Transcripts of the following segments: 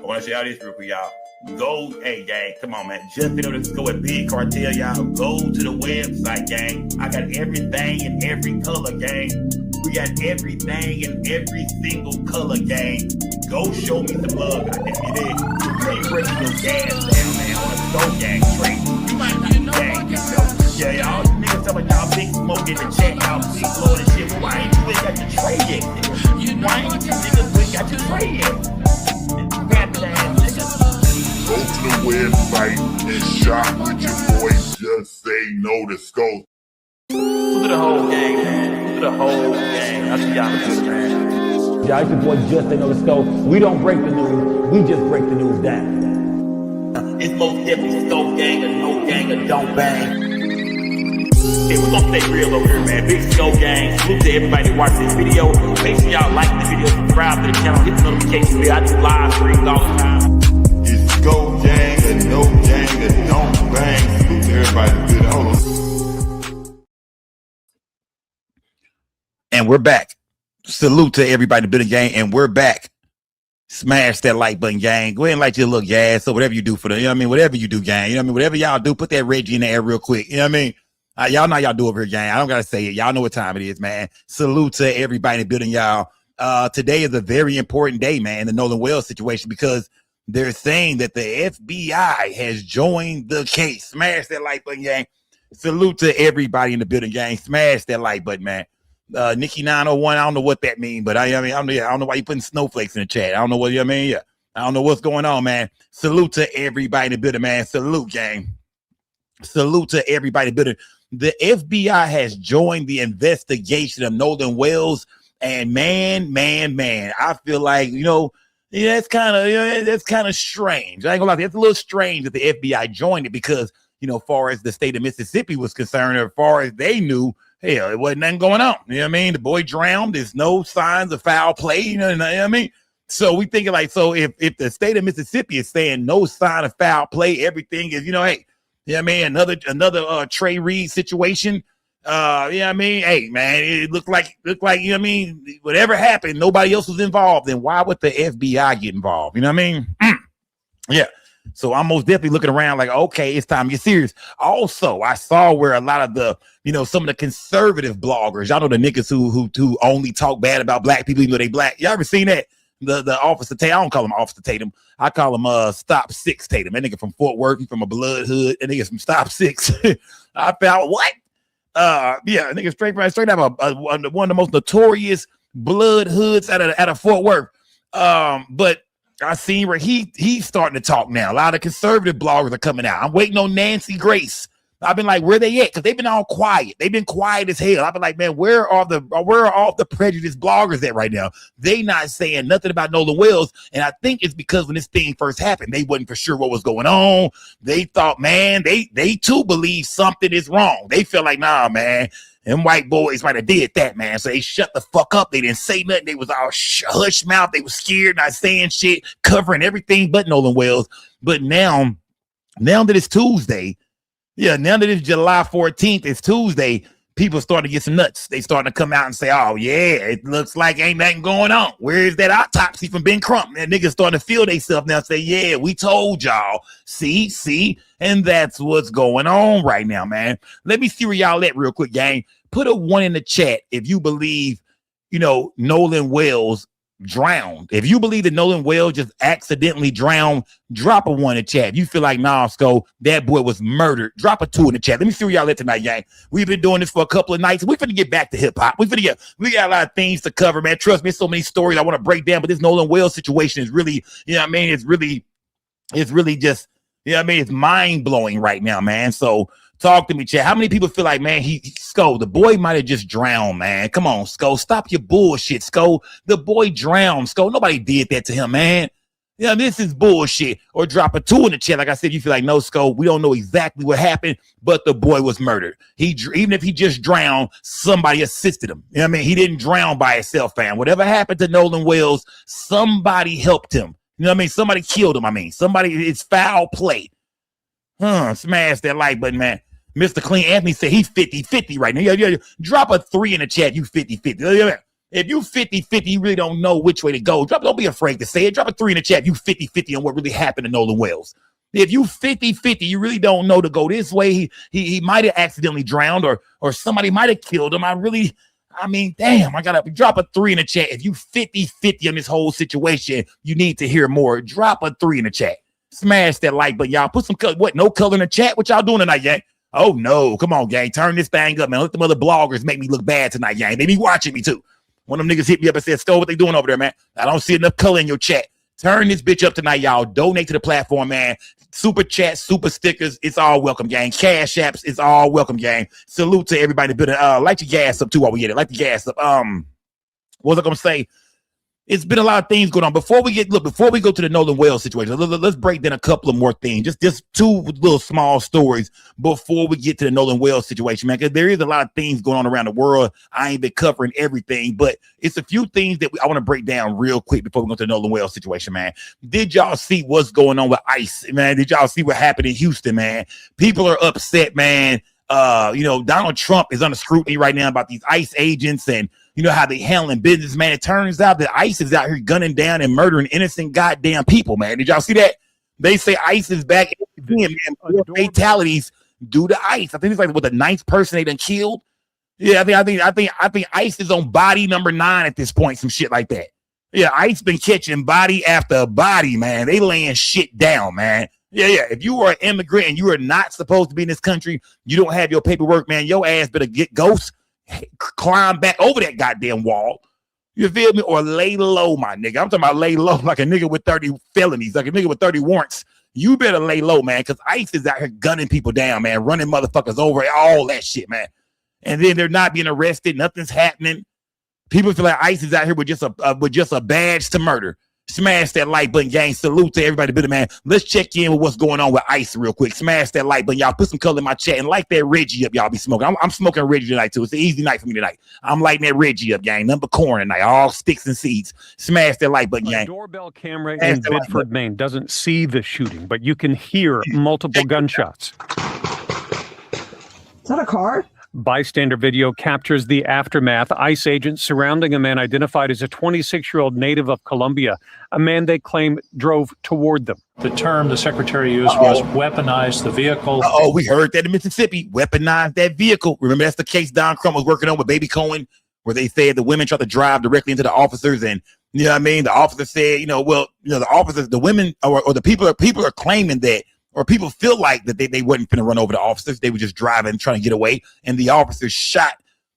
want to say all this real quick, y'all. Go, hey, gang, come on, man. Just been able to go with Big Cartel, y'all. Go to the website, gang. I got everything in every color, gang. We got everything in every single color, gang. Go show me the love. I think you did. Trade radio gas, man, on the go, gang. Trade. You might not be gang, you know. Yeah, y'all niggas talking about y'all big smoke in the chat, y'all big blow and shit. But why ain't you ain't got your trade yet? Why ain't you niggas ain't got your trade yet? Go to the website and shop with your boys. Just say no to scope. Look at the whole gang, man. Look at the whole gang. I see y'all later, man. Y'all, it's your boy Just Say No to Scope. We don't break the news. We just break the news down. It's most definitely Scope gang or no gang or don't bang. Hey, we're gonna stay real over here, man. Big Scope gang. Salute to everybody watching this video. Make sure y'all like the video, subscribe to the channel, hit the notification bell. I do live streams all the time. It's Scope gang or no gang or don't bang. Salute to everybody. Good. Hold on. And we're back. Salute to everybody in the building, gang, and we're back. Smash that like button, gang. Go ahead and light your little gas or whatever you do for the, you know what I mean? Whatever you do, gang. You know what I mean? Whatever y'all do, put that Reggie in the air real quick. You know what I mean? Y'all know y'all do over here, gang. I don't gotta say it. Y'all know what time it is, man. Salute to everybody in the building, y'all. Today is a very important day, man, the Nolan Wells situation, because they're saying that the FBI has joined the case. Smash that like button, gang. Salute to everybody in the building, gang. Smash that like button, man. Nikki 901, I don't know what that means, but I don't know why you putting snowflakes in the chat. I don't know what you mean. Yeah, I don't know what's going on, man. Salute to everybody in the building, man. Salute, gang. Salute to everybody in the building. The FBI has joined the investigation of Nolan Wells, and man, I feel like, that's kind of strange. I ain't gonna lie, it's a little strange that the FBI joined it because, far as the state of Mississippi was concerned, or as far as they knew, hell, it wasn't nothing going on. You know what I mean? The boy drowned. There's no signs of foul play. You know what I mean? So we thinking like, so if the state of Mississippi is saying no sign of foul play, everything is, hey, you know what I mean? Another Trey Reed situation. You know what I mean? Hey, man, it looked like, you know what I mean? Whatever happened, nobody else was involved. Then why would the FBI get involved? You know what I mean? Yeah. So I'm most definitely looking around like, okay, it's time to get serious. Also, I saw where a lot of the, some of the conservative bloggers, y'all know the niggas who only talk bad about black people, even though they black. Y'all ever seen that? The Officer Tatum, I don't call him Officer Tatum. I call him Stop Six Tatum. That nigga from Fort Worth, he from a blood hood. That nigga from Stop Six. I found what? Yeah, nigga straight out of one of the most notorious blood hoods out of Fort Worth. But I seen where he's starting to talk now. A lot of conservative bloggers are coming out. I'm waiting on Nancy Grace. I've been like, where they at? Because they've been all quiet. They've been quiet as hell. I've been like, man, where are all the prejudiced bloggers at right now? They not saying nothing about Nolan Wells. And I think it's because when this thing first happened, they wasn't for sure what was going on. They thought, man, they too believe something is wrong. They feel like, nah, man, them white boys might have did that, man. So they shut the fuck up. They didn't say nothing. They was all hush mouth. They was scared, not saying shit, covering everything but Nolan Wells. But now that it's Tuesday, now that it's July 14th, it's Tuesday, people starting to get some nuts. They starting to come out and say, oh, yeah, it looks like ain't nothing going on. Where is that autopsy from Ben Crump? And niggas starting to feel themselves now, say, yeah, we told y'all. See? And that's what's going on right now, man. Let me see where y'all at real quick, gang. Put a 1 in the chat if you believe, Nolan Wells drowned. If you believe that Nolan Wells just accidentally drowned, drop a 1 in the chat. If you feel like, nah, Sco, that boy was murdered, drop a 2 in the chat. Let me see where y'all at tonight, gang. We've been doing this for a couple of nights. We finna get back to hip hop. We got a lot of things to cover, man. Trust me, so many stories I want to break down, but this Nolan Wells situation is really, it's really just, it's mind blowing right now, man. So talk to me, chat. How many people feel like, man, Sco, the boy might have just drowned, man? Come on, Sco, stop your bullshit, Sco. The boy drowned, Sco. Nobody did that to him, man. This is bullshit. Or drop a 2 in the chat. Like I said, you feel like, no, Sco, we don't know exactly what happened, but the boy was murdered. Even if he just drowned, somebody assisted him. You know what I mean? He didn't drown by himself, fam. Whatever happened to Nolan Wells, somebody helped him. You know what I mean? Somebody killed him. It's foul play. Smash that like button, man. Mr. Clean Anthony said he's 50-50 right now. Yeah. Drop a 3 in the chat. You 50-50. If you 50-50, you really don't know which way to go. Don't be afraid to say it. Drop a 3 in the chat if you 50-50 on what really happened to Nolan Wells. If you 50-50, you really don't know to go this way. He might have accidentally drowned or somebody might have killed him. I mean, damn, I gotta drop a 3 in the chat. If you 50-50 on this whole situation, you need to hear more. Drop a 3 in the chat. Smash that like button, y'all. Put some color. What? No color in the chat? What y'all doing tonight, gang? Oh no, come on, gang. Turn this thing up, man. Let them other bloggers make me look bad tonight, gang. They be watching me too. One of them niggas hit me up and said, Stowe, what they doing over there, man? I don't see enough color in your chat. Turn this bitch up tonight, y'all. Donate to the platform, man. Super chat, super stickers, it's all welcome, gang. Cash apps, it's all welcome, gang. Salute to everybody building. Light your gas up too while we get it. Light the gas up. What was I gonna say? It's been a lot of things going on. Before we go to the Nolan Wells situation, let's break down a couple of more things. Just 2 little small stories before we get to the Nolan Wells situation, man. Because there is a lot of things going on around the world. I ain't been covering everything, but it's a few things that I want to break down real quick before we go to the Nolan Wells situation, man. Did y'all see what's going on with ICE, man? Did y'all see what happened in Houston, man? People are upset, man. Donald Trump is under scrutiny right now about these ICE agents and you know how they handling business, man. It turns out that ICE is out here gunning down and murdering innocent goddamn people, man. Did y'all see that? They say ICE is back in, man. 4 fatalities due to ICE. I think it's like the 9th person they done killed. Yeah, I think ICE is on body number 9 at this point, some shit like that. Yeah, ICE been catching body after body, man. They laying shit down, man. Yeah. If you are an immigrant and you are not supposed to be in this country, you don't have your paperwork, man. Your ass better get ghosts, climb back over that goddamn wall. You feel me? Or lay low, my nigga. I'm talking about lay low like a nigga with 30 felonies, like a nigga with 30 warrants. You better lay low, man, because ICE is out here gunning people down, man, running motherfuckers over, all that shit, man. And then they're not being arrested. Nothing's happening. People feel like ICE is out here with just a badge to murder. Smash that like button, gang. Salute to everybody, bit man. Let's check in with what's going on with ICE real quick. Smash that like button, y'all. Put some color in my chat and light that Reggie up, y'all. Be smoking. I'm smoking Reggie tonight too. It's an easy night for me tonight. I'm lighting that Reggie up, gang. Number corn tonight, all sticks and seeds. Smash that like button, gang. A doorbell camera in Bedford, Maine doesn't see the shooting, but you can hear multiple gunshots. Is that a car? Bystander video captures the aftermath. ICE agents surrounding a man identified as a 26-year-old native of Colombia, a man they claim drove toward them. The term the secretary used was weaponize the vehicle. We heard that in Mississippi. Weaponize that vehicle. Remember, that's the case Don Crump was working on with Baby Cohen, where they said the women tried to drive directly into the officers. And, you know what I mean? The officer said, the officers, the women or the people are claiming that, or people feel like that they wasn't going to run over the officers. They were just driving, trying to get away. And the officers shot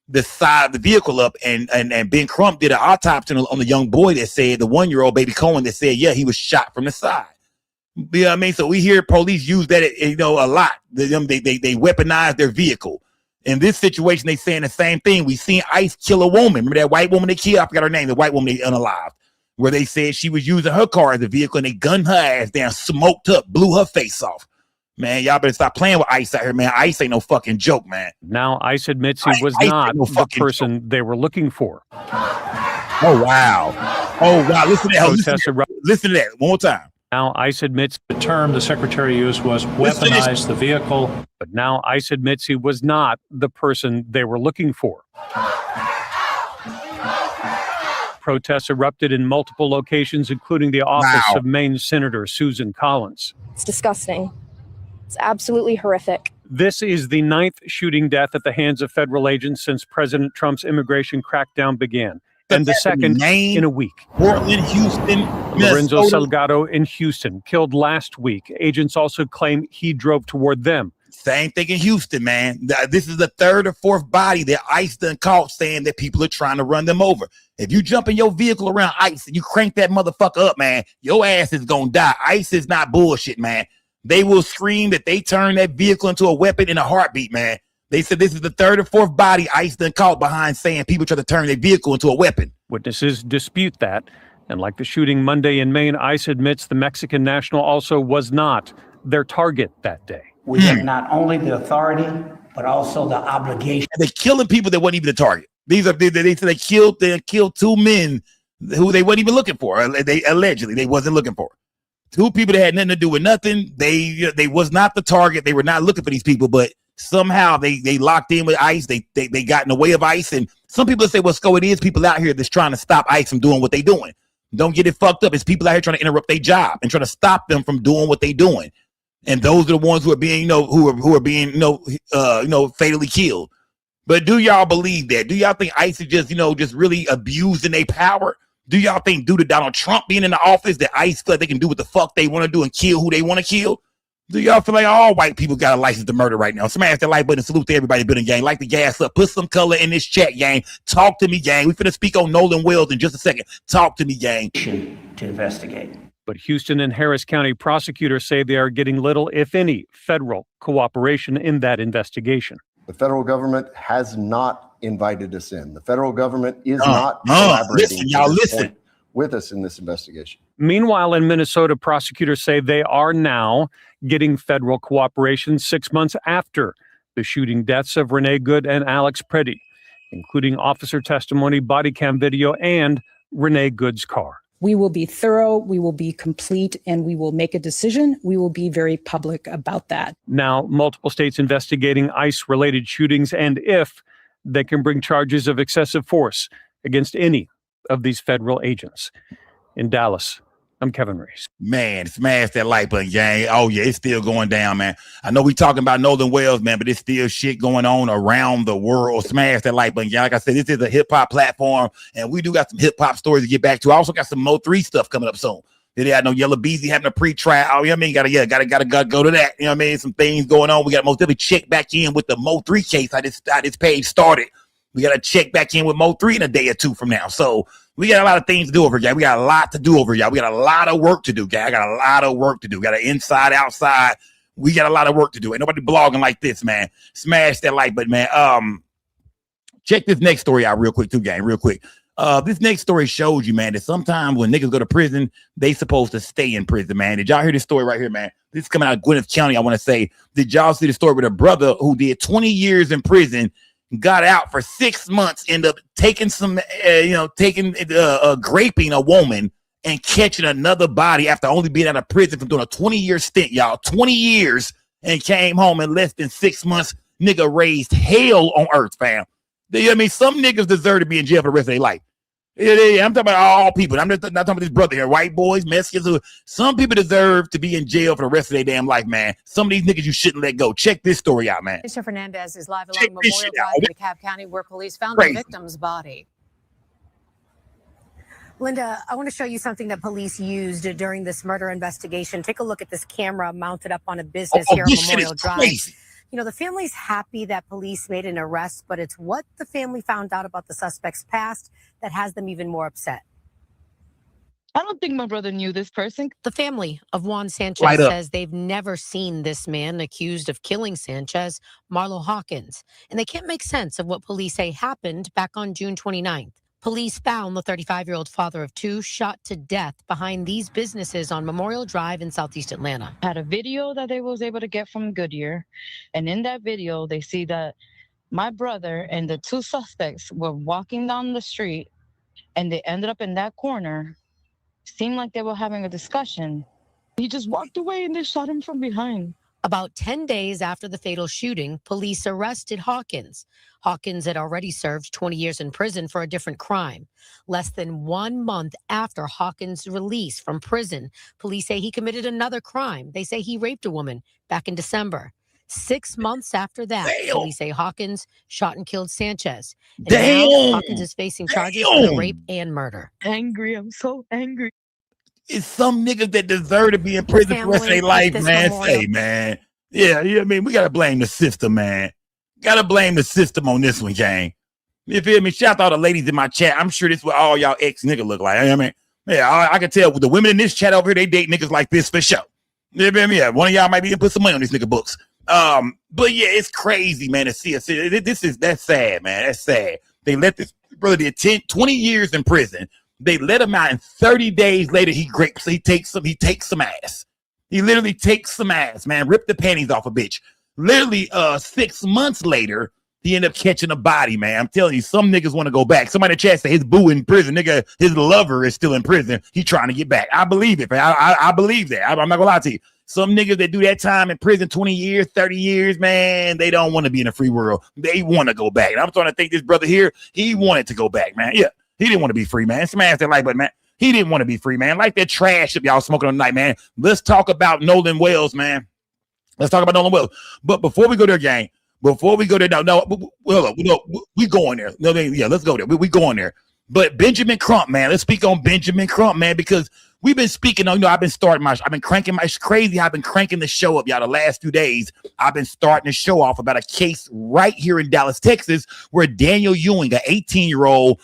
the side of the vehicle up. And Ben Crump did an autopsy on the young boy that said, the 1-year-old Baby Cohen that said, yeah, he was shot from the side. You know what I mean? So we hear police use that, a lot. They weaponize their vehicle. In this situation, they saying the same thing. We seen ICE kill a woman. Remember that white woman they killed? I forgot her name. The white woman they unalived. Where they said she was using her car as a vehicle and they gunned her ass down, smoked up, blew her face off. Man, y'all better stop playing with ICE out here, man. ICE ain't no fucking joke, man. Now ICE admits he was not the person they were looking for. Oh, wow. Listen to that. Listen to that one more time. Now ICE admits the term the secretary used was weaponize the vehicle. But now ICE admits he was not the person they were looking for. Protests erupted in multiple locations, including the office of Maine Senator Susan Collins. It's disgusting. It's absolutely horrific. This is the 9th shooting death at the hands of federal agents since President Trump's immigration crackdown began. And the second in a week. Portland, Houston, Lorenzo Salgado in Houston, killed last week. Agents also claim he drove toward them. Same thing in Houston, man. This is the 3rd or 4th body that ICE done caught saying that people are trying to run them over. If you jump in your vehicle around ICE and you crank that motherfucker up, man, your ass is going to die. ICE is not bullshit, man. They will scream that they turn that vehicle into a weapon in a heartbeat, man. They said this is the 3rd or 4th body ICE done caught behind saying people try to turn their vehicle into a weapon. Witnesses dispute that. And like the shooting Monday in Maine, ICE admits the Mexican national also was not their target that day. We have not only the authority, but also the obligation. And they're killing people that wasn't even the target. They said they killed 2 men who they weren't even looking for. They allegedly wasn't looking for. 2 people that had nothing to do with nothing. They was not the target. They were not looking for these people, but somehow they locked in with ICE. They got in the way of ICE, and Some people say, well, Sco, it is people out here that's trying to stop ICE from doing what they doing. Don't get it fucked up. It's people out here trying to interrupt their job and trying to stop them from doing what they doing. And those are the ones who are being, who are being, fatally killed. But do y'all believe that? Do y'all think ICE is just really abusing their power? Do y'all think due to Donald Trump being in the office that ICE feel like they can do what the fuck they want to do and kill who they want to kill? Do y'all feel like all white people got a license to murder right now? Smash that like button. Salute to everybody building gang. Like the gas up. Put some color in this chat, gang. Talk to me, gang. We finna speak on Nolan Wells in just a second. Talk to me, gang. To investigate. But Houston and Harris County prosecutors say they are getting little, if any, federal cooperation in that investigation. The federal government has not invited us in. The federal government is not collaborating with us in this investigation. Meanwhile, in Minnesota, prosecutors say they are now getting federal cooperation 6 months after the shooting deaths of Renee Good and Alex Preddy, including officer testimony, body cam video, and Renee Good's car. We will be thorough, we will be complete, and we will make a decision. We will be very public about that. Now, multiple states investigating ICE-related shootings, and if they can bring charges of excessive force against any of these federal agents. In Dallas, I'm Kevin Reese. Man, smash that like button, gang. Oh, yeah, it's still going down, man. I know we talking about Nolan Wells, man, but it's still shit going on around the world. Smash that like button, gang. Like I said, this is a hip-hop platform, and we do got some hip-hop stories to get back to. I also got some Mo3 stuff coming up soon. Then I know Yellow Beezy having a pre-trial. You know what I mean? Gotta go to that. You know what I mean? Some things going on. We got to most definitely check back in with the Mo3 case. How this page started. We got to check back in with Mo3 in a day or two from now. So we got a lot of things to do over here. We got a lot to do over here. We got a lot of work to do, guys. I got a lot of work to do. Got an inside, outside. We got a lot of work to do. Ain't nobody blogging like this, man. Smash that like button, man. Check this next story out real quick, too, gang. Real quick. This next story shows you, man, that sometimes when niggas go to prison, they supposed to stay in prison, man. Did y'all hear this story right here, man? This is coming out of Gwinnett County, I want to say. Did y'all see the story with a brother who did 20 years in prison, got out for 6 months, ended up taking graping a woman and catching another body after only being out of prison for doing a 20-year stint, y'all. 20 years and came home in less than 6 months. Nigga raised hell on earth, fam. You know what I mean? Some niggas deserve to be in jail for the rest of their life. Yeah, I'm talking about all people. I'm not talking about this brother here. White boys, Mexicans. Some people deserve to be in jail for the rest of their damn life, man. Some of these niggas you shouldn't let go. Check this story out, man. Mr. Fernandez is live along Memorial Drive in DeKalb County, where police found the victim's body. Linda, I want to show you something that police used during this murder investigation. Take a look at this camera mounted up on a business here on Memorial Drive. Crazy. You know, the family's happy that police made an arrest, but it's what the family found out about the suspect's past that has them even more upset. I don't think my brother knew this person. The family of Juan Sanchez says they've never seen this man accused of killing Sanchez, Marlo Hawkins, and they can't make sense of what police say happened back on June 29th. Police found the 35-year-old father of two shot to death behind these businesses on Memorial Drive in Southeast Atlanta. Had a video that they was able to get from Goodyear, and in that video, they see that my brother and the two suspects were walking down the street, and they ended up in that corner. Seemed like they were having a discussion. He just walked away, and they shot him from behind. About 10 days after the fatal shooting, police arrested Hawkins. Hawkins had already served 20 years in prison for a different crime. Less than 1 month after Hawkins' release from prison, police say he committed another crime. They say he raped a woman back in December. 6 months after that, police say Hawkins shot and killed Sanchez. And now Hawkins is facing charges for the rape and murder. Angry. I'm so angry. It's some niggas that deserve to be in prison for the rest of their life, man. Say, man. Yeah, I mean, we got to blame the system, man. Got to blame the system on this one, gang. You feel me? Shout out to all the ladies in my chat. I'm sure this is what all y'all ex-niggas look like. I mean, yeah, I can tell the women in this chat over here, they date niggas like this for sure. You feel me? Yeah, one of y'all might be put some money on these nigga books. But yeah, it's crazy, man, to see. That's sad, man. That's sad. They let this brother did 20 years in prison. They let him out, and 30 days later, he takes some ass. He literally takes some ass, man. Rip the panties off a bitch. Literally, 6 months later, He ended up catching a body, man. I'm telling you, some niggas want to go back. Somebody in the chat said his boo in prison. Nigga, his lover is still in prison. He trying to get back. I believe it, man. I believe that. I'm not gonna lie to you. Some niggas that do that time in prison, 20 years, 30 years, man, they don't want to be in a free world. They want to go back. And I'm starting to think this brother here, he wanted to go back, man. Yeah, he didn't want to be free, man. Smash that like button, man. He didn't want to be free, man. Like that trash that y'all smoking on the night, man. Let's talk about Nolan Wells, man. Let's talk about Nolan Wells. But before we go there, gang, before we go there, we going there. No, yeah, let's go there. We going there. But Benjamin Crump, man, let's speak on Benjamin Crump, man, because we've been speaking on, I've been cranking the show up, y'all, the last few days. I've been starting to show off about a case right here in Dallas, Texas, where Daniel Ewing, an 18-year-old,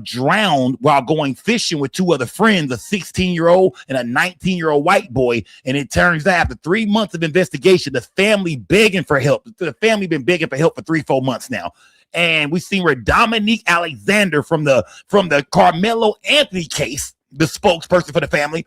drowned while going fishing with two other friends, a 16-year-old and a 19-year-old white boy. And it turns out after 3 months of investigation, the family begging for help. The family been begging for help for 3-4 months now. And we've seen where Dominique Alexander from the Carmelo Anthony case, the spokesperson for the family,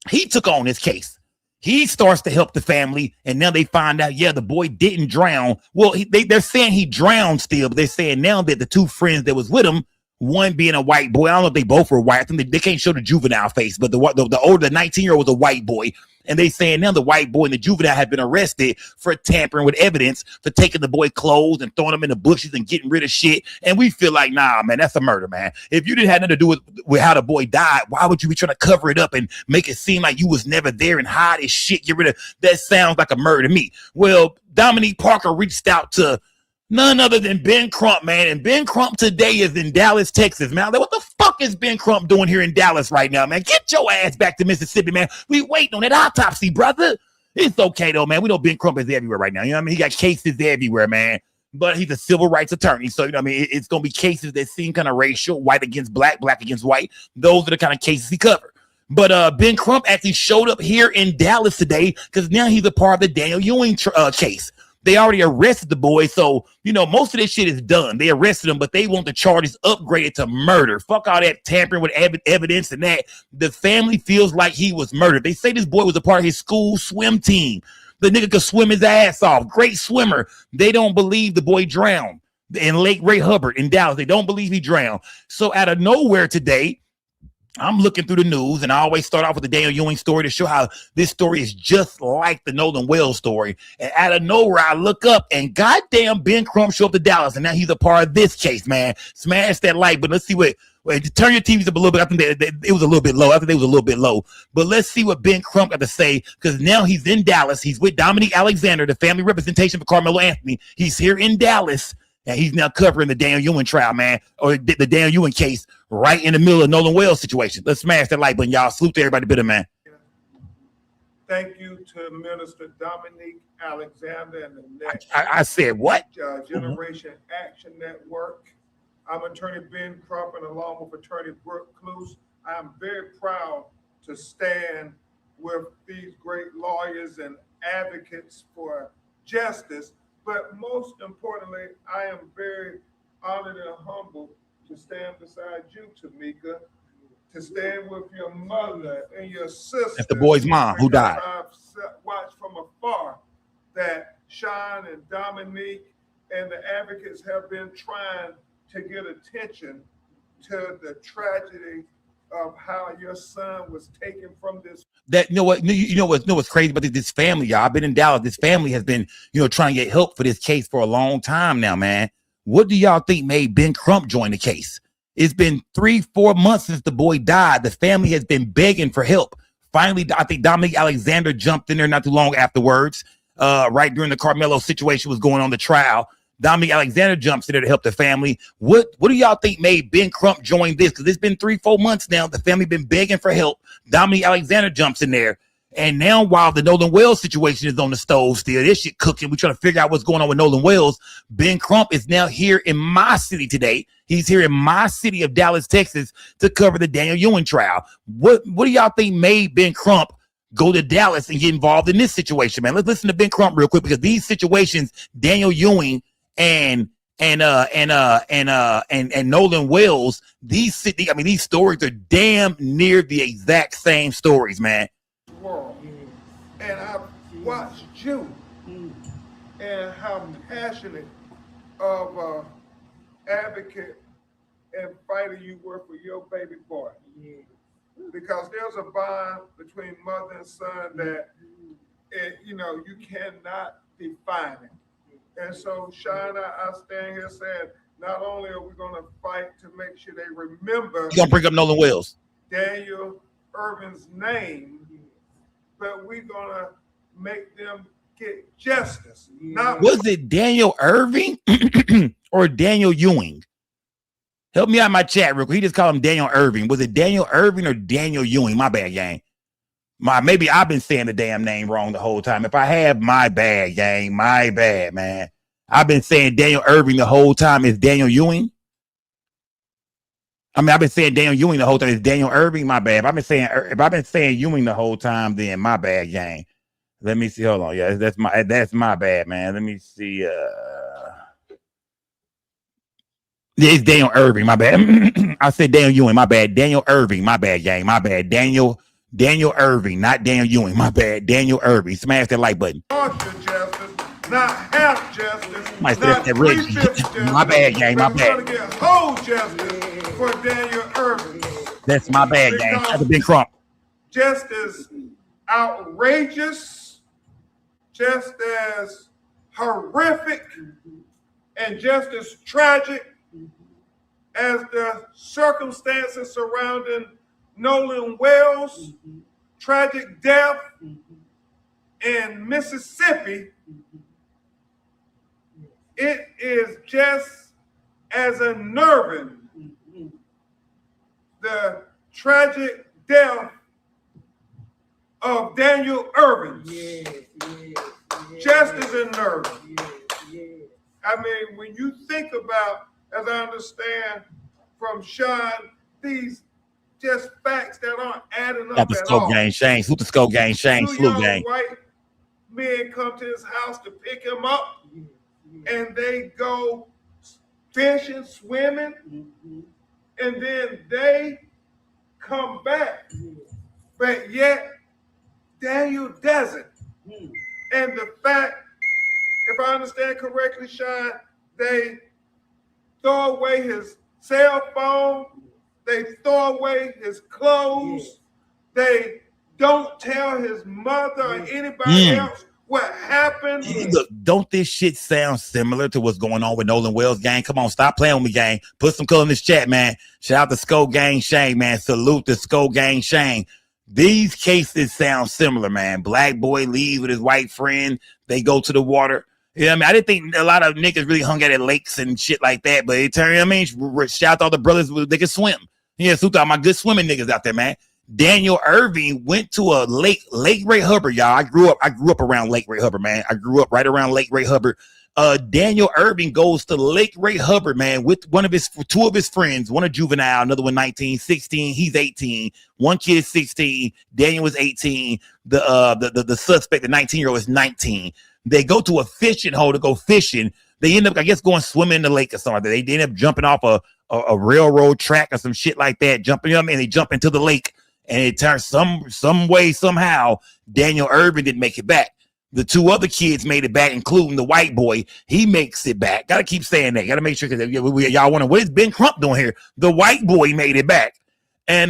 he took on this case. He starts to help the family, and now they find out, yeah, the boy didn't drown. Well, they're saying he drowned still, but they're saying now that the two friends that was with him, one being a white boy, I don't know if they both were white. I think they can't show the juvenile face, but the older, the 19-year-old was a white boy. And they saying now the white boy and the juvenile have been arrested for tampering with evidence, for taking the boy clothes and throwing them in the bushes and getting rid of shit. And we feel like, nah, man, that's a murder, man. If you didn't have nothing to do with how the boy died, why would you be trying to cover it up and make it seem like you was never there and hide his shit? Get rid of that. Sounds like a murder to me. Well, Dominique Parker reached out to none other than Ben Crump, man. And Ben Crump today is in Dallas, Texas, man. What the fuck is Ben Crump doing here in Dallas right now, man? Get your ass back to Mississippi, man. We waiting on that autopsy, brother. It's okay, though, man. We know Ben Crump is everywhere right now. You know what I mean? He got cases everywhere, man. But he's a civil rights attorney. So, you know what I mean? It's going to be cases that seem kind of racial, white against black, black against white. Those are the kind of cases he covered. But Ben Crump actually showed up here in Dallas today because now he's a part of the Daniel Ewing case. They already arrested the boy, so, most of this shit is done. They arrested him, but they want the charges upgraded to murder. Fuck all that tampering with evidence and that. The family feels like he was murdered. They say this boy was a part of his school swim team. The nigga could swim his ass off. Great swimmer. They don't believe the boy drowned in Lake Ray Hubbard in Dallas. They don't believe he drowned. So out of nowhere today, I'm looking through the news, and I always start off with the Daniel Ewing story to show how this story is just like the Nolan Wells story. And out of nowhere, I look up, and goddamn Ben Crump showed up to Dallas, and now he's a part of this case, man. Smash that like, but let's see what. Turn your TVs up a little bit. I think it was a little bit low. I think they was a little bit low. But let's see what Ben Crump got to say, because now he's in Dallas. He's with Dominique Alexander, the family representation for Carmelo Anthony. He's here in Dallas. And he's now covering the Daniel Ewing trial, man, or the Daniel Ewing case right in the middle of Nolan Wells situation. Let's smash that like button, y'all. Salute to everybody, bitter man. Thank you to Minister Dominique Alexander and the next. I said what? Generation Action Network. I'm Attorney Ben Crump, and along with Attorney Brooke Cluse, I am very proud to stand with these great lawyers and advocates for justice. But most importantly, I am very honored and humbled to stand beside you, Tamika, to stand with your mother and your sister. That's the boy's mom who died. I've watched from afar that Sean and Dominique and the advocates have been trying to get attention to the tragedy of how your son was taken from this. That what's crazy about this family, y'all. I've been in Dallas. This family has been, trying to get help for this case for a long time now, man. What do y'all think made Ben Crump join the case? It's been 3-4 months since the boy died. The family has been begging for help. Finally, I think Dominique Alexander jumped in there not too long afterwards, right during the Carmelo situation was going on the trial. Dominique Alexander jumps in there to help the family. What do y'all think made Ben Crump join this? Because it's been 3-4 months now. The family been begging for help. Dominique Alexander jumps in there. And now while the Nolan Wells situation is on the stove still, this shit cooking, we're trying to figure out what's going on with Nolan Wells. Ben Crump is now here in my city today. He's here in my city of Dallas, Texas, to cover the Daniel Ewing trial. What do y'all think made Ben Crump go to Dallas and get involved in this situation, man? Let's listen to Ben Crump real quick, because these situations, Daniel Ewing and Nolan Wells, these stories are damn near the exact same stories, man. World. And I've watched you and how passionate of advocate and fighter you were for your baby boy. Because there's a bond between mother and son that, you cannot define it. And so, Sean, I stand here saying, not only are we going to fight to make sure they remember. You gonna bring up Nolan Wells? Daniel Irvin's name, but we're going to make them get justice. Was it Daniel Irving or Daniel Ewing? Help me out in my chat real quick. He just called him Daniel Irving. Was it Daniel Irving or Daniel Ewing? My bad, gang. Maybe I've been saying the damn name wrong the whole time. If I have, my bad, gang. My bad, man. I've been saying Daniel Irving the whole time. Is Daniel Ewing? I've been saying Daniel Ewing the whole time. Is Daniel Irving? My bad. If I've been saying Ewing the whole time, then my bad, gang. Let me see. Hold on. Yeah, that's my bad, man. Let me see. Yeah, it's Daniel Irving. My bad. I said Daniel Ewing. My bad. Daniel Irving. My bad, gang. My bad. Daniel Irving, not Daniel Ewing. My bad. Daniel Irving. Smash that like button. Justice, not half justice. Not justice. My bad, gang. My bad. We're going to get whole justice for Daniel Irving. That's my bad, gang. That's a big crump. Just as outrageous, just as horrific, and just as tragic as the circumstances surrounding Nolan Wells' tragic death in Mississippi, it is just as unnerving, the tragic death of Daniel Irving. Just as unnerving. I mean, when you think about, as I understand from Sean, these just facts that aren't adding up Got the at Skull all. Gang, Shane. Salute the Skull Gang, Shane. Salute gang. White men come to his house to pick him up, and they go fishing, swimming, and then they come back. But yet, Daniel doesn't. And the fact, if I understand correctly, Sean, they throw away his cell phone, they throw away his clothes, they don't tell his mother or anybody else what happened. Look, don't this shit sound similar to what's going on with Nolan Wells, gang? Come on, stop playing with me, gang. Put some color in this chat, man. Shout out to Skull Gang Shane, man. Salute the Skull Gang Shane. These cases sound similar, man. Black boy leaves with his white friend. They go to the water. Yeah, I mean, I didn't think a lot of niggas really hung out at lakes and shit like that, but it turned, I mean, shout out to all the brothers they can swim. Yeah, salute to all my good swimming niggas out there, man. Daniel Irving went to a Lake Ray Hubbard, y'all. I grew up around Lake Ray Hubbard, man. I grew up right around Lake Ray Hubbard. Daniel Irving goes to Lake Ray Hubbard, man, with two of his friends, one a juvenile, another one 19, 16, he's 18, one kid is 16, Daniel was 18, the suspect, the 19-year-old is 19. They go to a fishing hole to go fishing. They end up, I guess, going swimming in the lake or something. They end up jumping off a railroad track or some shit like that, jumping, you know what I mean? They jump into the lake, and it turns some way, somehow, Daniel Irving didn't make it back. The two other kids made it back, including the white boy. He makes it back. Gotta keep saying that. Gotta make sure, because y'all wonder, what is Ben Crump doing here? The white boy made it back. And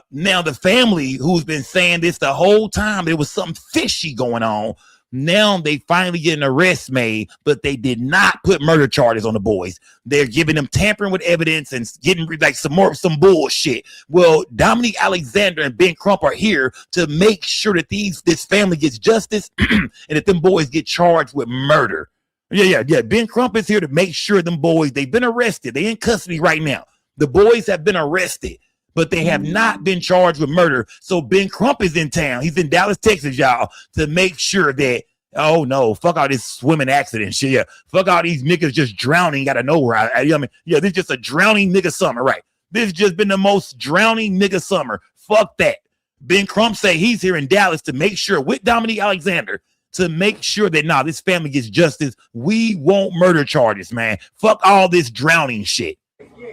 now the family, who's been saying this the whole time, there was something fishy going on. Now they finally get an arrest made, but they did not put murder charges on the boys. They're giving them tampering with evidence and getting like some bullshit. Well, Dominique Alexander and Ben Crump are here to make sure that this family gets justice and that them boys get charged with murder. Yeah. Ben Crump is here to make sure them boys, they've been arrested. They're in custody right now. The boys have been arrested, but they have not been charged with murder. So Ben Crump is in town. He's in Dallas, Texas, y'all, to make sure that, oh no, fuck all this swimming accident shit. Yeah, fuck all these niggas just drowning out of nowhere. I mean, yeah, this is just a drowning nigga summer, right? This has just been the most drowning nigga summer. Fuck that. Ben Crump say he's here in Dallas to make sure, with Dominique Alexander, to make sure that, this family gets justice. We want murder charges, man. Fuck all this drowning shit.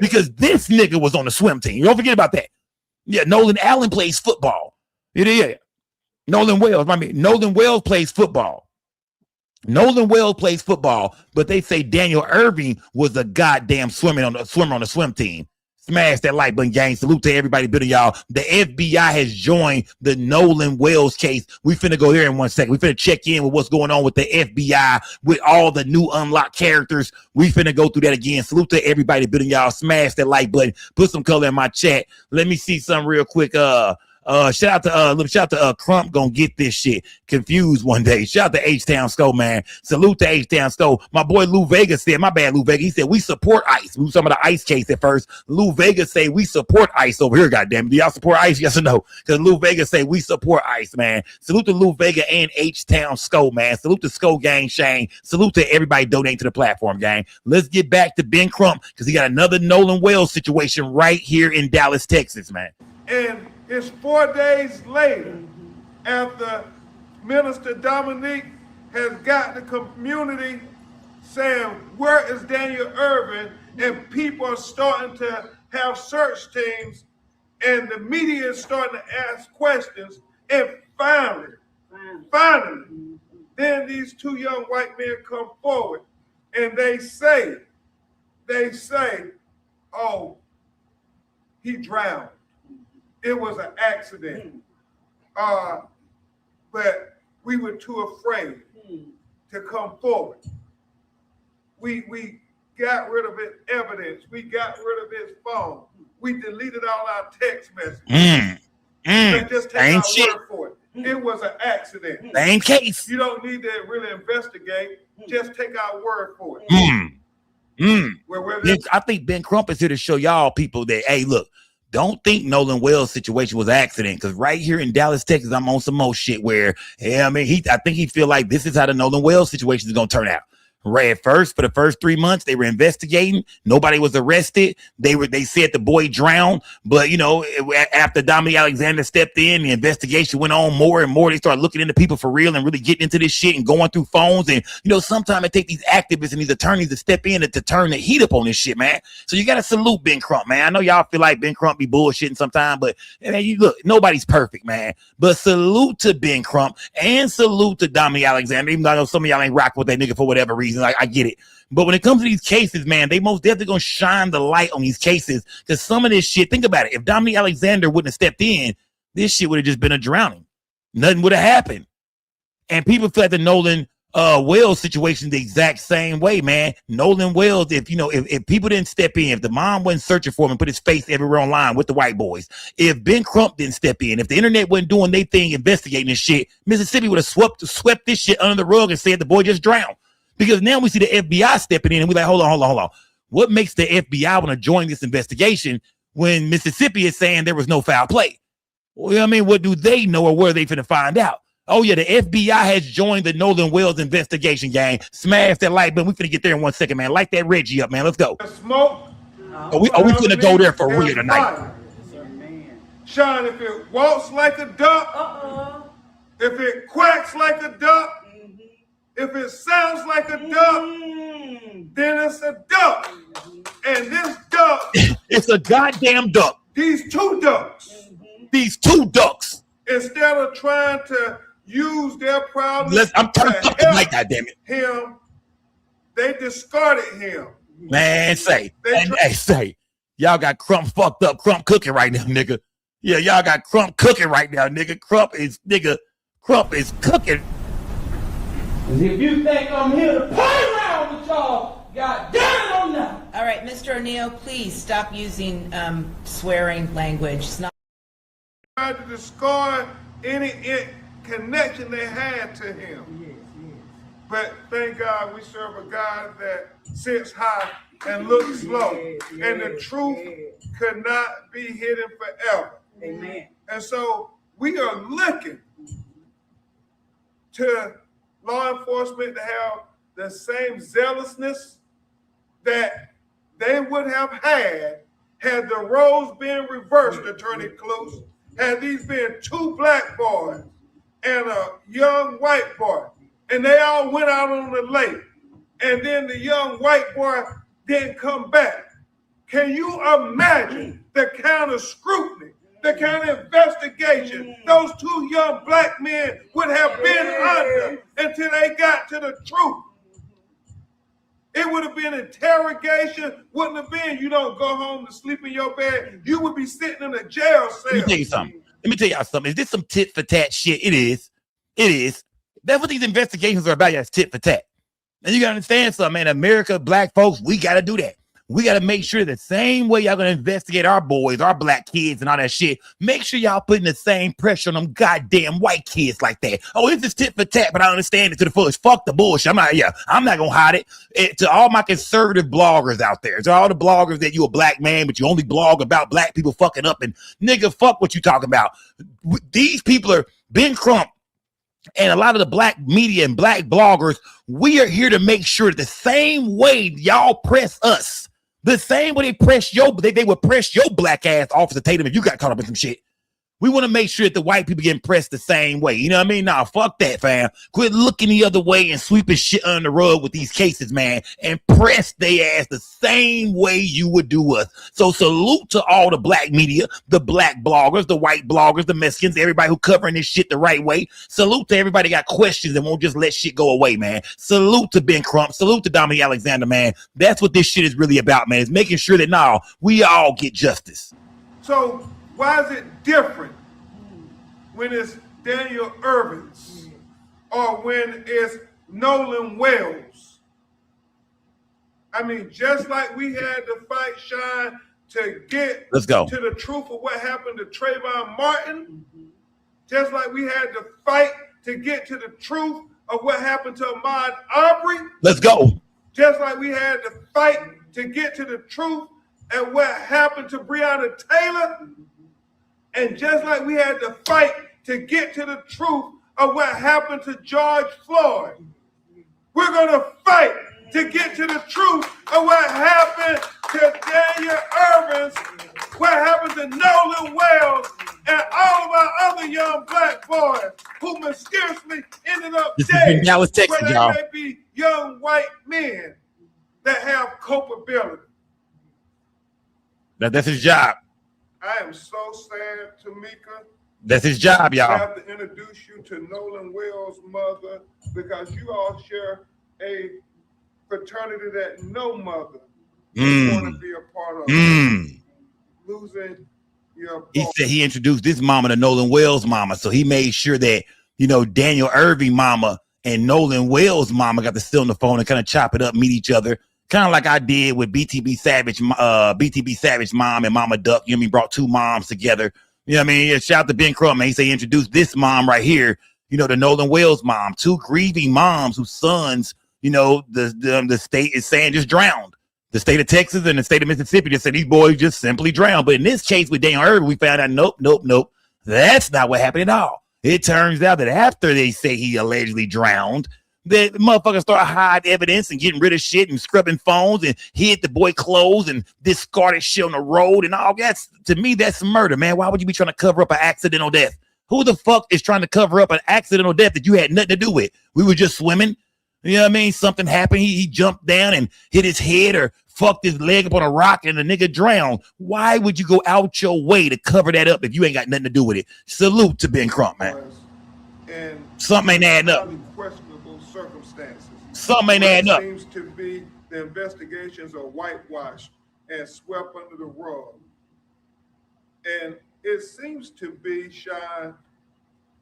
Because this nigga was on the swim team. Don't forget about that. Yeah, Nolan Allen plays football. Yeah. Nolan Wells plays football. Nolan Wells plays football, but they say Daniel Irving was a goddamn swimmer on the swim team. Smash that like button, gang. Salute to everybody building y'all. The FBI has joined the Nolan Wells case. We finna go here in 1 second. We finna check in with what's going on with the FBI, with all the new unlocked characters. We finna go through that again. Salute to everybody building y'all. Smash that like button. Put some color in my chat. Let me see something real quick. Shout out to Crump gonna get this shit confused one day. Shout out to H-Town Skull, man. Salute to H-Town Skull. My boy Lou Vega said, my bad, Lou Vega. He said we support ICE. We were talking about the ICE case at first. Lou Vega say we support ICE over here. Goddamn, do y'all support ICE? Yes or no? Because Lou Vega say we support ICE, man. Salute to Lou Vega and H-Town Skull, man. Salute to Skull Gang Shane. Salute to everybody donating to the platform, gang. Let's get back to Ben Crump because he got another Nolan Wells situation right here in Dallas, Texas, man. And it's 4 days later after Minister Dominique has got the community saying, where is Daniel Irving? And people are starting to have search teams and the media is starting to ask questions. And finally, then these two young white men come forward and they say, oh, he drowned. It was an accident. But we were too afraid to come forward. We got rid of his evidence. We got rid of his phone. We deleted all our text messages. But just take our word for it. It was an accident. Same case. You don't need to really investigate. Just take our word for it. I think Ben Crump is here to show y'all people that, hey, look, don't think Nolan Wells' situation was an accident, because right here in Dallas, Texas, I'm on some more shit where, I think he feel like this is how the Nolan Wells situation is going to turn out. Right at first, for the first 3 months, they were investigating. Nobody was arrested. They said the boy drowned, but after Dominique Alexander stepped in, the investigation went on more and more. They started looking into people for real and really getting into this shit and going through phones. And sometimes it take these activists and these attorneys to step in to turn the heat up on this shit, man. So you got to salute Ben Crump, man. I know y'all feel like Ben Crump be bullshitting sometimes, but you look, nobody's perfect, man. But salute to Ben Crump and salute to Dominique Alexander, even though I know some of y'all ain't rocking with that nigga for whatever reason. I get it. But when it comes to these cases, man, they most definitely gonna shine the light on these cases, because some of this shit, think about it. If Dominique Alexander wouldn't have stepped in, this shit would have just been a drowning. Nothing would have happened. And people feel like the Nolan Wells situation the exact same way, man. Nolan Wells, if people didn't step in, if the mom wasn't searching for him and put his face everywhere online with the white boys, if Ben Crump didn't step in, if the internet wasn't doing their thing investigating this shit, Mississippi would have swept this shit under the rug and said the boy just drowned. Because now we see the FBI stepping in and we're like, hold on. What makes the FBI want to join this investigation when Mississippi is saying there was no foul play? Well, what do they know, or where are they finna find out? Oh, yeah, the FBI has joined the Nolan Wells investigation, gang. Smash that like button. We finna get there in 1 second, man. Light that Reggie up, man. Let's go. Smoke. Are we finna go there for real tonight? Sean, if it walks like a duck, if it quacks like a duck, if it sounds like a duck, then it's a duck. And this duck, it's a goddamn duck. These two ducks. Instead of trying to use their problems, I'm turning up the mic, goddammit. Him, they discarded him. Man, say, y'all got Crump fucked up, Crump cooking right now, nigga. Yeah, y'all got Crump cooking right now, nigga. Crump is cooking. If you think I'm here to play around with y'all, goddamn it, not. All right, Mr. O'Neill, please stop using swearing language. It's not. Tried to discard any connection they had to him. Yes. But thank God we serve a God that sits high and looks low. And the truth could not be hidden forever. Amen. And so we are looking to law enforcement to have the same zealousness that they would have had the roles been reversed, Attorney Close, had these been two black boys and a young white boy, and they all went out on the lake, and then the young white boy didn't come back. Can you imagine the kind of scrutiny the kind of investigation those two young black men would have been under until they got to the truth. It would have been interrogation, wouldn't have been you don't go home to sleep in your bed. You would be sitting in a jail cell. Let me tell you something. Let me tell y'all something. Is this some tit for tat shit? It is. It is. That's what these investigations are about. Y'all, tit for tat. And you gotta understand something, man. America, black folks, we gotta do that. We got to make sure the same way y'all going to investigate our boys, our black kids and all that shit, make sure y'all putting the same pressure on them goddamn white kids like that. Oh, this is tit for tat, but I understand it to the fullest. Fuck the bullshit. I'm not going to hide it. To all my conservative bloggers out there, to all the bloggers that you a black man, but you only blog about black people fucking up and nigga, fuck what you talking about. These people are Ben Crump and a lot of the black media and black bloggers. We are here to make sure that the same way y'all press us, the same way they would press your black ass, Officer Tatum, if you got caught up in some shit. We want to make sure that the white people get pressed the same way. You know what I mean? Nah, fuck that, fam. Quit looking the other way and sweeping shit under the rug with these cases, man, and press their ass the same way you would do us. So salute to all the black media, the black bloggers, the white bloggers, the Mexicans, everybody who covering this shit the right way. Salute to everybody got questions and won't just let shit go away, man. Salute to Ben Crump. Salute to Dominique Alexander, man. That's what this shit is really about, man. It's making sure that we all get justice. So why is it different when it's Daniel Irvins or when it's Nolan Wells? I mean, just like we had to fight Shine to get to the truth of what happened to Trayvon Martin, just like we had to fight to get to the truth of what happened to Ahmaud Arbery. Let's go. Just like we had to fight to get to the truth and what happened to Breonna Taylor. And just like we had to fight to get to the truth of what happened to George Floyd, we're going to fight to get to the truth of what happened to Daniel Irvins, what happened to Nolan Wells, and all of our other young black boys who mysteriously ended up dead. Dallas, Texas, where they y'all. may be young white men that have culpability. That's his job. I am so sad, Tamika. That's his job, y'all. I have to introduce you to Nolan Wells' mother because you all share a fraternity that no mother want to be a part of. Losing your He said he introduced this mama to Nolan Wells' mama, so he made sure that Daniel Irving mama and Nolan Wells' mama got to sit on the phone and kind of chop it up, meet each other. Kind of like I did with BTB Savage mom and Mama Duck. You know what I mean? Brought two moms together. You know what I mean? Yeah, shout out to Ben Crump, man. He said he introduced this mom right here, the Nolan Wells mom. Two grieving moms whose sons, the state is saying just drowned. The state of Texas and the state of Mississippi just said these boys just simply drowned. But in this case with Daniel Irving, we found out, nope. That's not what happened at all. It turns out that after they say he allegedly drowned, the motherfuckers started hiding evidence and getting rid of shit and scrubbing phones and hid the boy clothes and discarded shit on the road and all. To me, that's murder, man. Why would you be trying to cover up an accidental death? Who the fuck is trying to cover up an accidental death that you had nothing to do with? We were just swimming. You know what I mean? Something happened. He jumped down and hit his head or fucked his leg up on a rock and the nigga drowned. Why would you go out your way to cover that up if you ain't got nothing to do with it? Salute to Ben Crump, man. And something ain't adding up. Questionable circumstances. Something ain't adding up. Seems to be the investigations are whitewashed and swept under the rug. And it seems to be, Shine,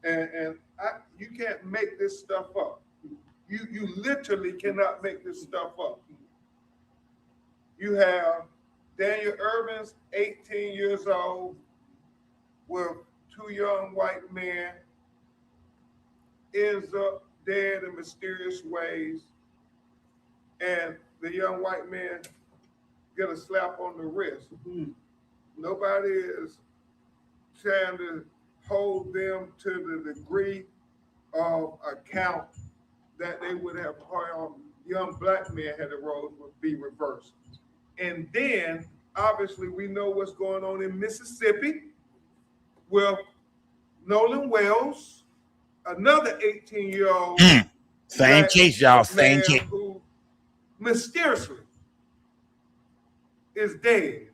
you can't make this stuff up. You literally cannot make this stuff up. You have Daniel Irvins, 18 years old, with two young white men, ends up dead in mysterious ways, and the young white man get a slap on the wrist. Nobody is trying to hold them to the degree of account that they would have young black men had the roles would be reversed. And then obviously we know what's going on in Mississippi with Nolan Wells, another 18-year-old. Same case, y'all. Same case. Who mysteriously is dead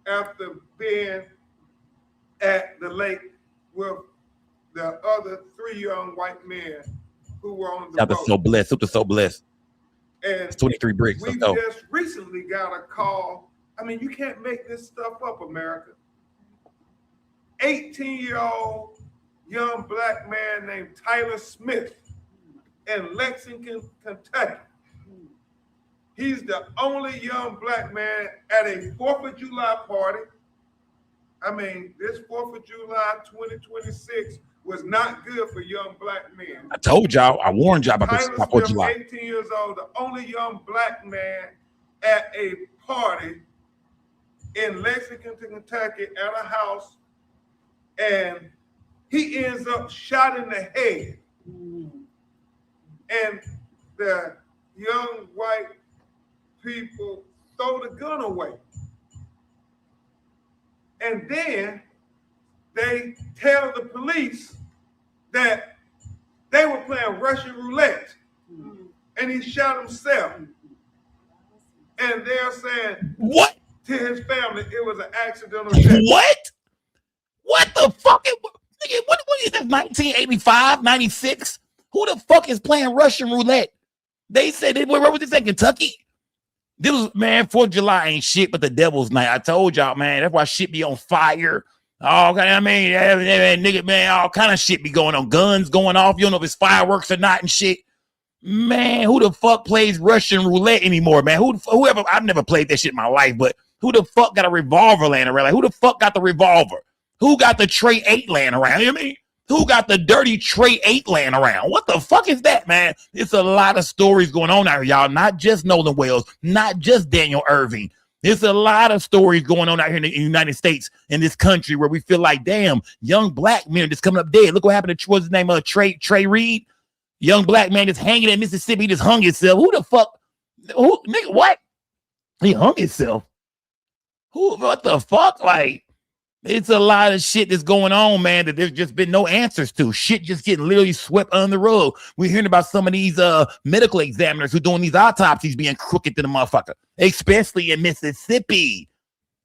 after being at the lake with the other 3 young white men who were on the Y'all boat. so blessed. Super so blessed. And it's 23 bricks. We just recently got a call. I mean, you can't make this stuff up, America. 18-year-old young black man named Tyler Smith in Lexington, Kentucky. He's the only young black man at a 4th of July party. I mean, this 4th of July 2026 was not good for young black men. I told y'all, I warned y'all about this. Tyler 4th of Smith, July. 18 years old, the only young black man at a party in Lexington, Kentucky, at a house, and he ends up shot in the head. And the young white people throw the gun away. And then they tell the police that they were playing Russian roulette and he shot himself. And they're saying, what? To his family, it was an accidental death. What? What the fuck? What is this, 1985, 96? Who the fuck is playing Russian roulette? They said, where was this in Kentucky? This was, man, 4th of July ain't shit but the devil's night. I told y'all, man, that's why shit be on fire. All kind of, I mean, nigga, man, all kind of shit be going on. Guns going off. You don't know if it's fireworks or not and shit. Man, who the fuck plays Russian roulette anymore, man? Whoever, I've never played that shit in my life, but who the fuck got a revolver laying around? Like, who the fuck got the revolver? Who got the Tray 8 laying around? You know what I mean? Who got the dirty Tray 8 laying around? What the fuck is that, man? It's a lot of stories going on out here, y'all. Not just Nolan Wells, not just Daniel Irving. There's a lot of stories going on out here in the United States, in this country, where we feel like, damn, young black men are just coming up dead. Look what happened to, what's his name, Trey Reed? Young black man just hanging in Mississippi, just hung himself. Who the fuck? Who, nigga, what? He hung himself. Who, what the fuck? Like, it's a lot of shit that's going on, man, that there's just been no answers to. Shit just getting literally swept under the rug. We're hearing about some of these medical examiners who doing these autopsies being crooked to the motherfucker, especially in Mississippi.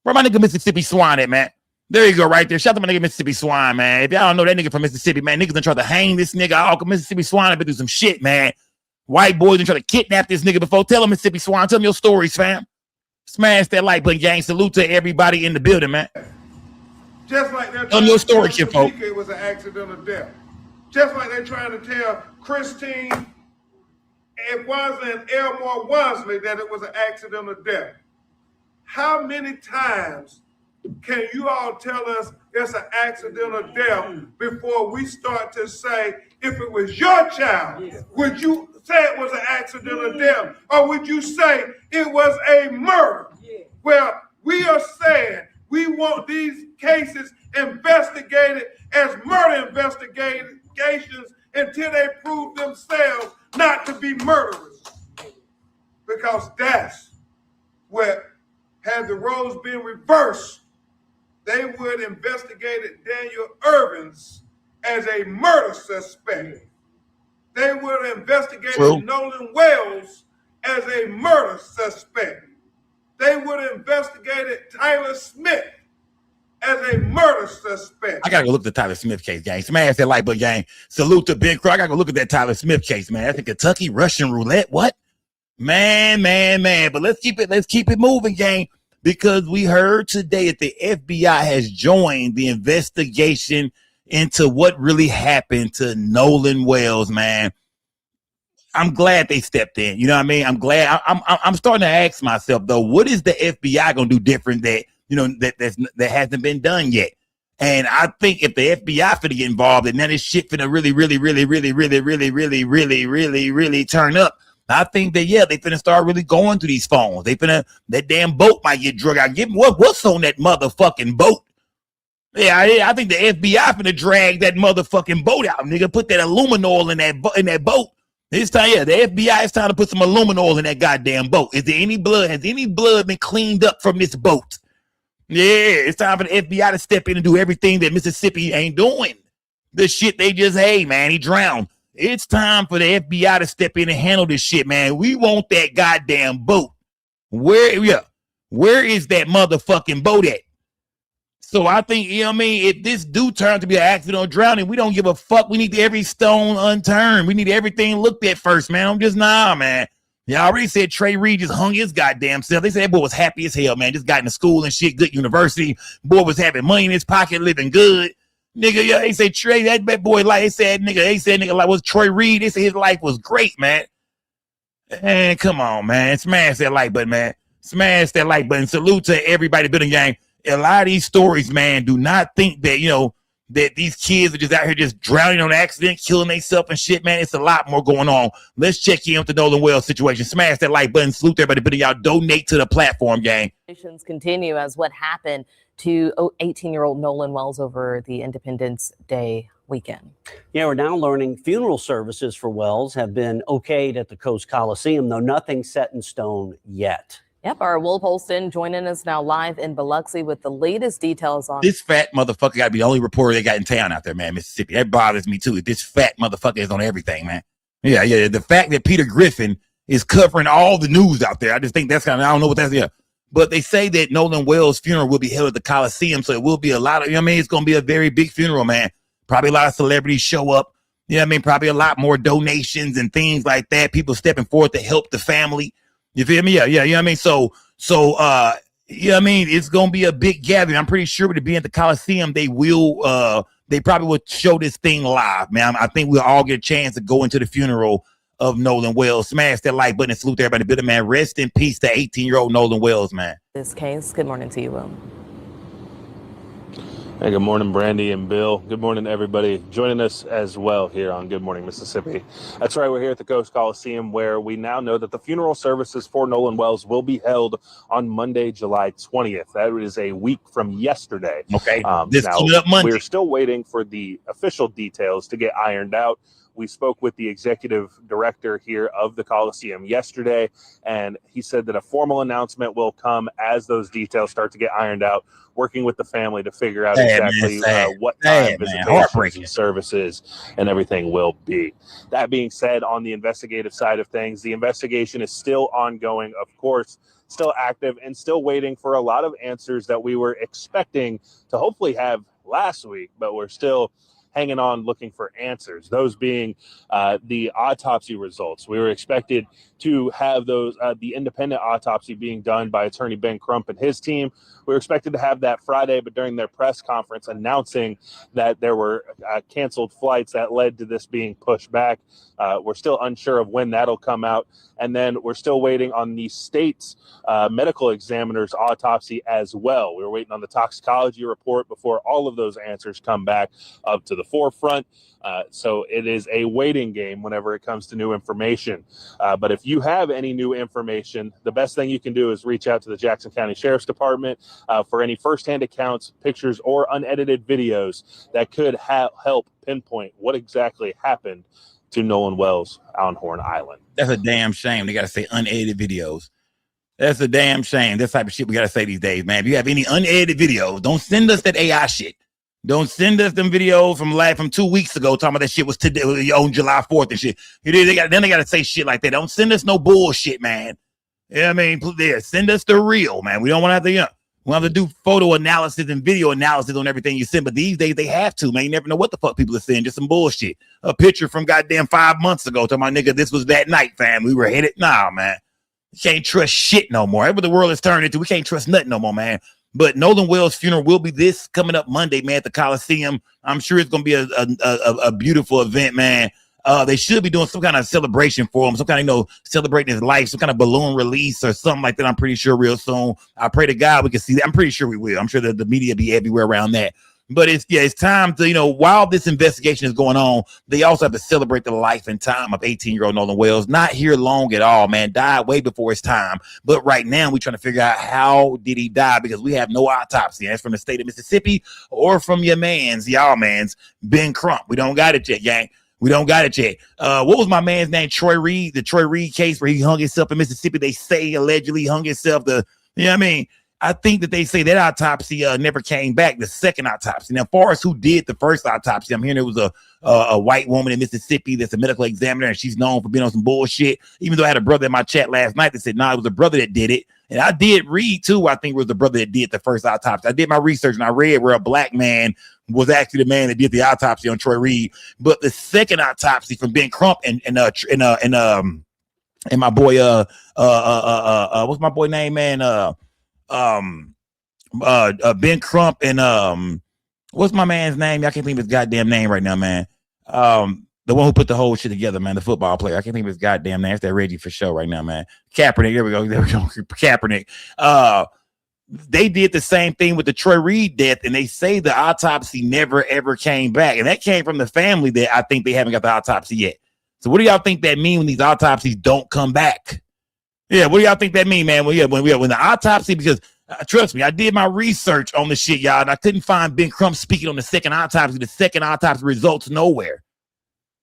Where my nigga Mississippi Swine at, man? There you go, right there. Shout out to my nigga Mississippi Swine, man. If y'all don't know that nigga from Mississippi, man, niggas done try to hang this nigga. Oh, Mississippi Swine have been through some shit, man. White boys done try to kidnap this nigga before. Tell him, Mississippi Swine, tell him your stories, fam. Smash that like button, gang. Salute to everybody in the building, man. Just like they're tell your story, kid, folks. It was an accidental death. Just like they're trying to tell Christine and Elmore Wansley that it was an accidental death. How many times can you all tell us it's an accidental death before we start to say, if it was your child, would you say it was an accidental death? Or would you say it was a murder? Well, we are saying we want these cases investigated as murder investigations until they prove themselves not to be murderers. Because that's what, had the roles been reversed, they would have investigated Daniel Irvins as a murder suspect. They would have investigated Nolan Wells as a murder suspect. They would have investigated Tyler Smith as a murder suspect. I gotta go look at the Tyler Smith case, gang. Smash that like button, gang. Salute to Ben Crow. I gotta go look at that Tyler Smith case, man. That's in Kentucky, Russian roulette. What? Man. But let's keep it moving, gang. Because we heard today that the FBI has joined the investigation into what really happened to Nolan Wells, man. I'm glad they stepped in. You know what I mean? I'm glad. I'm starting to ask myself though, what is the FBI gonna do different that that hasn't been done yet? And I think if the FBI finna get involved, and then this shit finna really turn up. I think that they finna start really going through these phones. That damn boat might get drug out. What's on that motherfucking boat? Yeah, I think the FBI finna drag that motherfucking boat out, nigga. Put that aluminum oil in that boat. It's time, the FBI is time to put some aluminum oil in that goddamn boat. Is there any blood? Has any blood been cleaned up from this boat? Yeah, it's time for the FBI to step in and do everything that Mississippi ain't doing. The shit they just, hey, man, he drowned. It's time for the FBI to step in and handle this shit, man. We want that goddamn boat. Where is that motherfucking boat at? So I think, you know what I mean, if this do turn to be an accident or drowning, we don't give a fuck. We need every stone unturned. We need everything looked at first, man. I'm just, nah, man. Y'all already said Trey Reed just hung his goddamn self. They said that boy was happy as hell, man. Just got into school and shit, good university. Boy was having money in his pocket, living good. Nigga, yeah, they said Trey, that boy, like, they said nigga, like, was Troy Reed. They said his life was great, man. And come on, man. Smash that like button, man. Smash that like button. Salute to everybody building gang. A lot of these stories, man, do not think that, you know, that these kids are just out here just drowning on accident, killing themselves and shit, man. It's a lot more going on. Let's check in with the Nolan Wells situation. Smash that like button. Salute to everybody building. Y'all donate to the platform, gang. Continue as what happened to 18-year-old Nolan Wells over the Independence Day weekend. Yeah, we're now learning funeral services for Wells have been okayed at the Coast Coliseum, though nothing set in stone yet. Yep, our Will Polston joining us now live in Biloxi with the latest details on this fat motherfucker. Got to be the only reporter they got in town out there, man. Mississippi. That bothers me too. This fat motherfucker is on everything, man. Yeah. The fact that Peter Griffin is covering all the news out there, I just think that's kind of, I don't know what that's. Yeah, but they say that Nolan Wells' funeral will be held at the Coliseum, so it will be a lot of. You know what I mean, it's gonna be a very big funeral, man. Probably a lot of celebrities show up. You know what I mean? Probably a lot more donations and things like that. People stepping forward to help the family. You feel me? Yeah. You know what I mean? So, you know what I mean? It's going to be a big gathering. I'm pretty sure to be at the Coliseum, they probably will show this thing live, man. I think we'll all get a chance to go into the funeral of Nolan Wells. Smash that like button and salute to everybody. Bit of man, rest in peace to 18-year-old Nolan Wells, man. this case. Good morning to you, Will. Hey, good morning, Brandy and Bill. Good morning, everybody joining us as well here on Good Morning Mississippi. That's right, we're here at the Coast Coliseum, where we now know that the funeral services for Nolan Wells will be held on Monday, July 20th. That is a week from yesterday. Okay, this coming up Monday. We're still waiting for the official details to get ironed out. We spoke with the executive director here of the Coliseum yesterday, and he said that a formal announcement will come as those details start to get ironed out, working with the family to figure out exactly what time visitations and services and everything will be. That being said, on the investigative side of things, the investigation is still ongoing, of course, still active, and still waiting for a lot of answers that we were expecting to hopefully have last week, but we're still hanging on looking for answers, those being the autopsy results. We were expected to have those, the independent autopsy being done by attorney Ben Crump and his team. We were expected to have that Friday, but during their press conference announcing that there were canceled flights that led to this being pushed back. We're still unsure of when that'll come out. And then we're still waiting on the state's medical examiner's autopsy as well. We were waiting on the toxicology report before all of those answers come back up to the forefront. So it is a waiting game whenever it comes to new information. But if you have any new information, the best thing you can do is reach out to the Jackson County Sheriff's Department for any firsthand accounts, pictures, or unedited videos that could help pinpoint what exactly happened to Nolan Wells on Horn Island. That's a damn shame. They got to say unedited videos. That's a damn shame. This type of shit we got to say these days, man. If you have any unedited videos, don't send us that AI shit. Don't send us them videos from 2 weeks ago talking about that shit was today on July 4th and shit. They got to say shit like that. Don't send us no bullshit, man. You know what I mean? Send us the real, man. We don't want to have to, we have to do photo analysis and video analysis on everything you send. But these days they have to, man. You never know what the fuck people are saying. Just some bullshit. A picture from goddamn 5 months ago. Talking about, nigga, this was that night, fam. We were headed. Nah, man. You can't trust shit no more. That's what the world has turned into. We can't trust nothing no more, man. But Nolan Wells' funeral will be this coming up Monday, man, at the Coliseum. I'm sure it's going to be a beautiful event, man. They should be doing some kind of celebration for him, some kind of, celebrating his life, some kind of balloon release or something like that. I'm pretty sure real soon. I pray to God we can see that. I'm pretty sure we will. I'm sure that the media be everywhere around that. But it's time to, while this investigation is going on, they also have to celebrate the life and time of 18-year-old Nolan Wells. Not here long at all, man. Died way before his time. But right now, we're trying to figure out how did he die, because we have no autopsy. That's from the state of Mississippi or from y'all man's, Ben Crump. We don't got it yet, gang. We don't got it yet. What was my man's name? Troy Reed, the Troy Reed case where he hung himself in Mississippi. They say allegedly hung himself. I think that they say that autopsy never came back, the second autopsy. Now, as far as who did the first autopsy, I'm hearing it was a white woman in Mississippi that's a medical examiner, and she's known for being on some bullshit. Even though I had a brother in my chat last night that said, nah, it was a brother that did it. And I did read too, I think it was the brother that did the first autopsy. I did my research and I read where a black man was actually the man that did the autopsy on Troy Reed. But the second autopsy from Ben Crump and my boy what's my boy name, man? Ben Crump and what's my man's name? I can't think of his goddamn name right now, man. The one who put the whole shit together, man, the football player. I can't think of his goddamn name. That's that Reggie for sure right now, man. Kaepernick. There we go. Kaepernick. They did the same thing with the Troy Reed death, and they say the autopsy never ever came back. And that came from the family that I think they haven't got the autopsy yet. So what do y'all think that mean when these autopsies don't come back? Yeah, what do y'all think that mean, man? When the autopsy, because trust me, I did my research on the shit, y'all, and I couldn't find Ben Crump speaking on the second autopsy. The second autopsy results nowhere.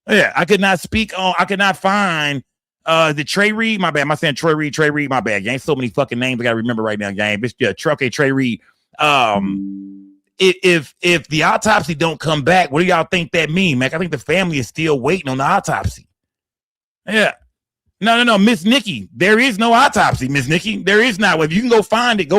Yeah, I could not find the Trey Reed, my bad. Am I saying Troy Reed, my bad. Gang, so many fucking names I gotta remember right now, gang. Bitch, yeah, Trey Reed. If the autopsy don't come back, what do y'all think that mean, man? I think the family is still waiting on the autopsy. Yeah. No, Miss Nikki, there is no autopsy, Miss Nikki. There is not. If you can go find it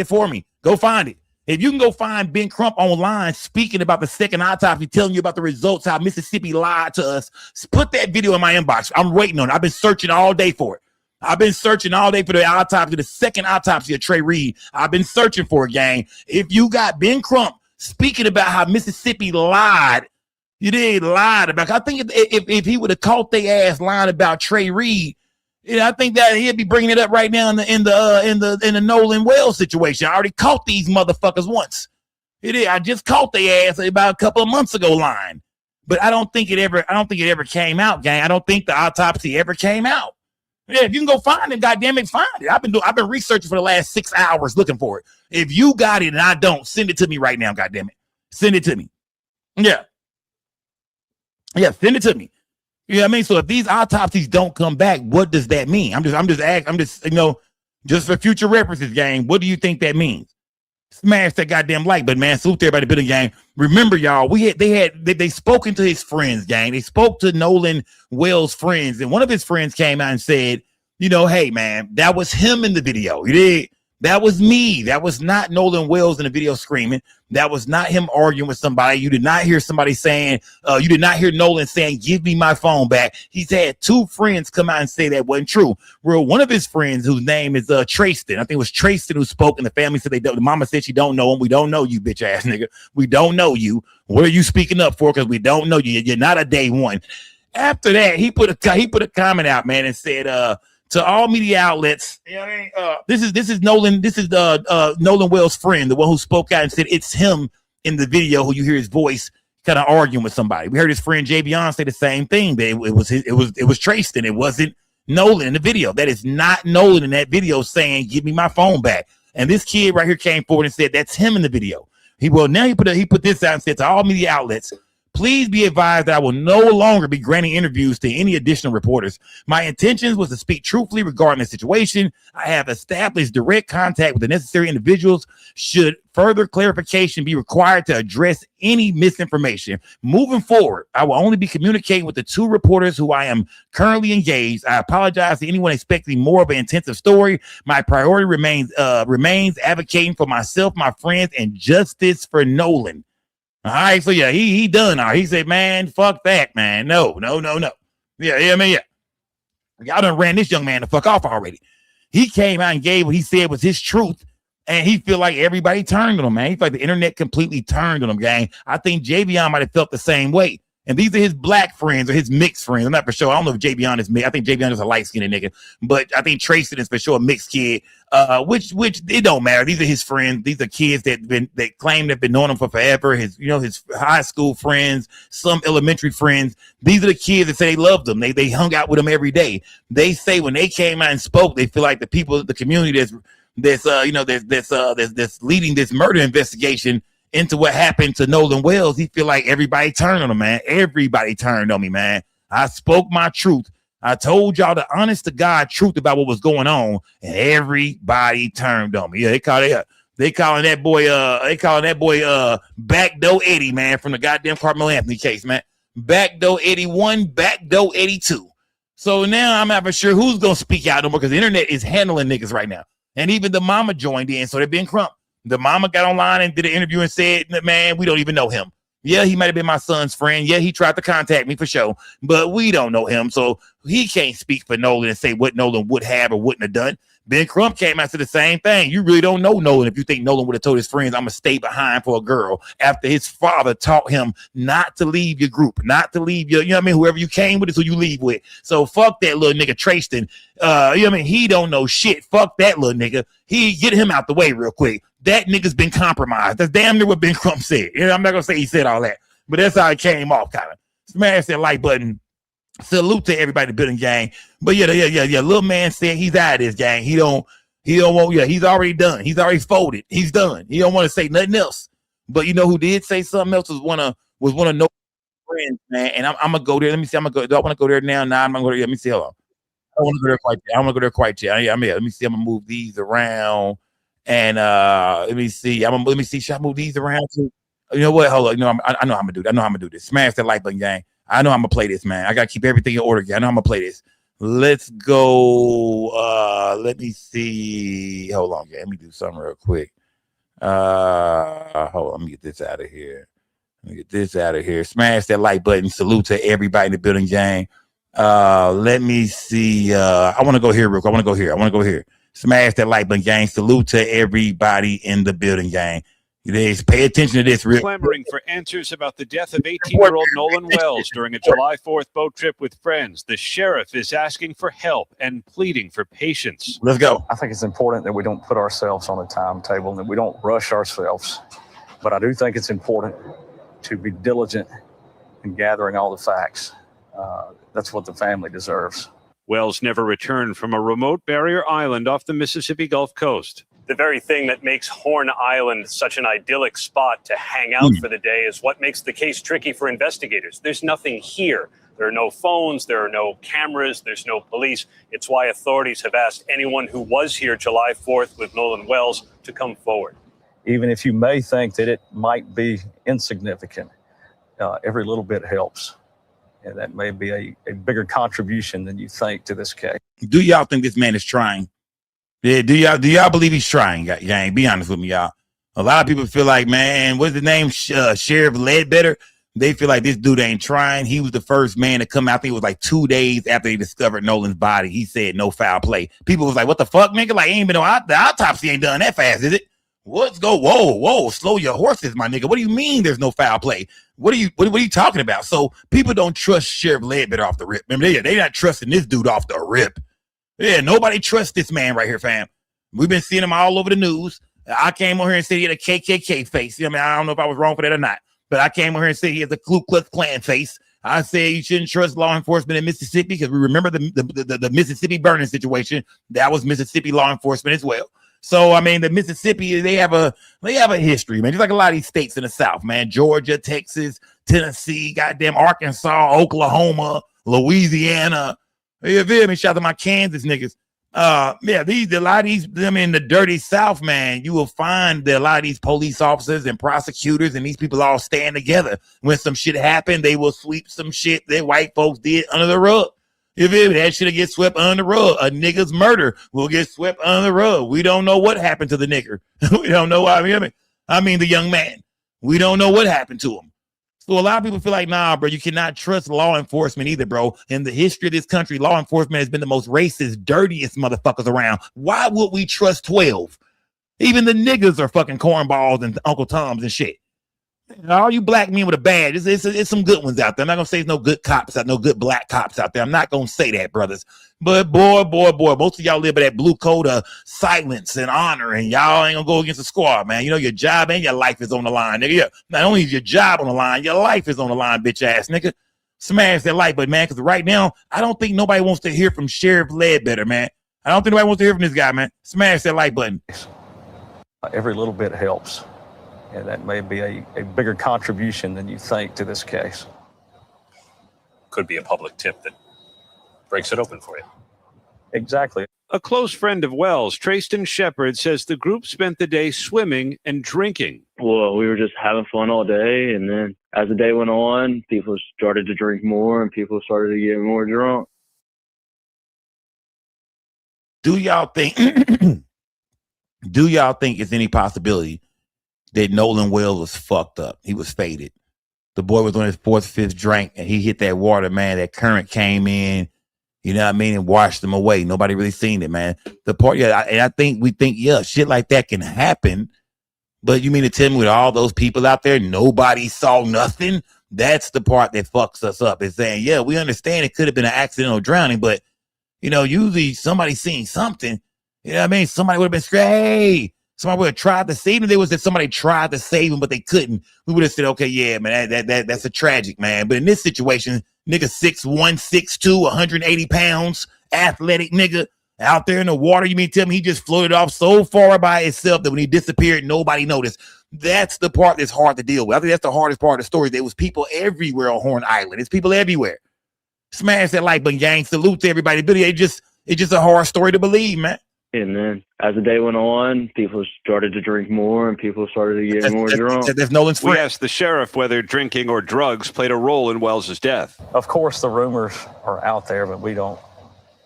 for me. Go find it. If you can go find Ben Crump online speaking about the second autopsy, telling you about the results, how Mississippi lied to us, put that video in my inbox. I'm waiting on it. I've been searching all day for it. I've been searching all day for the autopsy, the second autopsy of Trey Reed. I've been searching for it, gang. If you got Ben Crump speaking about how Mississippi lied, you did lied about. I think if he would have caught their ass lying about Trey Reed, yeah, I think that he'd be bringing it up right now in the Nolan Wells situation. I already caught these motherfuckers once. It is. I just caught their ass about a couple of months ago lying, but I don't think it ever came out, gang. I don't think the autopsy ever came out. Yeah, if you can go find it, goddamn it, find it. I've been researching for the last 6 hours looking for it. If you got it and I don't, send it to me right now, goddamn it. Send it to me. Yeah, send it to me. You know what I mean? So if these autopsies don't come back, what does that mean? I'm just just for future references, gang. What do you think that means? Smash that goddamn like button, man. Salute to everybody building, gang. Remember, y'all, they spoken to his friends, gang. They spoke to Nolan Wells' friends, and one of his friends came out and said, hey, man, that was him in the video. You did. That was me. That was not Nolan Wells in the video screaming. That was not him arguing with somebody. You did not hear somebody saying, you did not hear Nolan saying, give me my phone back. He's had two friends come out and say that wasn't true. Well, one of his friends, whose name is Trayston, I think it was Trayston who spoke, and the family said the mama said she don't know him. We don't know you, bitch ass nigga. We don't know you. What are you speaking up for? Because we don't know you. You're not a day one. After that, he put a comment out, man, and said, to all media outlets, this is Nolan. This is Nolan Wells' friend, the one who spoke out and said it's him in the video. Who you hear his voice kind of arguing with somebody. We heard his friend Javion say the same thing. That it was Trayston. It wasn't Nolan in the video. That is not Nolan in that video saying, "Give me my phone back." And this kid right here came forward and said that's him in the video. He put this out and said to all media outlets, please be advised that I will no longer be granting interviews to any additional reporters. My intentions was to speak truthfully regarding the situation. I have established direct contact with the necessary individuals. Should further clarification be required to address any misinformation. Moving forward, I will only be communicating with the two reporters who I am currently engaged. I apologize to anyone expecting more of an intensive story. My priority remains advocating for myself, my friends, and justice for Nolan. All right, so yeah, he done. All right. He said, man, fuck that, man. No. Yeah, man, yeah. Y'all done ran this young man the fuck off already. He came out and gave what he said was his truth, and he feel like everybody turned on him, man. He feel like the internet completely turned on him, gang. I think Javion might have felt the same way. And these are his black friends or his mixed friends. I'm not for sure. I don't know if Javion is mixed. I think Javion is a light-skinned nigga, but I think Trayston is for sure a mixed kid. Which it don't matter. These are his friends. These are kids that claim they've been knowing him for forever. His high school friends, some elementary friends. These are the kids that say they loved him. They hung out with him every day. They say when they came out and spoke, they feel like the people, the community that's leading this murder investigation into what happened to Nolan Wells. He feel like everybody turned on him, man. Everybody turned on me, man. I spoke my truth. I told y'all the honest to God truth about what was going on, and everybody turned on me. Yeah, they calling that boy Backdoor Eddie, man, from the goddamn Carmelo Anthony case, man. Backdoor 81, Backdoor 82. So now I'm not for sure who's gonna speak out no more because the internet is handling niggas right now. And even the mama joined in. So they've been Crump. The mama got online and did an interview and said, man, we don't even know him. Yeah, he might have been my son's friend. Yeah, he tried to contact me for sure, but we don't know him. So he can't speak for Nolan and say what Nolan would have or wouldn't have done. Ben Crump came out to the same thing. You really don't know Nolan if you think Nolan would have told his friends, I'm going to stay behind for a girl after his father taught him not to leave your group, not to leave your, you know what I mean? Whoever you came with is who you leave with. So fuck that little nigga Trayston. You know what I mean? He don't know shit. Fuck that little nigga. He get him out the way real quick. That nigga's been compromised. That's damn near what Ben Crump said. You know, I'm not going to say he said all that, but that's how it came off kind of. Smash that like button. Salute to everybody in the building, gang. But yeah. Little man said he's out of this, gang. He don't want, he's already done. He's already folded. He's done. He don't want to say nothing else. But you know who did say something else was one of no friends, man. And I'm gonna go there. Let me see. Do I want to go there now? Nah, I'm gonna go there. Let me see. Hold on. I want to go there quite yet. I want to go there quite yet. Yeah, I'm here. Let me see. I'm gonna move these around. And let me see. Let me see. Should I move these around too? You know what? Hold on. You know, I know how I'm gonna do that. I know how I'm gonna do this. Smash that like button, gang. I know I'm gonna play this, man. I gotta keep everything in order, gang. I know I'm gonna play this. Let's go. Let me see. Hold on, gang. Let me do something real quick. Hold on. Let me get this out of here. Smash that like button. Salute to everybody in the building, gang. Let me see. I want to go here real quick. I want to go here. Smash that like button, gang. Salute to everybody in the building, gang. Pay attention to this. Clamoring for answers about the death of 18-year-old Nolan Wells during a July 4th boat trip with friends. The sheriff is asking for help and pleading for patience. Let's go. I think it's important that we don't put ourselves on a timetable and that we don't rush ourselves. But I do think it's important to be diligent in gathering all the facts. That's what the family deserves. Wells never returned from a remote barrier island off the Mississippi Gulf Coast. The very thing that makes Horn Island such an idyllic spot to hang out for the day is what makes the case tricky for investigators. There's nothing here. There are no phones, there are no cameras, there's no police. It's why authorities have asked anyone who was here July 4th with Nolan Wells to come forward. Even if you may think that it might be insignificant, every little bit helps. And that may be a bigger contribution than you think to this case. Do y'all think this man is trying? Yeah, do y'all believe he's trying, gang? Be honest with me, y'all. A lot of people feel like, man, what's the name? Sheriff Ledbetter. They feel like this dude ain't trying. He was the first man to come out. I think it was like 2 days after they discovered Nolan's body. He said no foul play. People was like, what the fuck, nigga? Like, ain't been the autopsy ain't done that fast, is it? What's go? Whoa, slow your horses, my nigga. What do you mean there's no foul play? What are you talking about? So people don't trust Sheriff Ledbetter off the rip. Remember, they not trusting this dude off the rip. Yeah, nobody trusts this man right here, fam. We've been seeing him all over the news. I came on here and said he had a KKK face. I mean, I don't know if I was wrong for that or not, but I came on here and said he has a Ku Klux Klan face. I said you shouldn't trust law enforcement in Mississippi because we remember the Mississippi burning situation. That was Mississippi law enforcement as well. So, I mean, the Mississippi, they have a history, man. Just like a lot of these states in the South, man. Georgia, Texas, Tennessee, goddamn Arkansas, Oklahoma, Louisiana. You feel me? Shout out to my Kansas niggas. A lot of these, I mean, the dirty South, man, you will find that a lot of these police officers and prosecutors and these people all stand together. When some shit happened, they will sweep some shit that white folks did under the rug. You feel me? That shit get swept under the rug. A nigga's murder will get swept under the rug. We don't know what happened to the nigger. We don't know why. I mean, the young man. We don't know what happened to him. So a lot of people feel like, nah, bro, you cannot trust law enforcement either, bro. In the history of this country, law enforcement has been the most racist, dirtiest motherfuckers around. Why would we trust 12? Even the niggas are fucking cornballs and Uncle Toms and shit. All you black men with a badge, it's some good ones out there. I'm not going to say there's no good cops out, no good black cops out there. I'm not going to say that, brothers. But boy, most of y'all live by that blue code of silence and honor, and y'all ain't going to go against the squad, man. You know, your job and your life is on the line, nigga. Yeah, not only is your job on the line, your life is on the line, bitch ass, nigga. Smash that like button, man, because right now, I don't think nobody wants to hear from Sheriff Ledbetter, man. I don't think nobody wants to hear from this guy, man. Smash that like button. Every little bit helps. And that may be a bigger contribution than you think to this case. Could be a public tip that breaks it open for you. Exactly. A close friend of Wells, Trayston Shepard, says the group spent the day swimming and drinking. Well, we were just having fun all day, and then as the day went on, people started to drink more, and people started to get more drunk. Do y'all think Do y'all think it's any possibility that Nolan Wells was fucked up? He was faded. The boy was on his fourth, fifth drink, and he hit that water, man. That current came in, you know what I mean, and washed him away. Nobody really seen it, man. The part, I think we think, shit like that can happen. But you mean to tell me with all those people out there, nobody saw nothing? That's the part that fucks us up. Is saying, yeah, we understand it could have been an accidental drowning, but usually somebody seen something. You know what I mean? Somebody would have been screaming, hey. Somebody would have tried to save him. There was that somebody tried to save him, but they couldn't. We would have said, okay, yeah, man, that's a tragic, man. But in this situation, nigga 6'1", 6'2", 180 pounds, athletic nigga out there in the water. You mean tell me he just floated off so far by himself that when he disappeared, nobody noticed? That's the part that's hard to deal with. I think that's the hardest part of the story. There was people everywhere on Horn Island. It's people everywhere. Smash that like button, gang. Salute to everybody. Billy, it's just a hard story to believe, man. And then as the day went on, people started to drink more and people started to get more drunk. That's Nolan's friend. We asked the sheriff whether drinking or drugs played a role in Wells's death. Of course, the rumors are out there, but we don't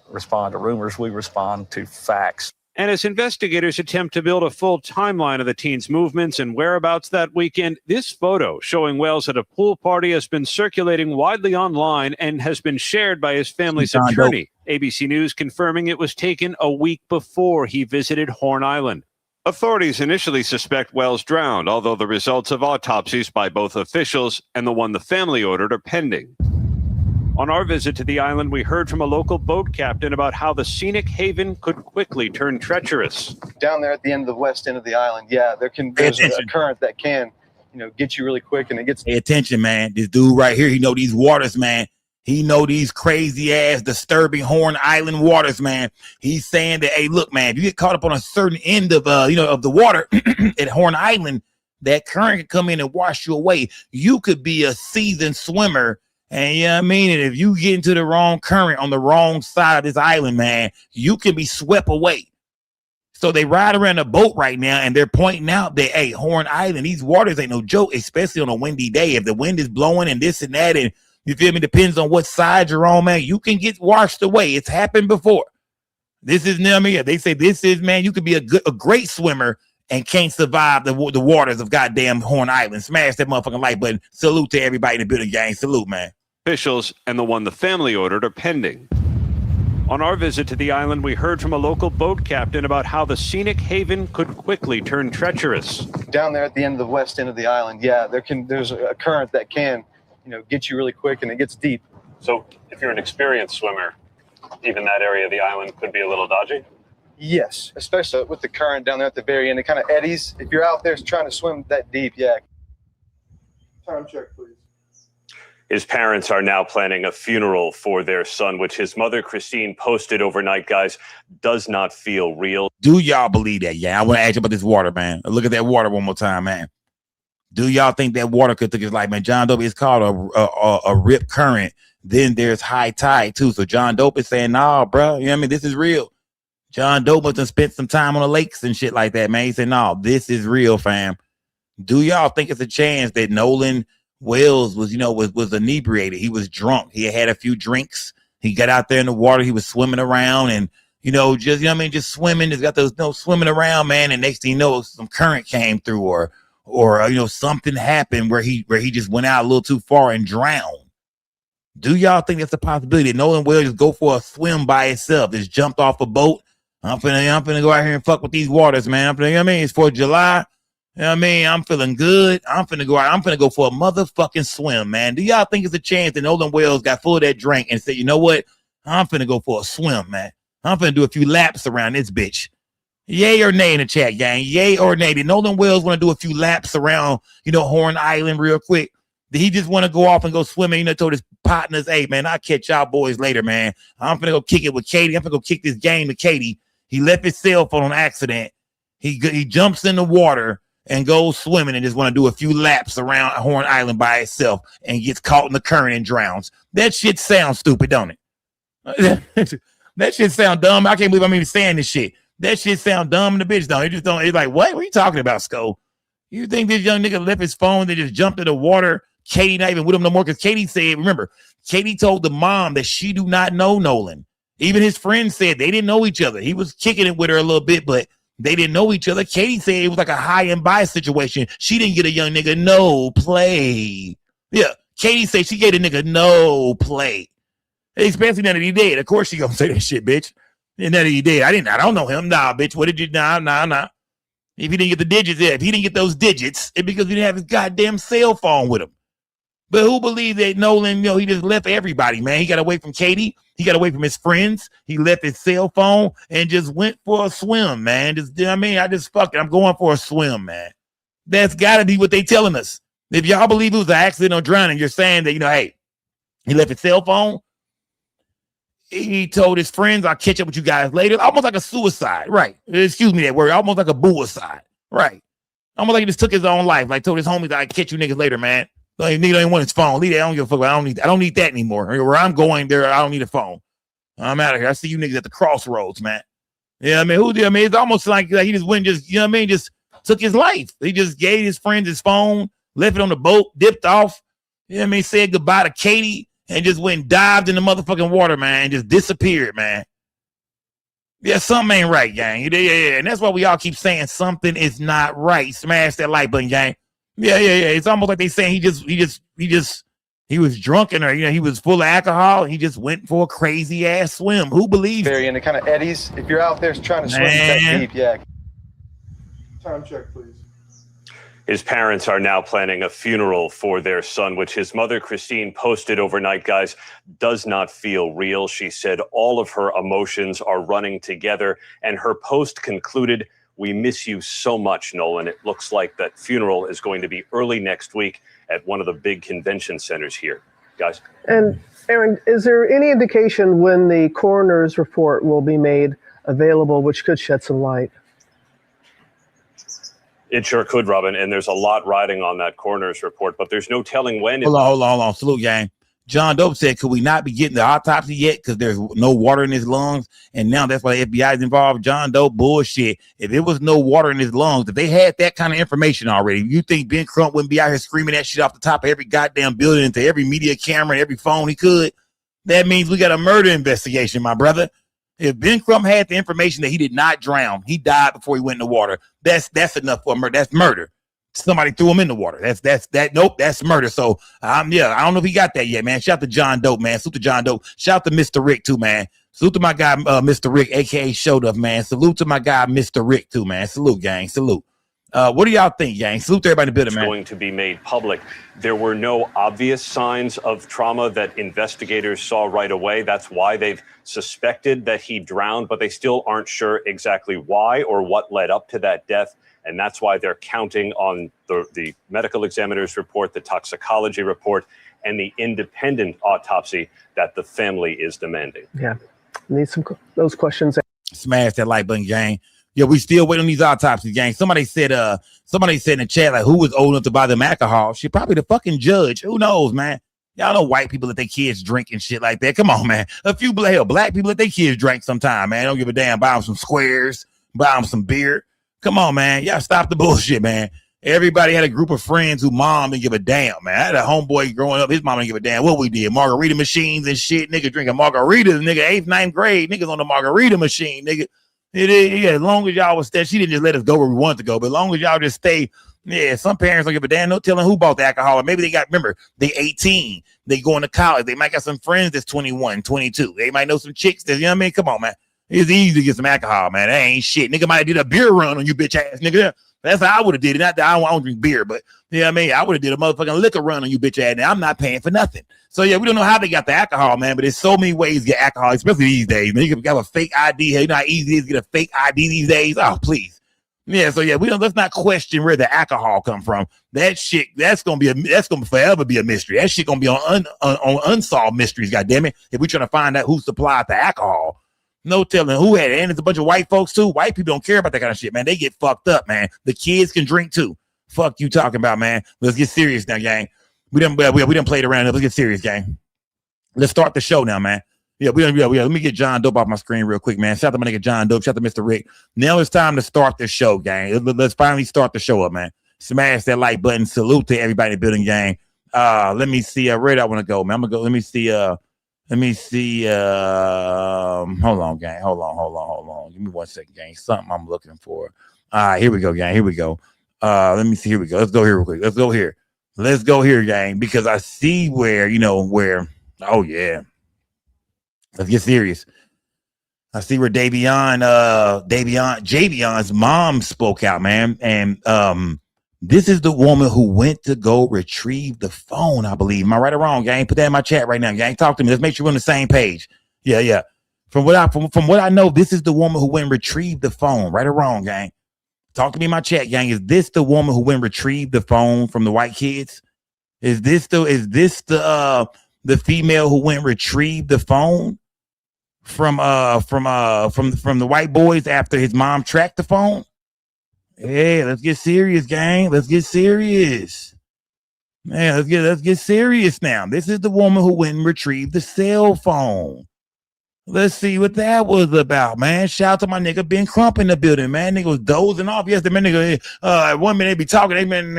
respond to rumors. We respond to facts. And as investigators attempt to build a full timeline of the teen's movements and whereabouts that weekend, this photo showing Wells at a pool party has been circulating widely online and has been shared by his family's attorney. ABC News confirming it was taken a week before he visited Horn Island. Authorities initially suspect Wells drowned, although the results of autopsies by both officials and the one the family ordered are pending. On our visit to the island, we heard from a local boat captain about how the scenic haven could quickly turn treacherous. Down there at the end of the west end of the island, there's a current that can, get you really quick, and it gets. Pay attention, man. This dude right here, he know these waters, man. He know these crazy ass, disturbing Horn Island waters, man. He's saying that, hey, look, man, if you get caught up on a certain end of, of the water at Horn Island, that current can come in and wash you away. You could be a seasoned swimmer. And you know what I mean? And if you get into the wrong current on the wrong side of this island, man, you can be swept away. So they ride around a boat right now and they're pointing out that, hey, Horn Island, these waters ain't no joke, especially on a windy day. If the wind is blowing and this and that, and you feel me, depends on what side you're on, man, you can get washed away. It's happened before. This is, you know what I mean? They say this is, man, you could be a great swimmer and can't survive the waters of goddamn Horn Island. Smash that motherfucking like button. Salute to everybody in the building, gang. Salute, man. Officials and the one the family ordered are pending. On our visit to the island, we heard from a local boat captain about how the scenic haven could quickly turn treacherous. Down there at the end of the west end of the island, there's a current that can, get you really quick, and it gets deep. So if you're an experienced swimmer, even that area of the island could be a little dodgy? Yes, especially with the current down there at the very end. It kind of eddies. If you're out there trying to swim that deep, Time check, please. His parents are now planning a funeral for their son, which his mother, Christine, posted overnight, guys, does not feel real. Do y'all believe that? Yeah, I want to ask you about this water, man. Look at that water one more time, man. Do y'all think that water could take his life, man? John Dope is called a rip current. Then there's high tide, too. So John Dope is saying, nah, bro, you know what I mean? This is real. John Dope must have spent some time on the lakes and shit like that, man. He said, no, this is real, fam. Do y'all think it's a chance that Nolan Wells was inebriated? He was drunk. He had a few drinks. He got out there in the water. He was swimming around and, just swimming. He's got those, swimming around, man. And next thing you know, some current came through or something happened where he just went out a little too far and drowned. Do y'all think that's a possibility that Nolan Wells just go for a swim by himself, just jumped off a boat? I'm finna go out here and fuck with these waters, man. It's 4th of July. You know what I mean? I'm feeling good. I'm finna go out. I'm finna go for a motherfucking swim, man. Do y'all think it's a chance that Nolan Wells got full of that drink and said, you know what? I'm finna go for a swim, man. I'm finna do a few laps around this bitch. Yay or nay in the chat, gang. Yay or nay. Did Nolan Wells want to do a few laps around, Horn Island real quick? Did he just want to go off and go swimming? Told his partners, hey, man, I'll catch y'all boys later, man. I'm finna go kick it with Katie. I'm finna go kick this game to Katie. He left his cell phone on accident. He jumps in the water and goes swimming and just want to do a few laps around Horn Island by itself and gets caught in the current and drowns. That shit sounds stupid, don't it? That shit sound dumb. I can't believe I'm even saying this shit. That shit sound dumb in the bitch, don't it? Just don't. It's like, what are you talking about, Sko? You think this young nigga left his phone, they just jumped in the water? Katie not even with him no more, because Katie said, remember, Katie told the mom that she do not know Nolan. Even his friends said they didn't know each other. He was kicking it with her a little bit, but They didn't know each other. Katie said it was like a high and by situation. She didn't get a young nigga no play. Yeah, Katie said she gave a nigga no play. Especially now that he dead. Of course she gonna say that shit, bitch. And that he did. I don't know him. Nah, bitch. What did you? Nah. If he didn't get the digits, if he didn't get those digits, it's because he didn't have his goddamn cell phone with him. But who believed that Nolan, he just left everybody, man. He got away from Katie. He got away from his friends. He left his cell phone and just went for a swim, man. I'm going for a swim, man. That's got to be what they telling us. If y'all believe it was an accident or drowning, you're saying that, hey, he left his cell phone. He told his friends, I'll catch up with you guys later. Almost like a suicide, right? Excuse me that word. Almost like a buicide, right? Almost like he just took his own life. Like told his homies, I'll catch you niggas later, man. Like, nigga don't want his phone. Leave that. I don't give a fuck. I don't need that anymore. Where I'm going there, I don't need a phone. I'm out of here. I see you niggas at the crossroads, man. Yeah, it's almost like he just went, just took his life. He just gave his friends his phone, left it on the boat, dipped off. Said goodbye to Katie. And just went and dived in the motherfucking water, man, and just disappeared, man. Yeah, something ain't right, gang. Yeah. And that's why we all keep saying something is not right. Smash that like button, gang. Yeah. It's almost like they saying he was drunken or he was full of alcohol. And he just went for a crazy ass swim. Who believes? Very and it kind of eddies. If you're out there trying to swim that deep, yeah. Time check, please. His parents are now planning a funeral for their son, which his mother, Christine, posted overnight, guys, does not feel real. She said all of her emotions are running together, and her post concluded, we miss you so much, Nolan. It looks like that funeral is going to be early next week at one of the big convention centers here. Guys. And Aaron, is there any indication when the coroner's report will be made available, which could shed some light? It sure could, Robin, and there's a lot riding on that coroner's report, but there's no telling when. Hold on. Salute, gang. John Dope said, could we not be getting the autopsy yet because there's no water in his lungs? And now that's why the FBI is involved. John Dope, bullshit. If there was no water in his lungs, if they had that kind of information already, you think Ben Crump wouldn't be out here screaming that shit off the top of every goddamn building into every media camera and every phone he could? That means we got a murder investigation, my brother. If Ben Crump had the information that he did not drown, he died before he went in the water. That's enough for murder. That's murder. Somebody threw him in the water. Nope, that's murder. So I don't know if he got that yet, man. Shout out to John Dope, man. Salute to John Dope. Shout out to Mr. Rick too, man. Salute to my guy, Mr. Rick, aka Showed Up, man. Salute to my guy, Mr. Rick too, man. Salute, gang. Salute. What do y'all think, gang? Salute to everybody in the building, man. Going to be made public. There were no obvious signs of trauma that investigators saw right away. That's why they've suspected that he drowned, but they still aren't sure exactly why or what led up to that death. And that's why they're counting on the medical examiner's report, the toxicology report, and the independent autopsy that the family is demanding. Yeah, need those questions. Smash that like button, gang. Yeah, we still waiting on these autopsies, gang. Somebody said in the chat, like, who was old enough to buy them alcohol? She probably the fucking judge. Who knows, man? Y'all know white people let their kids drink and shit like that. Come on, man. A few black people let their kids drink sometime, man. Don't give a damn. Buy them some squares, buy them some beer. Come on, man. Y'all stop the bullshit, man. Everybody had a group of friends who mom didn't give a damn, man. I had a homeboy growing up. His mom didn't give a damn what we did. Margarita machines and shit. Nigga drinking margaritas. Nigga, 8th, 9th grade. Niggas on the margarita machine, nigga. As long as y'all was there, she didn't just let us go where we wanted to go. But as long as y'all just stay, some parents don't give a damn. No telling who bought the alcohol. Or maybe they 18. They going to college. They might got some friends that's 21, 22. They might know some chicks that, come on, man. It's easy to get some alcohol, man. That ain't shit. Nigga might have did a beer run on you, bitch ass nigga. That's how I would have did it. Not that I don't drink beer, but I would have did a motherfucking liquor run on you, bitch ass. Now I'm not paying for nothing. So we don't know how they got the alcohol, man. But there's so many ways to get alcohol, especially these days. Man, you can have a fake ID. You know how easy it is to get a fake ID these days. Oh, please. Yeah. So let's not question where the alcohol come from. That shit, that's gonna forever be a mystery. That shit gonna be on unsolved mysteries. Goddamn it! If we trying to find out who supplied the alcohol. No telling who had it. And it's a bunch of white folks too. White people don't care about that kind of shit, man. They get fucked up, man. The kids can drink too. Fuck you talking about, man. Let's get serious now, gang. We done played around. Let's get serious, gang. Let's start the show now, man. Let me get John Dope off my screen real quick, man. Shout out to my nigga John Dope. Shout out to Mr. Rick. Now it's time to start the show, gang. Let's finally start the show up, man. Smash that like button. Salute to everybody in the building, gang. Let me see. Where do I want to go, man? I'm gonna go. Let me see. Let me see. Hold on, gang. Hold on. Give me 1 second, gang. Something I'm looking for. All right, here we go, gang. Here we go. Let me see. Here we go. Let's go here real quick. Let's go here, gang, because I see where, oh yeah. Let's get serious. I see where Javion's mom spoke out, man. And this is the woman who went to go retrieve the phone, I believe. Am I right or wrong, gang? Put that in my chat right now, gang. Talk to me. Let's make sure we're on the same page. Yeah. From what I know, this is the woman who went and retrieved the phone. Right or wrong, gang? Talk to me in my chat, gang. Is this the woman who went and retrieved the phone from the white kids? Is this the female who went and retrieved the phone from the white boys after his mom tracked the phone? Hey, let's get serious, gang. Let's get serious. Man, let's get serious now. This is the woman who went and retrieved the cell phone. Let's see what that was about, man. Shout out to my nigga Ben Crump in the building, man. Nigga was dozing off yesterday, man. Nigga, 1 minute they be talking, they been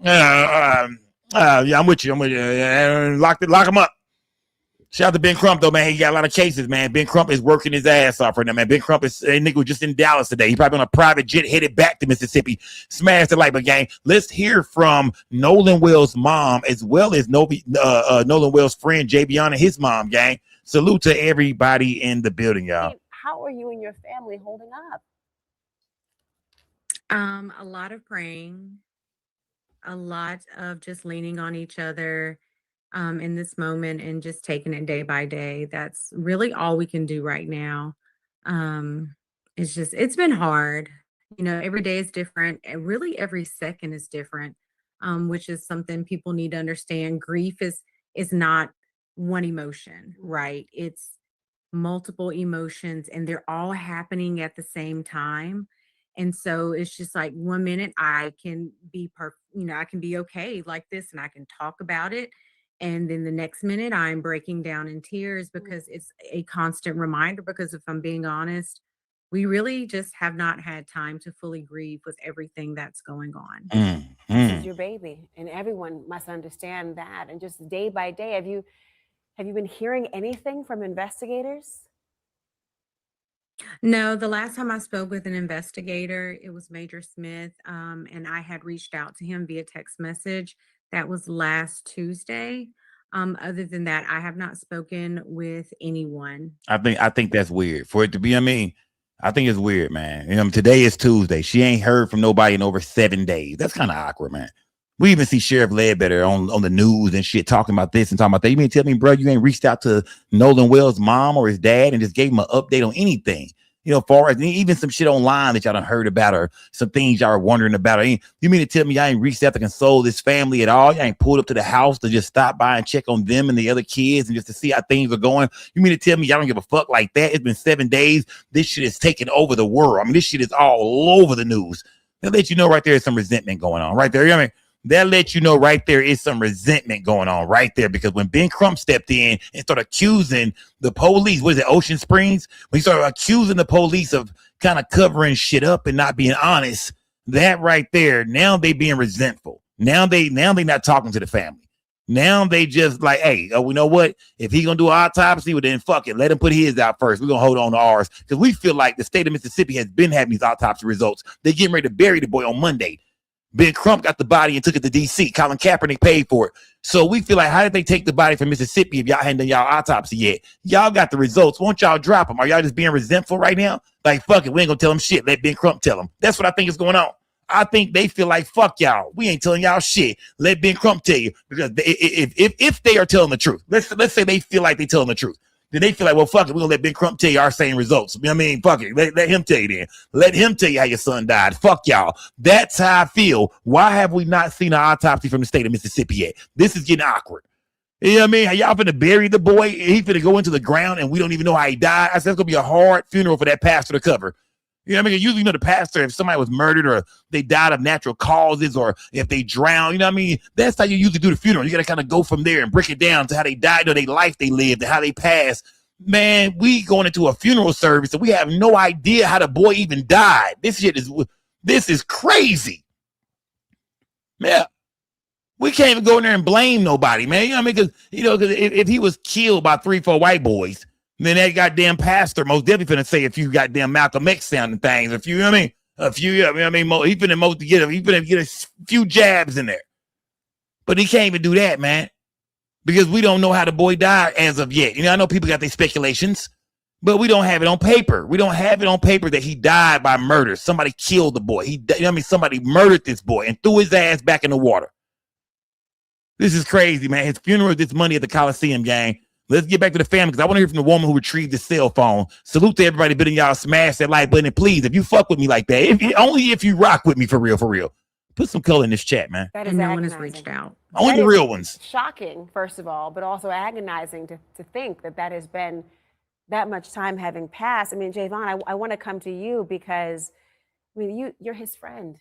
yeah, I'm with you. Lock him up. Shout out to Ben Crump, though, man. He got a lot of cases, man. Ben Crump is working his ass off right now, man. Ben Crump is a nigga was just in Dallas today. He probably on a private jet headed back to Mississippi. Smash the like, but gang, let's hear from Nolan Wells' mom as well as Nolan Wells' friend Javion and his mom, gang. Salute to everybody in the building, y'all. How are you and your family holding up? A lot of praying, a lot of just leaning on each other in this moment and just taking it day by day. That's really all we can do right now. It's been hard. Every day is different. And really every second is different, which is something people need to understand. Grief is not one emotion, right? It's multiple emotions and they're all happening at the same time. And so it's just like 1 minute I can be I can be okay like this and I can talk about it. And then the next minute I'm breaking down in tears because it's a constant reminder. Because if I'm being honest, we really just have not had time to fully grieve with everything that's going on. This is your baby, and everyone must understand that. And just day by day, have you been hearing anything from investigators? No, the last time I spoke with an investigator, it was Major Smith, and I had reached out to him via text message. That was last Tuesday. Other than that, I have not spoken with anyone. I think that's weird for it to be. I think it's weird, man. Today is Tuesday. She ain't heard from nobody in over 7 days. That's kind of awkward, man. We even see Sheriff Ledbetter on the news and shit talking about this and talking about that. You mean tell me, bro, you ain't reached out to Nolan Wells' mom or his dad and just gave him an update on anything? Far as even some shit online that y'all done heard about or some things y'all are wondering about. You mean to tell me y'all ain't reached out to console this family at all? Y'all ain't pulled up to the house to just stop by and check on them and the other kids and just to see how things are going? You mean to tell me y'all don't give a fuck like that? It's been 7 days. This shit is taking over the world. This shit is all over the news. That let you know right there is some resentment going on right there. That lets you know right there is some resentment going on right there, because when Ben Crump stepped in and started accusing the police, what is it, Ocean Springs? When he started accusing the police of kind of covering shit up and not being honest, that right there, now they being resentful. Now they not talking to the family. Now they just like, hey, we know what? If he gonna do an autopsy, well then fuck it. Let him put his out first. We're gonna hold on to ours. Because we feel like the state of Mississippi has been having these autopsy results. They're getting ready to bury the boy on Monday. Ben Crump got the body and took it to D.C. Colin Kaepernick paid for it. So we feel like, how did they take the body from Mississippi if y'all hadn't done y'all autopsy yet? Y'all got the results. Won't y'all drop them? Are y'all just being resentful right now? Like, fuck it, we ain't gonna tell them shit. Let Ben Crump tell them. That's what I think is going on. I think they feel like, fuck y'all. We ain't telling y'all shit. Let Ben Crump tell you. Because if they are telling the truth, let's say they feel like they telling the truth. Then they feel like, well, fuck it, we're gonna let Ben Crump tell you our same results. Fuck it. Let him tell you then. Let him tell you how your son died. Fuck y'all. That's how I feel. Why have we not seen an autopsy from the state of Mississippi yet? This is getting awkward. You know what I mean? Y'all finna bury the boy. He finna go into the ground and we don't even know how he died. I said it's gonna be a hard funeral for that pastor to cover. You know what I mean? Usually, the pastor, if somebody was murdered or they died of natural causes or if they drowned, you know what I mean? That's how you usually do the funeral. You got to kind of go from there and break it down to how they died or their life they lived and how they passed. Man, we going into a funeral service and we have no idea how the boy even died. This is crazy. Yeah. We can't even go in there and blame nobody, man. You know what I mean? Because if he was killed by 3-4 white boys, then that goddamn pastor most definitely finna say a few goddamn Malcolm X sounding things. A few, you know what I mean? A few, you know what I mean? He finna get a few jabs in there. But he can't even do that, man. Because we don't know how the boy died as of yet. You know, I know people got their speculations, but we don't have it on paper. We don't have it on paper that he died by murder. Somebody killed the boy. You know what I mean? Somebody murdered this boy and threw his ass back in the water. This is crazy, man. His funeral, this money at the Coliseum, gang. Let's get back to the family, because I want to hear from the woman who retrieved the cell phone. Salute to everybody bidding y'all smash that like button. And please, if you fuck with me like that, only if you rock with me for real, put some color in this chat, man. That is And no one agonizing. has reached out. Only the real ones. Shocking, first of all, but also agonizing to think that has been that much time having passed. I mean, Javon, I want to come to you because, I mean, you're his friend.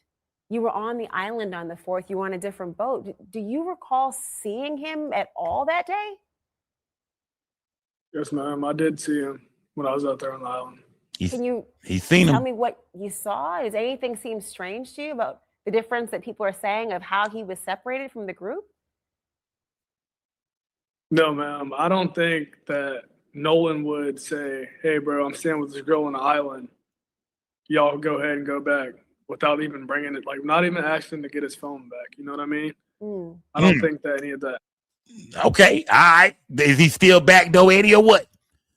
You were on the island on the 4th. You were on a different boat. Do you recall seeing him at all that day? Yes, ma'am. I did see him when I was out there on the island. Can you He's seen tell him. me what you saw? Does anything seem strange to you about the difference that people are saying of how he was separated from the group? No, ma'am. I don't think that Nolan would say, "Hey, bro, I'm staying with this girl on the island. Y'all go ahead and go back," without even bringing it, like not even asking to get his phone back. You know what I mean? I don't think that any of that. Okay, all right. Is he still back though, Eddie, or what?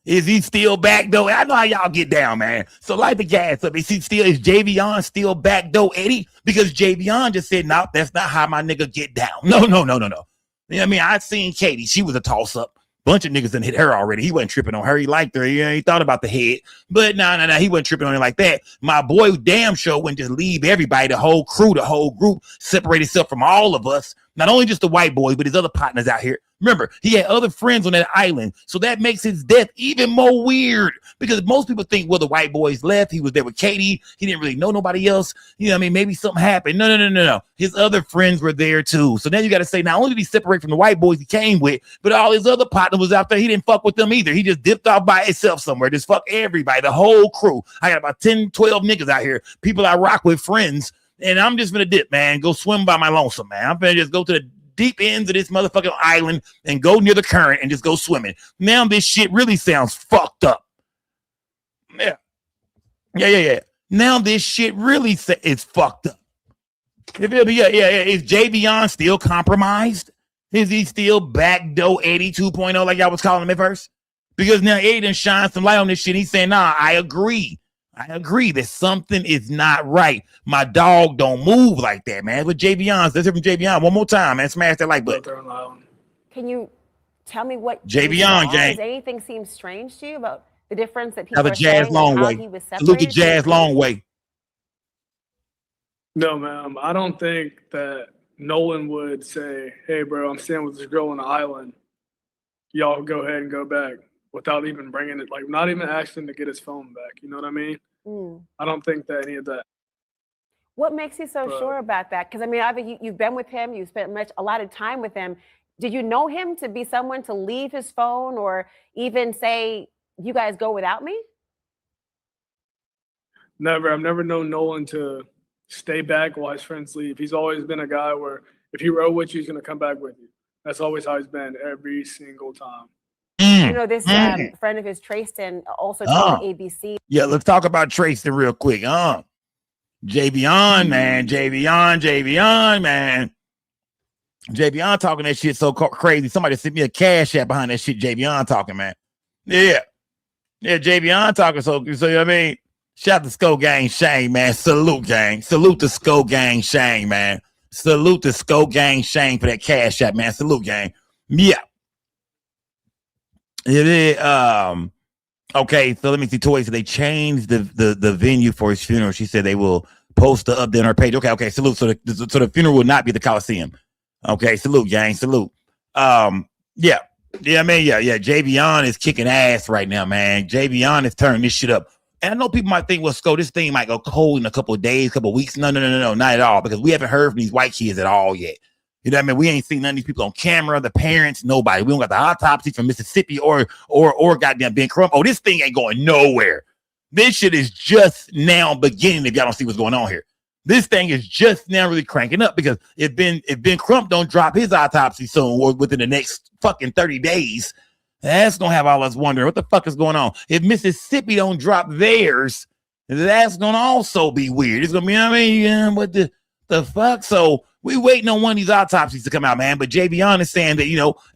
Is he still back though? I know how y'all get down, man. So light the gas up. Is Javion still back though, Eddie? Because Javion just said, "No, that's not how my nigga get down." No. You know what I mean? I seen Katie. She was a toss up. Bunch of niggas done hit her already. He wasn't tripping on her. He liked her. He thought about the head. But no. He wasn't tripping on her like that. My boy damn sure wouldn't just leave everybody, the whole crew, the whole group, separate itself from all of us. Not only just the white boys, but his other partners out here. Remember, he had other friends on that island. So that makes his death even more weird. Because most people think, well, the white boys left. He was there with Katie. He didn't really know nobody else. You know what I mean? Maybe something happened. No. His other friends were there too. So now you got to say, not only did he separate from the white boys he came with, but all his other partners was out there. He didn't fuck with them either. He just dipped off by himself somewhere. Just fuck everybody, the whole crew. I got about 10, 12 niggas out here. People I rock with, friends. And I'm just gonna dip, man. Go swim by my lonesome, man. I'm gonna just go to the deep ends of this motherfucking island and go near the current and just go swimming. Now this shit really sounds fucked up. Yeah. Now this shit really is fucked up. You feel me? Yeah. Is Javion still compromised? Is he still backdoor Eddie 2.0 like y'all was calling him at first? Because now Eddie done shine some light on this shit. He's saying, nah, I agree that something is not right. My dog don't move like that, man. With Javion's, let's hear from Javion one more time, man. Smash that like button. Can you tell me what Javion, gang. Does anything seem strange to you about the difference that people Have a are Jazz saying long and how way. he was Salute to separated? Jazz long way. No, ma'am. I don't think that Nolan would say, "Hey, bro, I'm staying with this girl on the island. Y'all go ahead and go back," without even bringing it, like not even asking to get his phone back. You know what I mean? I don't think that any of that. What makes you so sure about that? Because I mean, obviously you've been with him, you've spent a lot of time with him. Did you know him to be someone to leave his phone or even say, "You guys go without me"? Never. I've never known Nolan to stay back while his friends leave. He's always been a guy where if he rode with you, he's going to come back with you. That's always how he's been every single time. You know, this friend of his, Trayston, also told ABC. Yeah, let's talk about Trayston real quick. Javion, man. Javion talking that shit so crazy. Somebody sent me a cash app behind that shit Javion talking, man. Yeah, Javion talking so you know what I mean? Shout out to Skull Gang Shane, man. Salute, gang. Salute to Skull Gang Shane, man. Salute to Skull Gang Shane for that cash app, man. Salute, gang. Yeah. It is, okay, so let me see. Toy, so they changed the venue for his funeral. She said they will post the update on her page. Okay, salute. So the funeral will not be the Coliseum. Okay, salute, gang. Salute. Yeah. Javion is kicking ass right now, man. Javion is turning this shit up. And I know people might think, well, Sco, this thing might go cold in a couple of days, couple of weeks. No, not at all, because we haven't heard from these white kids at all yet. You know what I mean? We ain't seen none of these people on camera, the parents, nobody. We don't got the autopsy from Mississippi or goddamn Ben Crump. Oh, this thing ain't going nowhere. This shit is just now beginning if y'all don't see what's going on here. This thing is just now really cranking up because if Ben Crump don't drop his autopsy soon or within the next fucking 30 days, that's gonna have all us wondering what the fuck is going on. If Mississippi don't drop theirs, that's gonna also be weird. It's gonna be, I mean, what the fuck? So we waiting on one of these autopsies to come out, man. But Javion is saying that,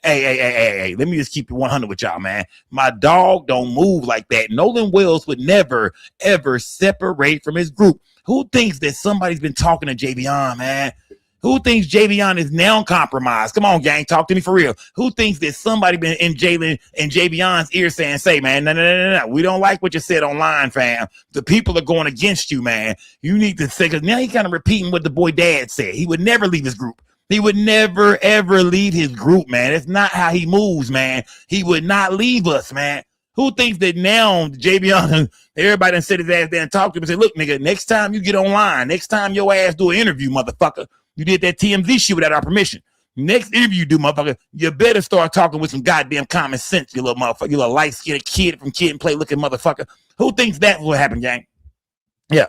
hey, let me just keep it 100 with y'all, man. My dog don't move like that. Nolan Wells would never, ever separate from his group. Who thinks that somebody's been talking to Javion, man? Who thinks Javion is now compromised? Come on, gang, talk to me for real. Who thinks that somebody been in Jalen and Javion's ear saying, say, man, no, we don't like what you said online, fam. The people are going against you, man. You need to say, because now he kind of repeating what the boy dad said. He would never leave his group. He would never, ever leave his group, man. It's not how he moves, man. He would not leave us, man. Who thinks that now Javion, everybody done sit his ass there and talk to him and say, look, nigga, next time you get online, next time your ass do an interview, motherfucker, you did that TMZ shit without our permission. Next interview you do, motherfucker, you better start talking with some goddamn common sense, you little motherfucker, you little light-skinned kid from Kid and Play looking motherfucker. Who thinks that's what happened, gang? Yeah.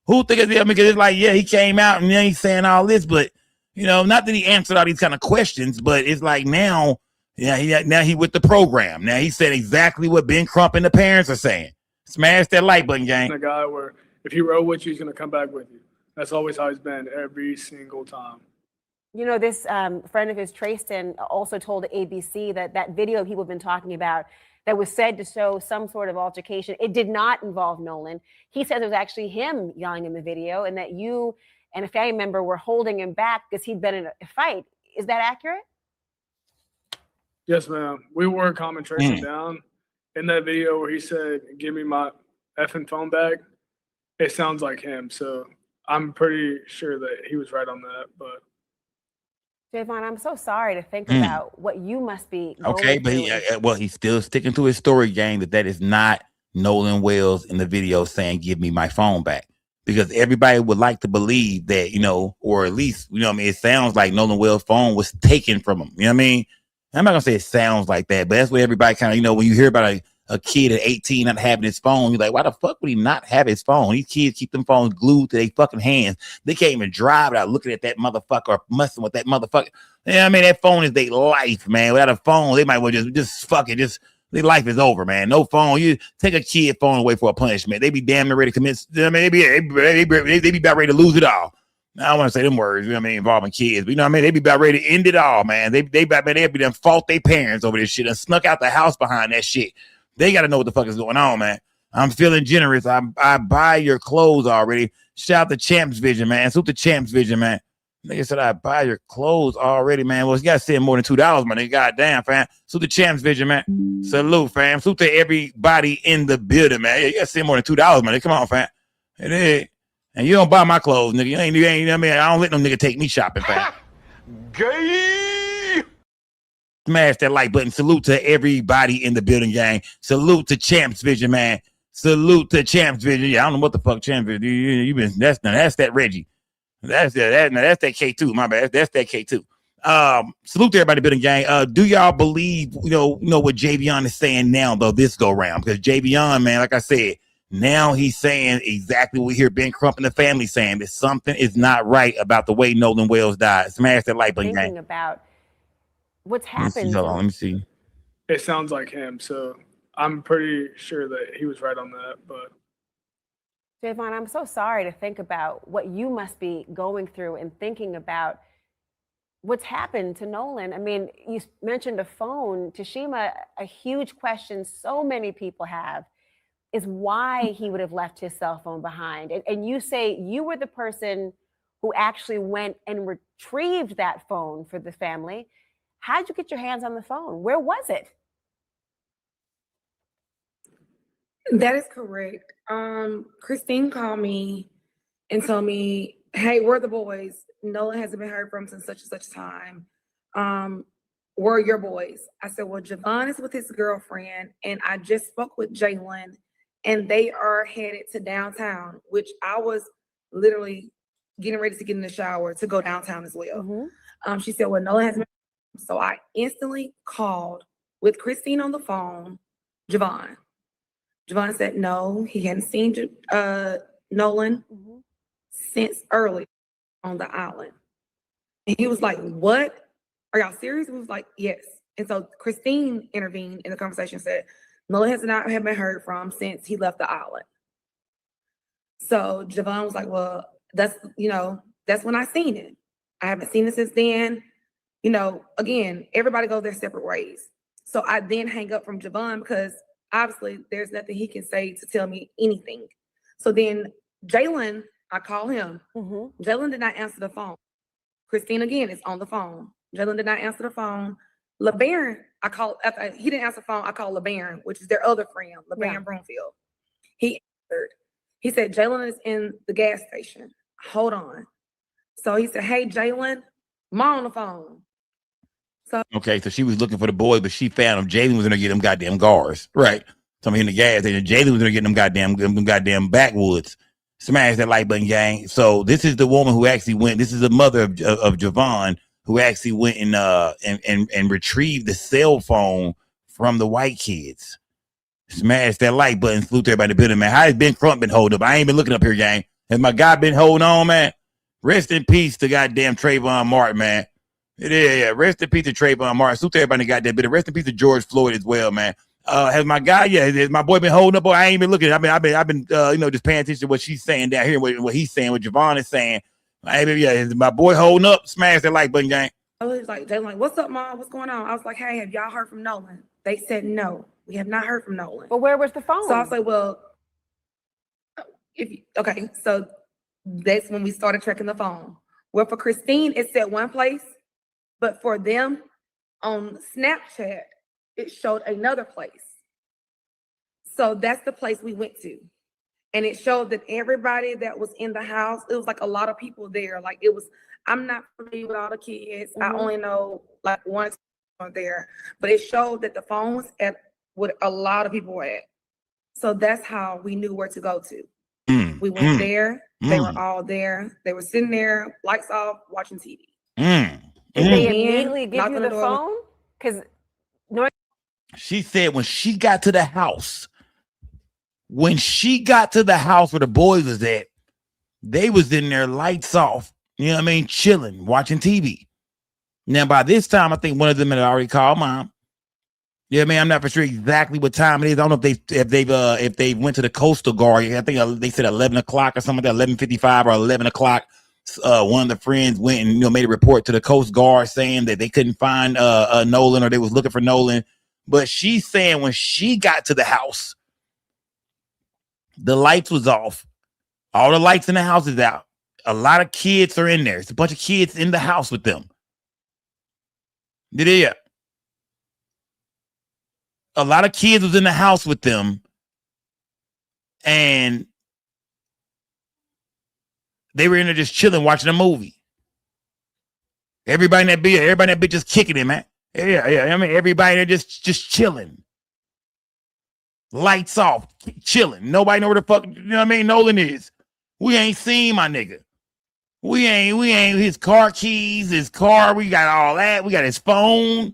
Who thinks it's like, yeah, he came out and then he's saying all this, but, not that he answered all these kind of questions, but it's like now, now he with the program. Now he said exactly what Ben Crump and the parents are saying. Smash that like button, gang. A guy where if he roll with you, he's going to come back with you. That's always how he's been every single time. This friend of his, Trayston, also told ABC that video people have been talking about that was said to show some sort of altercation, it did not involve Nolan. He says it was actually him yelling in the video and that you and a family member were holding him back because he'd been in a fight. Is that accurate? Yes, ma'am. We were calming Tracy down. In that video where he said, give me my effing phone back, it sounds like him. So I'm pretty sure that he was right on that. But Javon, I'm so sorry to think about what you must be going okay, but he's still sticking to his story, gang, that is not Nolan Wells in the video saying, give me my phone back. Because everybody would like to believe that, or at least, it sounds like Nolan Wells' phone was taken from him. You know what I mean? I'm not gonna say it sounds like that, but that's what everybody kind of, when you hear about a kid at 18 not having his phone, you're like, why the fuck would he not have his phone? These kids keep them phones glued to their fucking hands. They can't even drive without looking at that motherfucker or messing with that motherfucker. That phone is their life, man. Without a phone, they might well just fuck it. Their life is over, man. No phone. You take a kid phone away for a punishment. They be damn near ready to commit. They be about ready to lose it all. I don't want to say them words, involving kids, but they be about ready to end it all, man. They be them fault their parents over this shit and snuck out the house behind that shit. They got to know what the fuck is going on, man. I'm feeling generous. I buy your clothes already. Shout out to Champs Vision, man. Salute to Champs Vision, man. Nigga said I buy your clothes already, man. Well, you got to send more than $2, my nigga. Goddamn, fam. Salute to Champs Vision, man. Salute, fam. Salute to everybody in the building, man. Yeah, you got to send more than $2, man. Come on, fam. It is. And you don't buy my clothes, nigga. You ain't I don't let no nigga take me shopping, fam. Gay. Smash that like button. Salute to everybody in the building, gang. Salute to Champs Vision, man. Salute to Champs Vision. Yeah, I don't know what the fuck Champs Vision. You been that's that Reggie. That's that K2. My bad. That's that K2. Salute to everybody in the building, gang. Do y'all believe what Javion is saying now though this go round? Because Javion, man, like I said, now he's saying exactly what we hear Ben Crump and the family saying, that something is not right about the way Nolan Wells died. Smash that like button, gang. Thinking about what's happened. Let me see. It sounds like him, so I'm pretty sure that he was right on that. But Javon, I'm so sorry to think about what you must be going through and thinking about what's happened to Nolan. You mentioned a phone. Tashima, a huge question so many people have is why he would have left his cell phone behind. And you say you were the person who actually went and retrieved that phone for the family. How'd you get your hands on the phone? Where was it? That is correct. Christine called me and told me, hey, where are the boys? Nolan hasn't been heard from since such and such time. Where are your boys? I said, well, Javon is with his girlfriend, and I just spoke with Jalen, and they are headed to downtown, which I was literally getting ready to get in the shower to go downtown as well. She said, well, Nolan hasn't been. So I instantly called with Christine on the phone, Javon. Javon said no, he hadn't seen Nolan since early on the island. And he was like, what? Are y'all serious? We was like, yes. And so Christine intervened in the conversation, said, Nolan has not have been heard from since he left the island. So Javon was like, well, that's when I seen it. I haven't seen it since then. Again, everybody goes their separate ways. So I then hang up from Javon because obviously there's nothing he can say to tell me anything. So then Jalen, I call him. Jalen did not answer the phone. Christine again is on the phone. Jalen did not answer the phone. LeBaron, I called after he didn't answer the phone. I called LeBaron, which is their other friend, LeBaron Broomfield. He answered. He said, Jalen is in the gas station. Hold on. So he said, hey, Jalen, Mom on the phone. So Okay, so she was looking for the boy, but she found him. Jalen was gonna get them goddamn guards, right? Somebody in the gas station. Jalen was gonna get them goddamn backwoods. Smash that like button, gang. So this is the woman who actually went. This is the mother of Javon, who actually went and retrieved the cell phone from the white kids. Smash that like button. Salute to everybody in the building, man. How has Ben Crump been holding up? I ain't been looking up here, gang. Has my guy been holding on, man? Rest in peace to goddamn Trayvon Martin, man. Yeah. Rest in peace to Trayvon Martin. Salute to everybody that got that bit. Rest in peace to George Floyd as well, man. Has my guy, has my boy been holding up? Boy, I ain't been looking. I've been just paying attention to what she's saying down here, what he's saying, what Javon is saying. Is my boy holding up? Smash that like button, gang. I was like, Jalen, like, what's up, Mom? What's going on? I was like, hey, have y'all heard from Nolan? They said no. We have not heard from Nolan. But where was the phone? So I was like, well, okay. So that's when we started checking the phone. Well, for Christine, it said one place, but for them on Snapchat, it showed another place. So that's the place we went to. And it showed that everybody that was in the house, it was like a lot of people there. Like I'm not familiar with all the kids. I only know like one there, but it showed that the phone was at what a lot of people were at. So that's how we knew where to go to. We went there. They were all there. They were sitting there, lights off, watching TV. Did they immediately give you the phone? Because she said when she got to the house, where the boys was at, they was in there, lights off, chilling, watching TV. Now, by this time, I think one of them had already called Mom. I'm not for sure exactly what time it is. I don't know if they went to the Coastal Guard. I think they said 11 o'clock or something like that, 11:55 or 11 o'clock. One of the friends went and made a report to the Coast Guard saying that they couldn't find Nolan, or they was looking for Nolan. But she's saying when she got to the house, the lights was off. All the lights in the house is out. A lot of kids are in there. It's a bunch of kids in the house with them. Yeah. A lot of kids was in the house with them. And they were in there just chilling, watching a movie. Everybody in that bitch just kicking it, man. Yeah. Everybody there just chilling. Lights off, chilling. Nobody know where the fuck, Nolan is. We ain't seen my nigga. We ain't his car keys, his car, we got all that. We got his phone,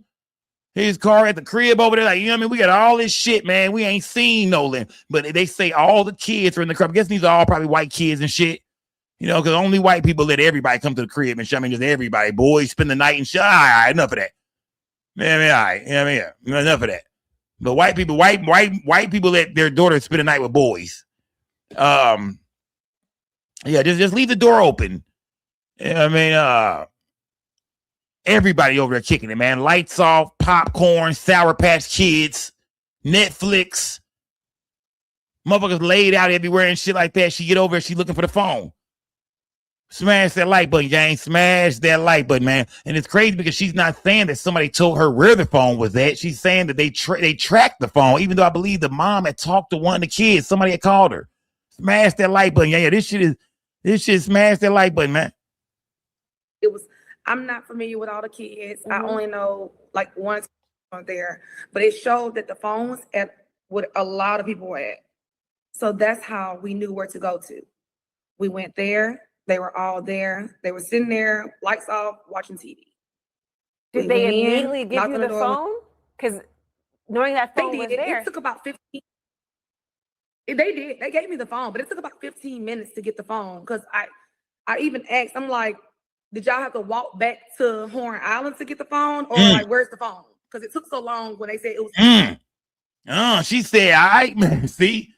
his car at the crib over there. We got all this shit, man. We ain't seen Nolan. But they say all the kids are in the crib. I guess these are all probably white kids and shit. Because only white people let everybody come to the crib and shit. Just everybody. Boys spend the night and shit. All right, enough of that. All right. Enough of that. But white people let their daughters spend the night with boys. Just leave the door open. Everybody over there kicking it, man. Lights off, popcorn, Sour Patch Kids, Netflix. Motherfuckers laid out everywhere and shit like that. She get over there, she looking for the phone. Smash that like button, gang. Smash that like button, man. And it's crazy because she's not saying that somebody told her where the phone was at. She's saying that they tracked the phone, even though I believe the mom had talked to one of the kids. Somebody had called her. Smash that like button. Yeah, this shit smash that like button, man. I'm not familiar with all the kids. I only know like one there, but it showed that the phone was at what a lot of people were at. So that's how we knew where to go to. We went there. They were all there. They were sitting there, lights off, watching TV. Did they immediately give you the phone? Because knowing that phone was there. It took about 15. They did. They gave me the phone, but it took about 15 minutes to get the phone because I even asked, I'm like, did y'all have to walk back to Horn Island to get the phone? Or Mm. like, where's the phone? Because it took so long when they said it was. She said, all right, man. See,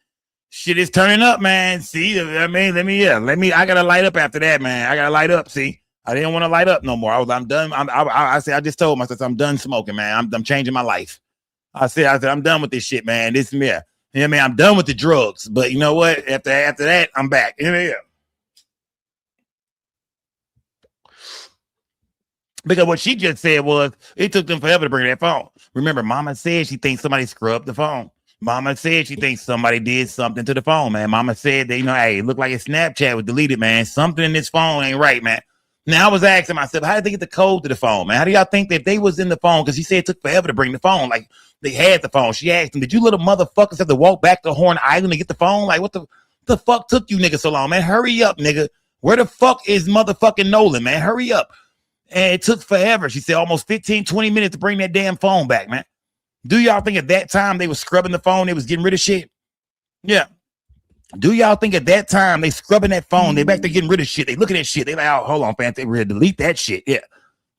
shit is turning up, man. See, I mean, I gotta light up after that, man. I gotta light up. See, I didn't want to light up no more. I'm done. I said, I just told myself I'm done smoking, man. I'm changing my life. I said, I'm done with this shit, man. This, yeah. You know what I mean? I'm done with the drugs. But you know what? After that, I'm back. You know, yeah. Because what she just said was, it took them forever to bring that phone. Remember, Mama said she thinks somebody scrubbed the phone. Mama said she thinks somebody did something to the phone, man. Mama said that, you know, hey, it looked like his Snapchat was deleted, man. Something in this phone ain't right, man. Now I was asking myself, how did they get the code to the phone, man? How do y'all think that they was in the phone? Because she said it took forever to bring the phone. Like, they had the phone. She asked them, did you little motherfuckers have to walk back to Horn Island to get the phone? Like, what the fuck took you niggas so long, man? Hurry up, nigga. Where the fuck is motherfucking Nolan, man? Hurry up. And it took forever. She said almost 15, 20 minutes to bring that damn phone back, man. Do y'all think at that time they was scrubbing the phone? They was getting rid of shit? Yeah. Do y'all think at that time they scrubbing that phone? They back there getting rid of shit. They looking at shit. They like, oh, hold on, fam. They ready to delete that shit. Yeah.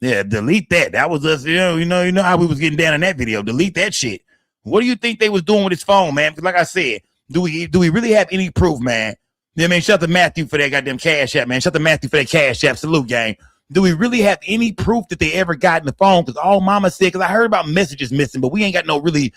Yeah, delete that. That was us, you know how we was getting down in that video. Delete that shit. What do you think they was doing with his phone, man? Because like I said, do we really have any proof, man? You know what I mean? Shout out to Matthew for that goddamn cash app, man. Shout out to Matthew for that cash app. Salute, gang. Do we really have any proof that they ever got in the phone? Because all Mama said, because I heard about messages missing, but we ain't got no really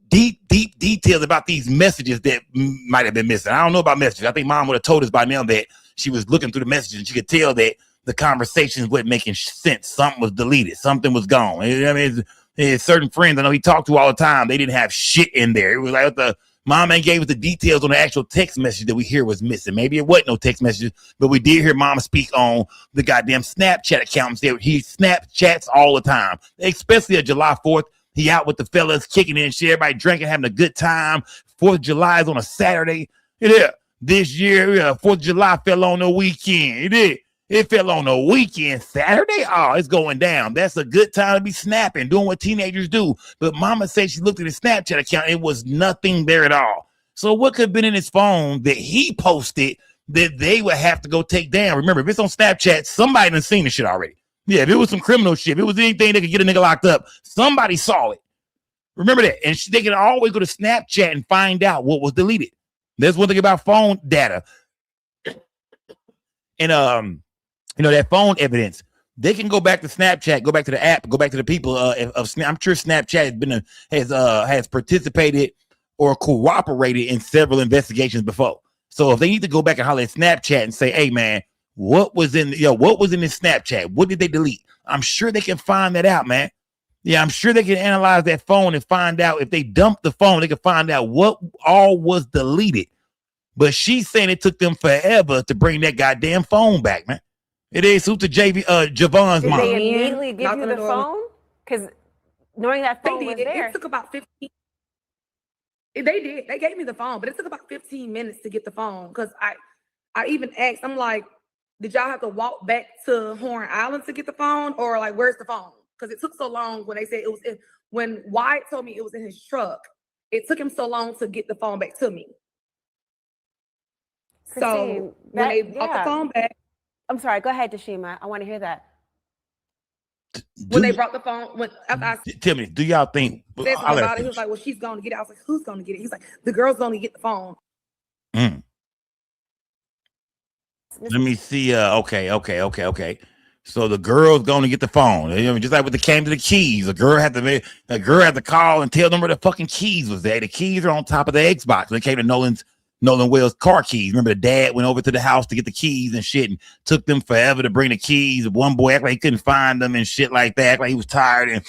deep details about these messages that might have been missing. I don't know about messages. I think Mom would have told us by now that she was looking through the messages and she could tell that the conversations weren't making sense. Something was deleted. Something was gone. I mean, it's certain friends I know he talked to all the time, they didn't have shit in there. It was like the Mom ain't gave us the details on the actual text message that we hear was missing. Maybe it wasn't no text messages, but we did hear Mom speak on the goddamn Snapchat account and say he Snapchats all the time, especially on July 4th. He out with the fellas kicking in shit, everybody drinking, having a good time. 4th of July is on a Saturday. Yeah, this year, 4th of July fell on the weekend. It did. It fell on a weekend, Saturday. Oh, it's going down. That's a good time to be snapping, doing what teenagers do. But Mama said she looked at his Snapchat account. It was nothing there at all. So what could have been in his phone that he posted that they would have to go take down? Remember, if it's on Snapchat, somebody done seen the shit already. Yeah, if it was some criminal shit, if it was anything that could get a nigga locked up, somebody saw it. Remember that. And they can always go to Snapchat and find out what was deleted. That's one thing about phone data. And that phone evidence, they can go back to Snapchat, go back to the app, go back to the people of Snap. I'm sure Snapchat has participated or cooperated in several investigations before. So if they need to go back and holler at Snapchat and say, hey man, what was in this Snapchat? What did they delete? I'm sure they can find that out, man. Yeah, I'm sure they can analyze that phone and find out if they dumped the phone, they can find out what all was deleted. But she's saying it took them forever to bring that goddamn phone back, man. It is who's the Javon's mom. Did they immediately give you the phone? Because knowing that phone was there. It took about 15. They did. They gave me the phone, but it took about 15 minutes to get the phone. Because I even asked, I'm like, did y'all have to walk back to Horn Island to get the phone? Or like, where's the phone? Because it took so long when they said it was when Wyatt told me it was in his truck. It took him so long to get the phone back to me. Christine, so when they brought the phone back. I'm sorry, go ahead, Dashima. I want to hear that. When they brought the phone, tell me, do y'all think? Said something about it, he was like, well, she's going to get it. I was like, who's going to get it? He's like, the girl's going to get the phone. Let me see. Okay. So the girl's going to get the phone. Just like when it came to the keys, the girl had to call and tell them where the fucking keys was there. The keys are on top of the Xbox. When it came to Nolan Wells' car keys. Remember, the dad went over to the house to get the keys and shit, and took them forever to bring the keys. One boy acted like he couldn't find them and shit like that, acted like he was tired. And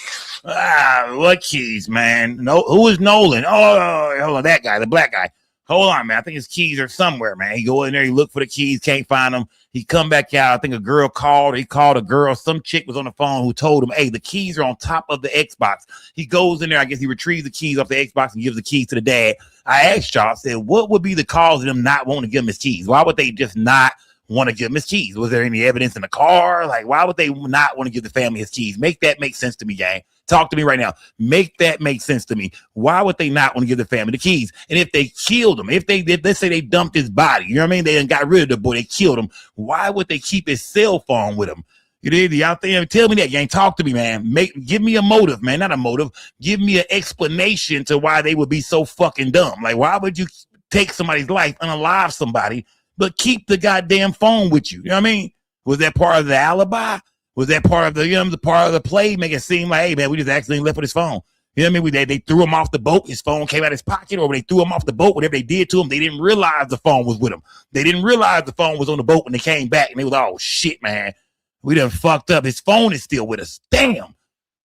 what keys, man? No, who is Nolan? Oh, hold on, that guy, the black guy. Hold on, man. I think his keys are somewhere, man. He go in there, he look for the keys, can't find them. He come back out. I think a girl called. He called a girl. Some chick was on the phone who told him, hey, the keys are on top of the Xbox. He goes in there. I guess he retrieves the keys off the Xbox and gives the keys to the dad. I asked y'all, I said, what would be the cause of them not wanting to give him his keys? Why would they just not want to give him his keys? Was there any evidence in the car? Like, why would they not want to give the family his keys? Make that make sense to me, gang. Talk to me right now. Make that make sense to me. Why would they not want to give the family the keys? And if they killed him, if let's say they dumped his body, you know what I mean? They got rid of the boy, they killed him. Why would they keep his cell phone with him? You did out there. Tell me that, gang. Talk to me, man. Give me a motive, man. Not a motive. Give me an explanation to why they would be so fucking dumb. Like, why would you take somebody's life, unalive somebody, but keep the goddamn phone with you? You know what I mean? Was that part of the alibi? Was that part of the, you know, the part of the play? Make it seem like, hey, man, we just accidentally left with his phone. You know what I mean? They threw him off the boat. His phone came out of his pocket, or when they threw him off the boat, whatever they did to him, they didn't realize the phone was with him. They didn't realize the phone was on the boat when they came back, and they was, oh, shit, man. We done fucked up. His phone is still with us. Damn.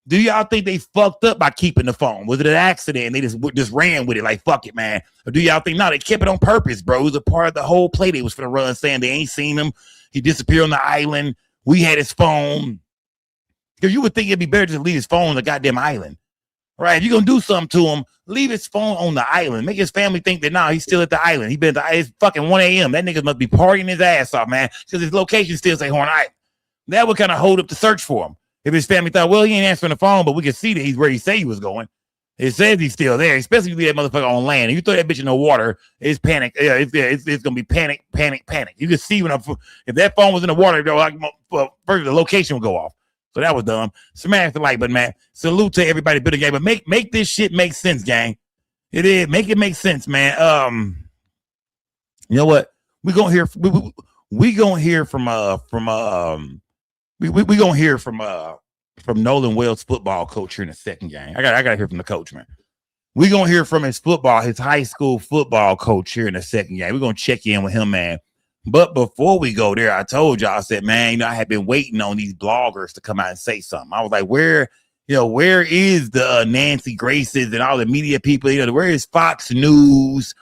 Do y'all think they fucked up by keeping the phone? Was it an accident and they just ran with it like, fuck it, man? Or do y'all think, no, they kept it on purpose, bro? It was a part of the whole play they was finna run, saying they ain't seen him. He disappeared on the island. We had his phone. Because you would think it'd be better to leave his phone on the goddamn island. Right? If you're going to do something to him, leave his phone on the island. Make his family think that, nah, he's still at the island. He been at it's fucking 1 a.m. That nigga must be partying his ass off, man. Because his location still say Horn Island. That would kind of hold up the search for him. If his family thought, well, he ain't answering the phone, but we can see that he's where he said he was going. It says he's still there, especially if you leave that motherfucker on land. If you throw that bitch in the water, it's panic. Yeah, it's going to be panic. You can see if that phone was in the water, first the location would go off. So that was dumb. Smash the like button, man. Salute to everybody building game, but make this shit make sense, gang. It is. Make it make sense, man. You know what? We're going to hear from Nolan Wells football coach here in a second, gang. I gotta hear from the coach, man. We're gonna hear from his high school football coach here in a second, gang. We're gonna check in with him, man. But before we go there, I told y'all, I said, man, you know, I had been waiting on these bloggers to come out and say something. I was like, where is the Nancy Graces and all the media people? You know, where is Fox News?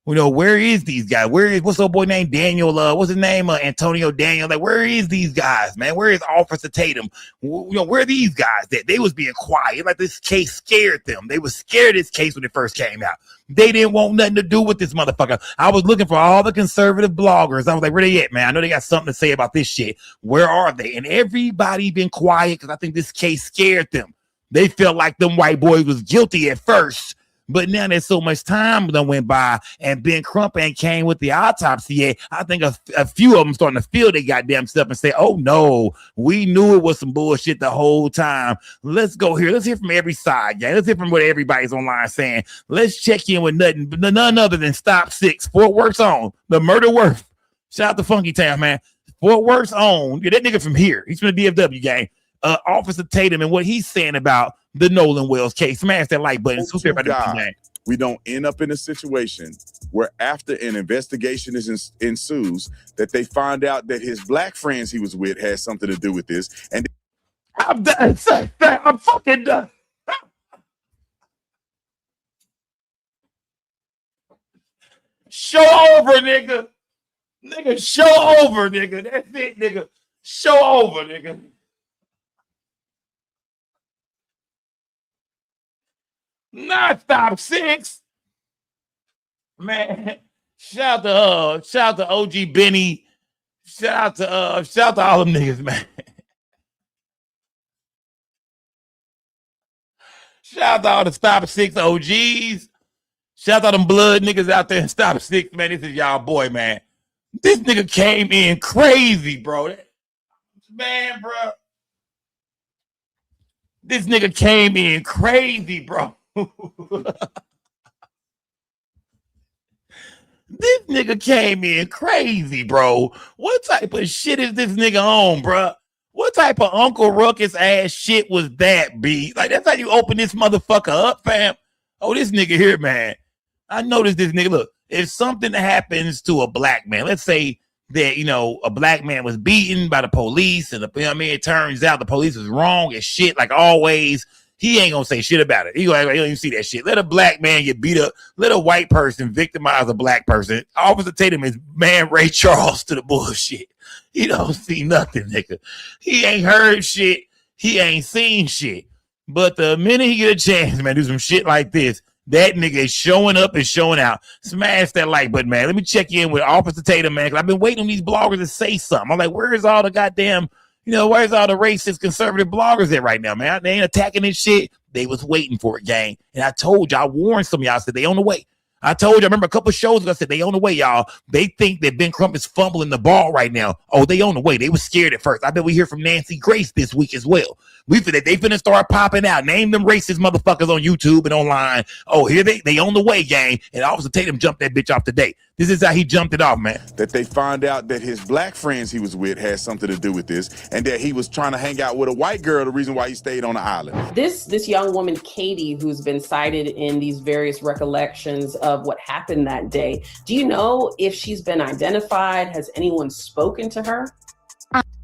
You know, where is these guys? What's the boy named Daniel? What's his name? Antonio Daniel. Like, where is these guys, man? Where is Officer Tatum? You know, where are these guys that they was being quiet? Like, this case scared them. They was scared of this case when it first came out. They didn't want nothing to do with this motherfucker. I was looking for all the conservative bloggers. I was like, where they at, man? I know they got something to say about this shit. Where are they? And everybody been quiet because I think this case scared them. They felt like them white boys was guilty at first. But now there's so much time that went by and Ben Crump ain't came with the autopsy yet. I think a few of them starting to feel they goddamn stuff and say, oh no, we knew it was some bullshit the whole time. Let's go here. Let's hear from every side, gang. Let's hear from what everybody's online saying. Let's check in with none other than Stop 6, Fort Worth's own, the Murder Worth. Shout out to Funky Town, man. Fort Worth's own. Yeah, that nigga from here. He's from the DFW, gang. Officer Tatum and what he's saying about the Nolan Wells case. Smash that like button. So we don't end up in a situation where after an investigation ensues that they find out that his black friends he was with had something to do with this. And I'm done. I'm fucking done. Show over, nigga. Nigga, show over, nigga. That's it, nigga. Show over, nigga. Not Stop 6, man. Shout out to OG Benny. Shout out to all them niggas, man. Shout out to all the Stop 6 OGs. Shout out to them blood niggas out there in Stop 6, man. This is y'all boy, man. This nigga came in crazy, bro. Man, bro. This nigga came in crazy, bro. This nigga came in crazy, bro. What type of shit is this nigga on, bro? What type of Uncle Ruckus ass shit was that, B? Like, that's how you open this motherfucker up, fam? Oh, this nigga here, man. I noticed this nigga. Look, if something happens to a black man, let's say that, you know, a black man was beaten by the police and, you know what I mean, it turns out the police was wrong as shit, like always. He ain't gonna say shit about it. He don't even see that shit. Let a black man get beat up. Let a white person victimize a black person. Officer Tatum is man Ray Charles to the bullshit. He don't see nothing, nigga. He ain't heard shit. He ain't seen shit. But the minute he get a chance, man, do some shit like this, That nigga is showing up and showing out. Smash that like button, man. Let me check in with Officer Tatum, man, because I've been waiting on these bloggers to say something. I'm like, where's all the goddamn, where's all the racist conservative bloggers at right now, man? They ain't attacking this shit. They was waiting for it, gang. And I told you, I warned some of y'all, I said they on the way. I told you, I remember a couple of shows ago, I said they on the way, y'all. They think that Ben Crump is fumbling the ball right now. Oh, they on the way. They was scared at first. I bet we hear from Nancy Grace this week as well. They finna start popping out. Name them racist motherfuckers on YouTube and online. Oh, here they on the way, gang. And Officer Tatum jumped that bitch off today. This is how he jumped it off, man. That they find out that his black friends he was with had something to do with this, and that he was trying to hang out with a white girl, the reason why he stayed on the island. This young woman, Katie, who's been cited in these various recollections of what happened that day, do you know if she's been identified? Has anyone spoken to her?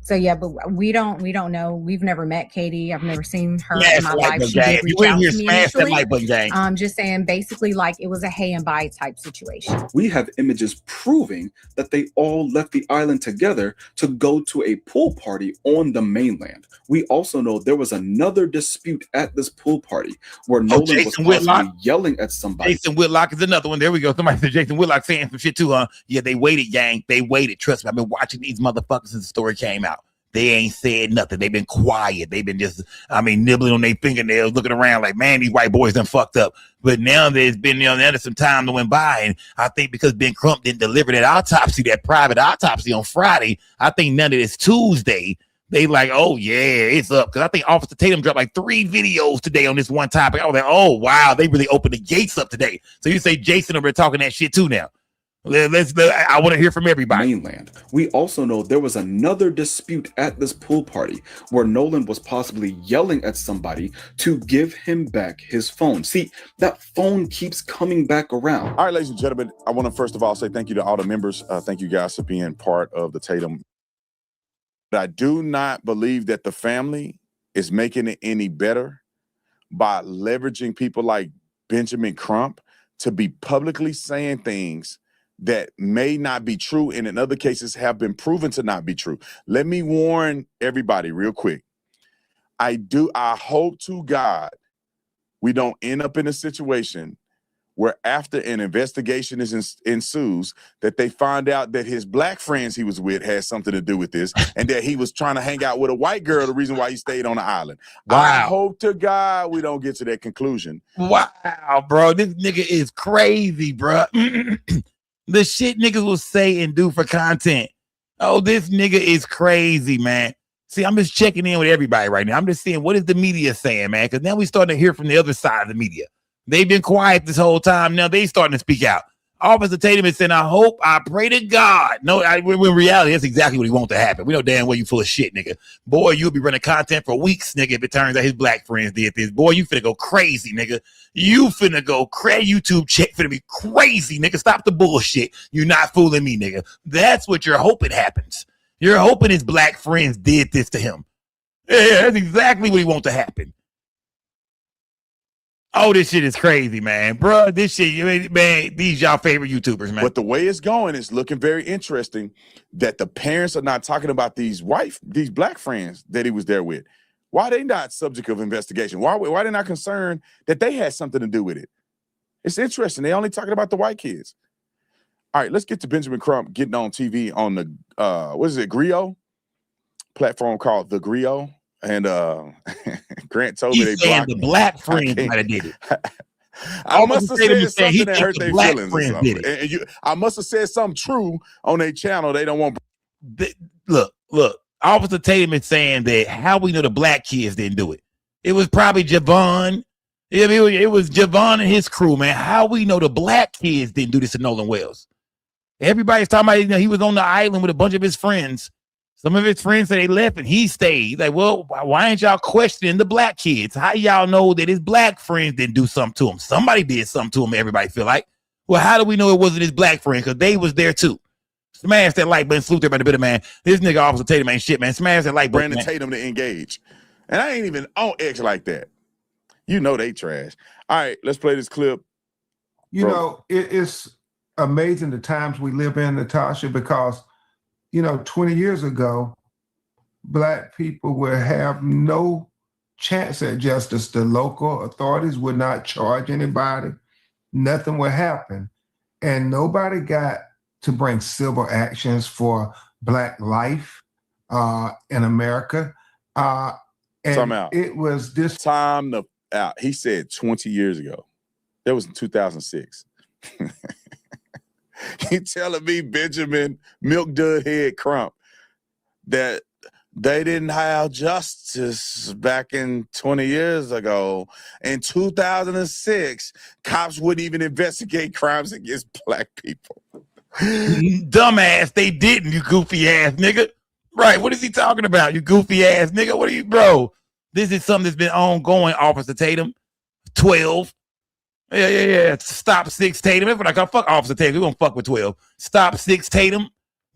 So yeah, but we don't know. We've never met Katie. I've never seen her Smash in my the like life. button, She gang. did If you reach in out here, to me smash that initially. like button, gang. Just saying, basically, like it was a hey and bye type situation. We have images proving that they all left the island together to go to a pool party on the mainland. We also know there was another dispute at this pool party where Nolan was Jason possibly Whitlock. yelling at somebody. Jason Whitlock is another one. There we go. Somebody said Jason Whitlock saying some shit too, huh? Yeah, they waited, gang. They waited. Trust me, I've been watching these motherfuckers since the story came out. They ain't said nothing. They've been quiet. They've been just, nibbling on their fingernails, looking around like, man, these white boys done fucked up. But now there's been, there's some time that went by. And I think because Ben Crump didn't deliver that private autopsy on Friday, I think none of this Tuesday, they like, oh, yeah, it's up. Because I think Officer Tatum dropped like 3 videos today on this one topic. I was like, oh, wow, they really opened the gates up today. So you say Jason over there talking that shit too now. I want to hear from everybody. Mainland. We also know there was another dispute at this pool party where Nolan was possibly yelling at somebody to give him back his phone. See, that phone keeps coming back around. All right, ladies and gentlemen, I want to first of all say thank you to all the members. Thank you guys for being part of the Tatum. But I do not believe that the family is making it any better by leveraging people like Benjamin Crump to be publicly saying things that may not be true and in other cases have been proven to not be true. Let me warn everybody real quick. I hope to God we don't end up in a situation where after an investigation ensues that they find out that his black friends he was with had something to do with this and that he was trying to hang out with a white girl, the reason why he stayed on the island. Wow. I hope to God we don't get to that conclusion. Wow, bro. This nigga is crazy, bro. The shit niggas will say and do for content. Oh, this nigga is crazy, man. See, I'm just checking in with everybody right now. I'm just seeing what is the media saying, man, because now we starting to hear from the other side of the media. They've been quiet this whole time. Now they starting to speak out. Officer Tatum is saying, I pray to God. No, in reality, that's exactly what he wants to happen. We know damn well you full of shit, nigga. Boy, you'll be running content for weeks, nigga, if it turns out his black friends did this. Boy, you finna go crazy, nigga. You finna go crazy. YouTube check finna be crazy, nigga. Stop the bullshit. You're not fooling me, nigga. That's what you're hoping happens. You're hoping his black friends did this to him. Yeah, that's exactly what he wants to happen. Oh, this shit is crazy, man. Bro, this shit, man, these y'all favorite YouTubers, man. But the way it's going is looking very interesting that the parents are not talking about these black friends that he was there with. Why are they not subject of investigation? Why are they not concerned that they had something to do with it? It's interesting. They only talking about the white kids. All right, let's get to Benjamin Crump getting on TV on the, Grio? Platform called The Grio. And Grant told me they blocked the black friends might have did it. I must have said something that hurt their feelings or something. I must have said something true on their channel. They don't want. Look. Officer Tatum is saying that how we know the black kids didn't do it. It was probably Javon. It was Javon and his crew, man. How we know the black kids didn't do this to Nolan Wells? Everybody's talking about he was on the island with a bunch of his friends. Some of his friends said they left and he stayed. Like, well, why ain't y'all questioning the black kids? How y'all know that his black friends didn't do something to him? Somebody did something to him, everybody feel like. Well, how do we know it wasn't his black friend? Because they was there too. Smash that like button, salute everybody a bit of man. This nigga Officer Tatum ain't shit, man. Smash that like button. Brandon Tatum to engage. And I ain't even on X like that. You know they trash. All right, let's play this clip. You know, it's amazing the times we live in, Natasha, because 20 years ago, Black people would have no chance at justice. The local authorities would not charge anybody. nothing would happen. And nobody got to bring civil actions for Black life in America. Time And out. it was this Time out. He said 20 years ago. That was in 2006. You telling me, Benjamin Milk Dud Head Crump, that they didn't have justice back in 20 years ago? In 2006, cops wouldn't even investigate crimes against Black people. Dumbass, they didn't, you goofy ass nigga. Right, what is he talking about, you goofy ass nigga? What are you, bro? This is something that's been ongoing, Officer Tatum. 12. Yeah. Stop 6 Tatum. That's what I call fuck Officer Tatum. We're gonna fuck with 12. Stop 6 Tatum.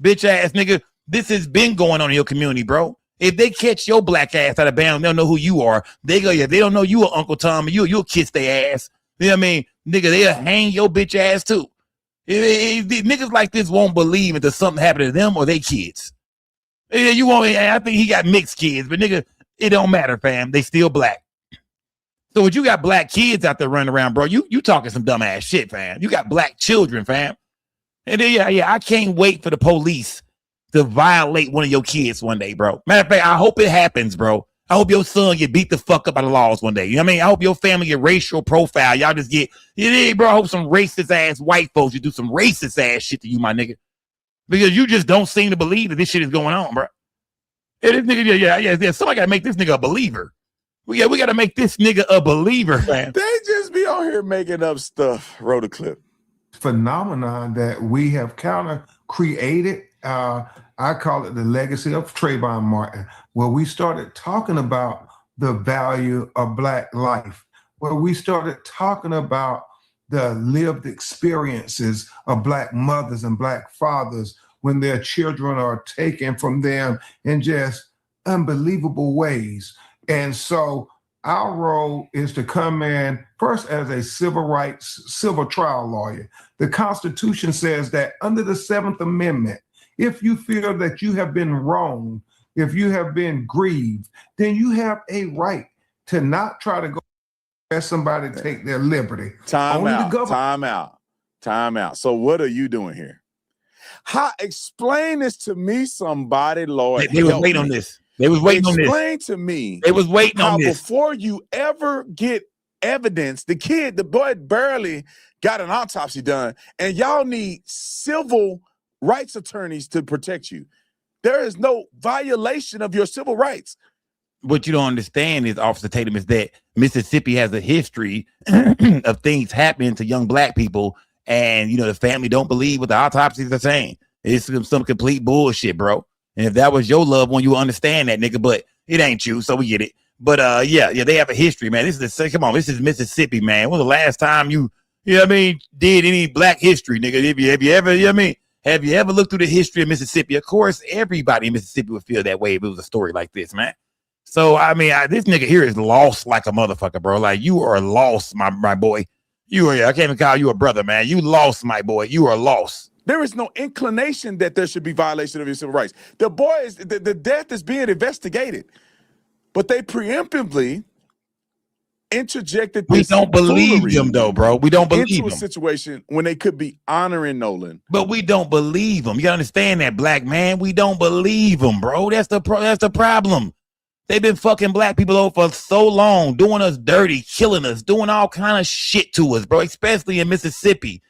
Bitch ass nigga. This has been going on in your community, bro. If they catch your black ass out of bounds, they'll know who you are. They go, yeah, they don't know you are Uncle Tom, you'll kiss their ass. You know what I mean? Nigga, they'll hang your bitch ass too. Niggas like this won't believe until something happened to them or they kids. You won't. I think he got mixed kids, but nigga, it don't matter, fam. They still black. So when you got black kids out there running around, bro, you talking some dumbass shit, fam. You got black children, fam. And then, I can't wait for the police to violate one of your kids one day, bro. Matter of fact, I hope it happens, bro. I hope your son get beat the fuck up by the laws one day. You know what I mean? I hope your family get racial profile. Y'all just get, bro, I hope some racist ass white folks, you do some racist ass shit to you, my nigga. Because you just don't seem to believe that this shit is going on, bro. This nigga, yeah. Somebody got to make this nigga a believer. We got to make this nigga a believer, man. They just be on here making up stuff. Wrote a clip. phenomenon that we have kind of created. I call it the legacy of Trayvon Martin, where we started talking about the value of Black life, where we started talking about the lived experiences of Black mothers and Black fathers when their children are taken from them in just unbelievable ways. And so our role is to come in first as a civil rights, civil trial lawyer. The Constitution says that under the 7th Amendment, if you feel that you have been wronged, if you have been grieved, then you have a right to not try to go let somebody take their liberty. Time out. So what are you doing here? Explain this to me, somebody, Lord. They was waiting on this. They was waiting on this. Explain to me. They was waiting on this. Before you ever get evidence, the boy barely got an autopsy done, and y'all need civil rights attorneys to protect you. There is no violation of your civil rights. What you don't understand is, Officer Tatum, is that Mississippi has a history of things happening to young Black people, and the family don't believe what the autopsies are saying. It's some complete bullshit, bro. And if that was your loved one, you would understand that, nigga. But it ain't you, so we get it. But they have a history, man. This is this is Mississippi, man. When was the last time you did any Black history, nigga? Have you ever, have you ever looked through the history of Mississippi? Of course, everybody in Mississippi would feel that way if it was a story like this, man. So, this nigga here is lost like a motherfucker, bro. Like, you are lost, my boy. I can't even call you a brother, man. You lost, my boy. You are lost. There is no inclination that there should be violation of your civil rights. The death is being investigated, but they preemptively interjected this. We don't believe them, though, bro. We don't believe into them. A situation when they could be honoring Nolan, but we don't believe them. You gotta understand that, Black man. We don't believe them, bro. That's the problem. They've been fucking Black people over for so long, doing us dirty, killing us, doing all kind of shit to us, bro. Especially in Mississippi.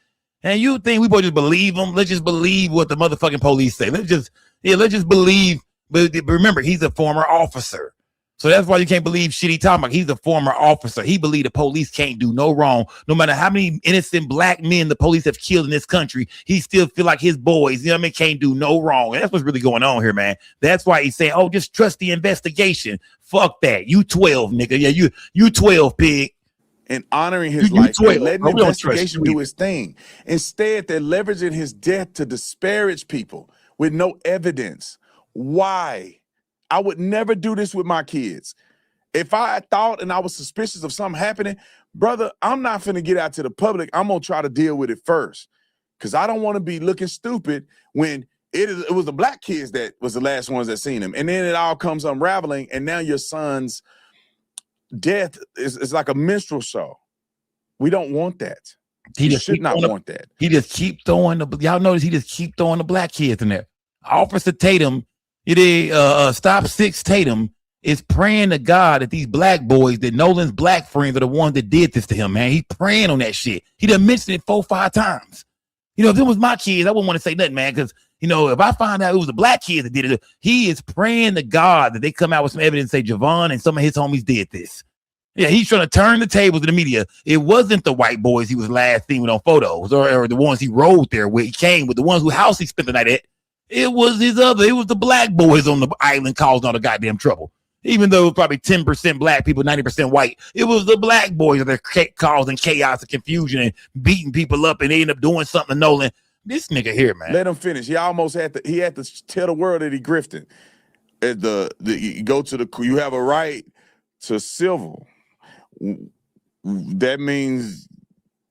And you think we both just believe them? Let's just believe what the motherfucking police say. Let's just believe. But remember, he's a former officer. So that's why you can't believe shit he talking about. He's a former officer. He believed the police can't do no wrong. No matter how many innocent Black men the police have killed in this country, he still feel like his boys, can't do no wrong. And that's what's really going on here, man. That's why he's saying, oh, just trust the investigation. Fuck that. You 12, nigga. Yeah, you 12, pig. And honoring his life, and letting the investigation do its thing. Instead, they're leveraging his death to disparage people with no evidence. Why? I would never do this with my kids. If I thought and I was suspicious of something happening, brother, I'm not finna get out to the public. I'm gonna try to deal with it first. Because I don't want to be looking stupid when it was the Black kids that was the last ones that seen him. And then it all comes unraveling, and now your son's death is like a minstrel show. We don't want that. He should not want that. He just keep throwing y'all notice he just keep throwing the black kids in there. Officer Tatum, Stop 6 Tatum is praying to God that these black boys, that Nolan's black friends, are the ones that did this to him, man. He praying on that shit. He done mentioned it 4 or 5 times. If it was my kids, I wouldn't want to say nothing, man, because, if I find out it was the black kids that did it, he is praying to God that they come out with some evidence, say Javon and some of his homies did this. Yeah, he's trying to turn the tables to the media. It wasn't the white boys he was last seen with on photos or the ones he rode there with. He came with the ones whose house he spent the night at. It was the black boys on the island causing all the goddamn trouble. Even though it was probably 10% black people, 90% white, it was the black boys that are causing chaos and confusion and beating people up, and they end up doing something to Nolan. This nigga here, man. Let him finish. He almost had to tell the world that he grifted. You go to you have a right to civil. That means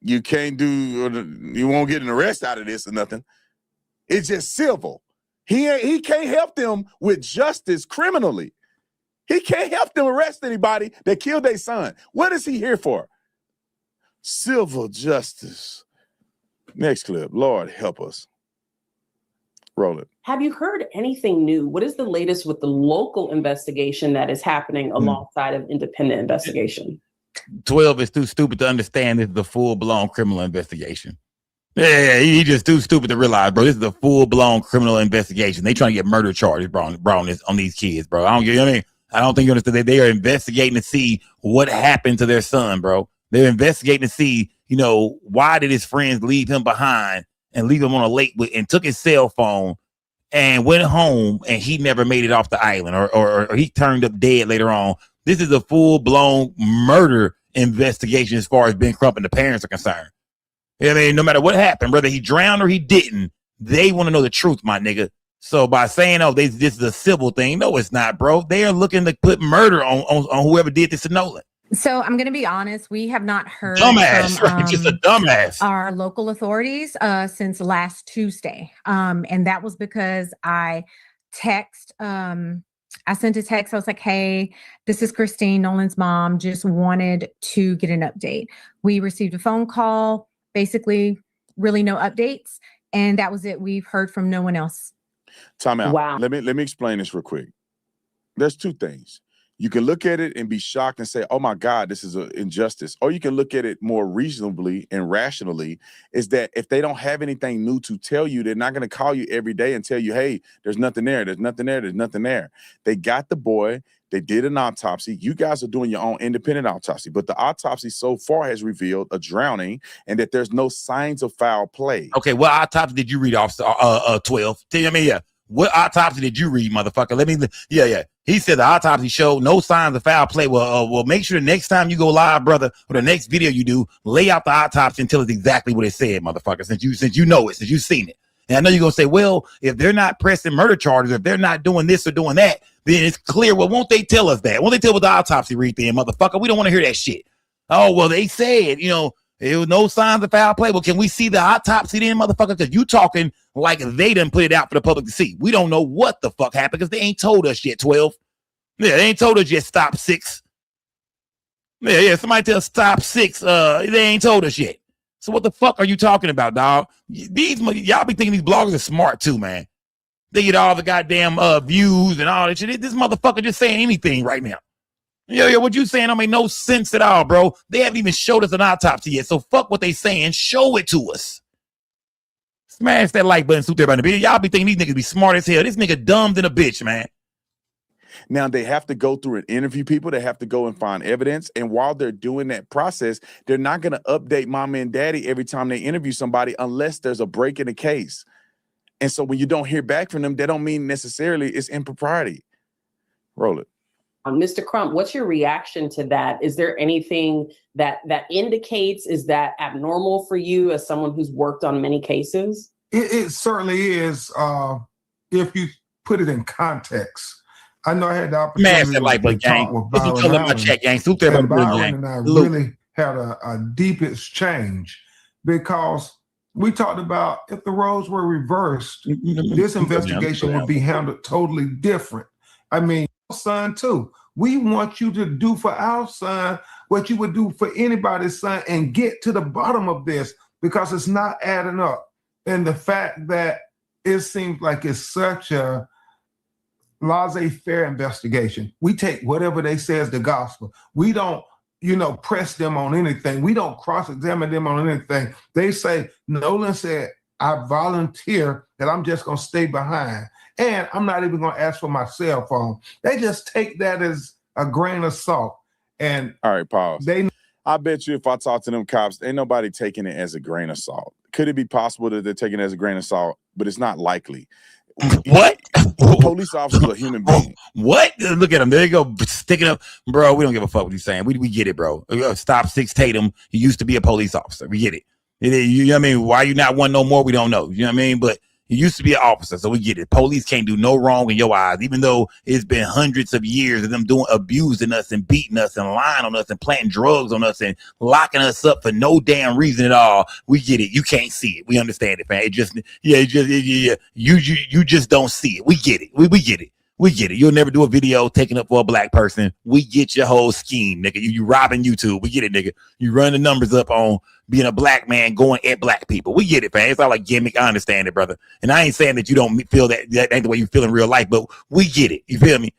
you can't you won't get an arrest out of this or nothing. It's just civil. He can't help them with justice criminally. He can't help them arrest anybody that killed their son. What is he here for? Civil justice. Next clip. Lord help us. Roll it. Have you heard anything new? What is the latest with the local investigation that is happening alongside of independent investigation? 12 is too stupid to understand this is the full-blown criminal investigation. Yeah, he just too stupid to realize, bro. This is a full-blown criminal investigation. They trying to get murder charges, bro, on these kids, bro. I don't think you understand that they are investigating to see what happened to their son, bro. They're investigating to see, why did his friends leave him behind and leave him on a lake and took his cell phone and went home, and he never made it off the island or he turned up dead later on. This is a full-blown murder investigation as far as Ben Crump and the parents are concerned. No matter what happened, whether he drowned or he didn't, they want to know the truth, my nigga. So by saying, this is a civil thing, no, it's not, bro. They are looking to put murder on whoever did this to Nolan. So I'm going to be honest. We have not heard dumbass, from right? Just a dumbass. Our local authorities since last Tuesday. And that was because I sent a text. I was like, hey, this is Christine, Nolan's mom. Just wanted to get an update. We received a phone call, basically really no updates. And that was it. We've heard from no one else. Time out. Wow. Let me explain this real quick. There's 2 things. You can look at it and be shocked and say, oh my God, this is an injustice. Or you can look at it more reasonably and rationally, is that if they don't have anything new to tell you, they're not going to call you every day and tell you, hey, there's nothing there. There's nothing there. There's nothing there. They got the boy. They did an autopsy. You guys are doing your own independent autopsy, but the autopsy so far has revealed a drowning and that there's no signs of foul play. Okay, what autopsy did you read, Officer 12? Tell me, what autopsy did you read, motherfucker? Yeah. He said the autopsy showed no signs of foul play. Well, make sure the next time you go live, brother, or the next video you do, lay out the autopsy and tell us exactly what it said, motherfucker, since you know it, since you've seen it. And I know you're going to say, well, if they're not pressing murder charges, if they're not doing this or doing that, then it's clear. Well, won't they tell us that? Won't they tell what the autopsy read then, motherfucker? We don't want to hear that shit. Oh, well, they said, there was no signs of foul play. Well, can we see the autopsy then, motherfucker? Because you talking like they done put it out for the public to see. We don't know what the fuck happened because they ain't told us yet, 12. Yeah, they ain't told us yet, Stop 6. Yeah, somebody tell Stop 6. They ain't told us yet. So what the fuck are you talking about, dog? Y'all be thinking these bloggers are smart too, man. They get all the goddamn views and all that shit. This motherfucker just saying anything right now. Yeah, what you saying don't make no sense at all, bro. They haven't even showed us an autopsy yet. So fuck what they saying. Show it to us. Smash that like button, suit everybody. Y'all be thinking these niggas be smart as hell. This nigga dumb than a bitch, man. Now they have to go through and interview people. They have to go and find evidence. And while they're doing that process, they're not going to update mama and daddy every time they interview somebody unless there's a break in the case. And so when you don't hear back from them, that don't mean necessarily it's impropriety. Roll it. Mr. Crump, what's your reaction to that? Is there anything that indicates, is that abnormal for you as someone who's worked on many cases? It certainly is. If you put it in context. I know I had the opportunity to talk with Byron and Byron and I really had a deep exchange because we talked about if the roles were reversed, this investigation would be handled totally different. I mean, son too. We want you to do for our son what you would do for anybody's son and get to the bottom of this. because it's not adding up. And the fact that it seems like it's such a laissez-faire investigation. We take whatever they say as the gospel. We don't, press them on anything. We don't cross-examine them on anything. They say, Nolan said, I volunteer that I'm just going to stay behind. And I'm not even going to ask for my cell phone. They just take that as a grain of salt. And all right, pause. I bet you if I talk to them cops, ain't nobody taking it as a grain of salt. Could it be possible that they're taking it as a grain of salt? But it's not likely. What? Police officers are human beings. What? Look at him. There you go. Sticking up. Bro, we don't give a fuck what he's saying. We get it, bro. Stop 6 Tatum. He used to be a police officer. We get it. You know what I mean? Why you not one no more? We don't know. You know what I mean? But he used to be an officer, so we get it. Police can't do no wrong in your eyes, even though it's been hundreds of years of them abusing us and beating us and lying on us and planting drugs on us and locking us up for no damn reason at all. We get it. You can't see it. We understand it, man. You just don't see it. We get it. We get it. We get it. You'll never do a video taking up for a black person. We get your whole scheme, nigga. You robbing YouTube. We get it, nigga. You run the numbers up on being a black man going at black people. We get it, man. It's all like gimmick. I understand it, brother. And I ain't saying that you don't feel that ain't the way you feel in real life, but we get it. You feel me?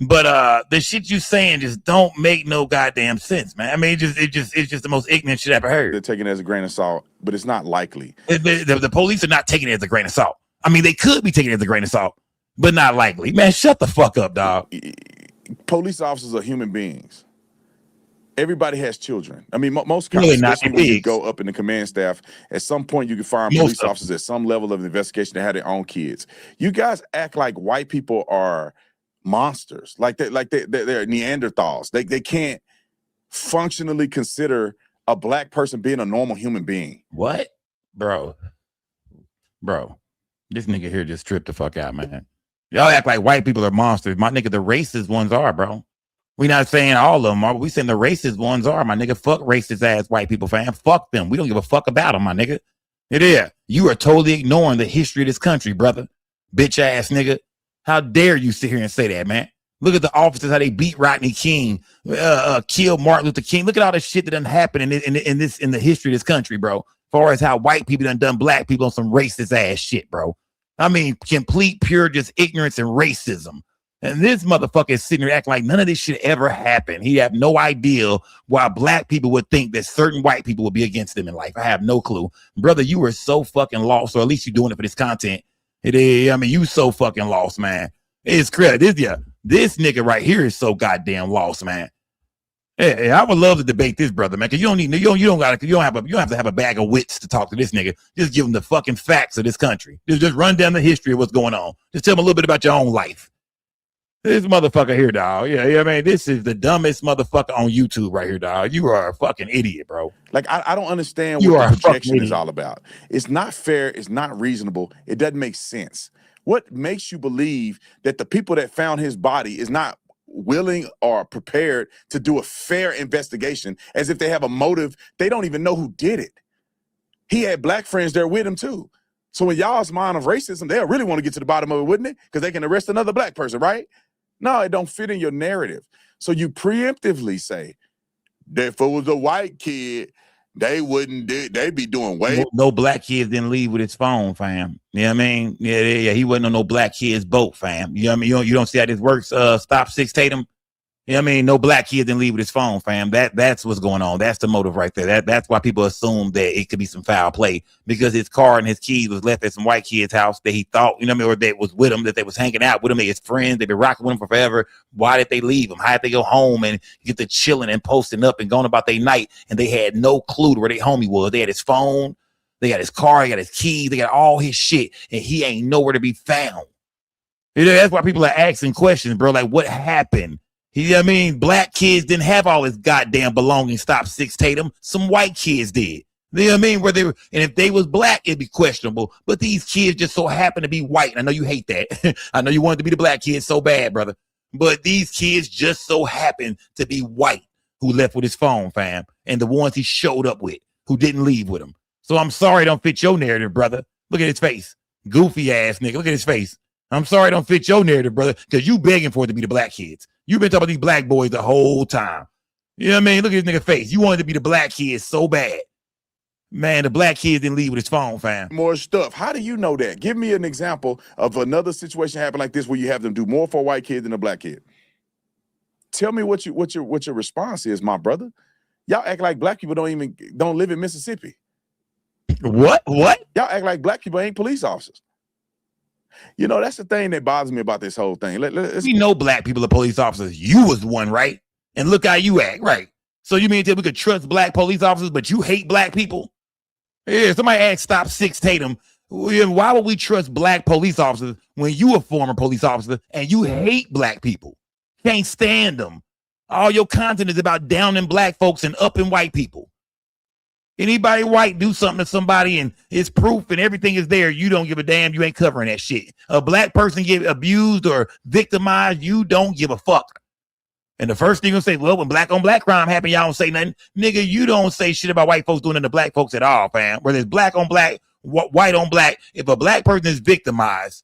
But the shit you saying just don't make no goddamn sense, man. I mean, it's just the most ignorant shit I've ever heard. They're taking it as a grain of salt, but it's not likely. The police are not taking it as a grain of salt. I mean, they could be taking it as a grain of salt, but not likely. Man, shut the fuck up, dog. Police officers are human beings. Everybody has children. I mean, most cops, Really not especially when you go up in the command staff, at some point you can find police officers at some level of investigation that have their own kids. You guys act like white people are monsters, like they're Neanderthals. They can't functionally consider a black person being a normal human being. What? Bro, this nigga here just tripped the fuck out, man. Y'all act like white people are monsters. My nigga, the racist ones are, bro. We not saying all of them are. We saying the racist ones are, my nigga. Fuck racist ass white people, fam. Fuck them. We don't give a fuck about them, my nigga. It is. You are totally ignoring the history of this country, brother. Bitch ass nigga. How dare you sit here and say that, man? Look at the officers, how they beat Rodney King, killed Martin Luther King. Look at all the shit that done happened in the history of this country, bro. As far as how white people done black people on some racist ass shit, bro. I mean, complete, pure, just ignorance and racism. And this motherfucker is sitting here acting like none of this shit ever happened. He have no idea why black people would think that certain white people would be against them in life. I have no clue. Brother, you are so fucking lost, or at least you're doing it for this content. It is, I mean, you so fucking lost, man. It's crazy. This nigga right here is so goddamn lost, man. Hey, I would love to debate this brother, man, because you don't have to have a bag of wits to talk to this nigga. Just give him the fucking facts of this country. Just run down the history of what's going on. Just tell him a little bit about your own life. This motherfucker here, dog. Yeah, I mean, this is the dumbest motherfucker on YouTube right here, dog. You are a fucking idiot, bro. Like, I don't understand what the projection is all about. It's not fair. It's not reasonable. It doesn't make sense. What makes you believe that the people that found his body is not willing or prepared to do a fair investigation, as if they have a motive? They don't even know who did it. He had black friends there with him, too. So in y'all's mind of racism, they'll really want to get to the bottom of it, wouldn't it? Because they can arrest another black person, right? No, it don't fit in your narrative. So you preemptively say, that if it was a white kid, they wouldn't do, they'd be doing way. No black kids didn't leave with his phone, fam. You know what I mean? Yeah. He wasn't on no black kid's boat, fam. You know what I mean? You don't see how this works. Stop 6 Tatum. You know what I mean? No black kid didn't leave with his phone, fam. That's what's going on. That's the motive right there. That's why people assume that it could be some foul play, because his car and his keys was left at some white kid's house that he thought, you know what I mean, or that was with him, that they was hanging out with him, they his friends, they've been rocking with him for forever. Why did they leave him? How did they go home and get to chilling and posting up and going about their night, and they had no clue to where their homie was? They had his phone, they got his car, they got his keys, they got all his shit, and he ain't nowhere to be found. You know, that's why people are asking questions, bro, like what happened? You know what I mean? Black kids didn't have all his goddamn belongings. Stop 6 Tatum. Some white kids did. You know what I mean? And if they was black, it'd be questionable. But these kids just so happen to be white. And I know you hate that. I know you wanted to be the black kids so bad, brother. But these kids just so happen to be white, who left with his phone, fam. And the ones he showed up with, who didn't leave with him. So I'm sorry it don't fit your narrative, brother. Look at his face. Goofy ass nigga. Look at his face. I'm sorry it don't fit your narrative, brother, because you begging for it to be the black kids. You've been talking about these black boys the whole time. You know what I mean? Look at this nigga face. You wanted to be the black kids so bad. Man, the black kid didn't leave with his phone, fam. More stuff. How do you know that? Give me an example of another situation happen like this where you have them do more for a white kid than a black kid. Tell me what your response is, my brother. Y'all act like black people don't live in Mississippi. What? Y'all act like black people ain't police officers. You know, that's the thing that bothers me about this whole thing. We know black people are police officers. You was one, right? And look how you act, right? So you mean that we could trust black police officers, but you hate black people? Yeah, somebody asked Stop 6 Tatum, why would we trust black police officers when you a former police officer and you hate black people? Can't stand them. All your content is about downing black folks and upping white people. Anybody white do something to somebody and it's proof and everything is there, you don't give a damn, you ain't covering that shit. A black person get abused or victimized, you don't give a fuck. And the first thing you'll say, well, when black on black crime happen, y'all don't say nothing. Nigga, you don't say shit about white folks doing it to black folks at all, fam. Whether it's black on black, white on black, if a black person is victimized,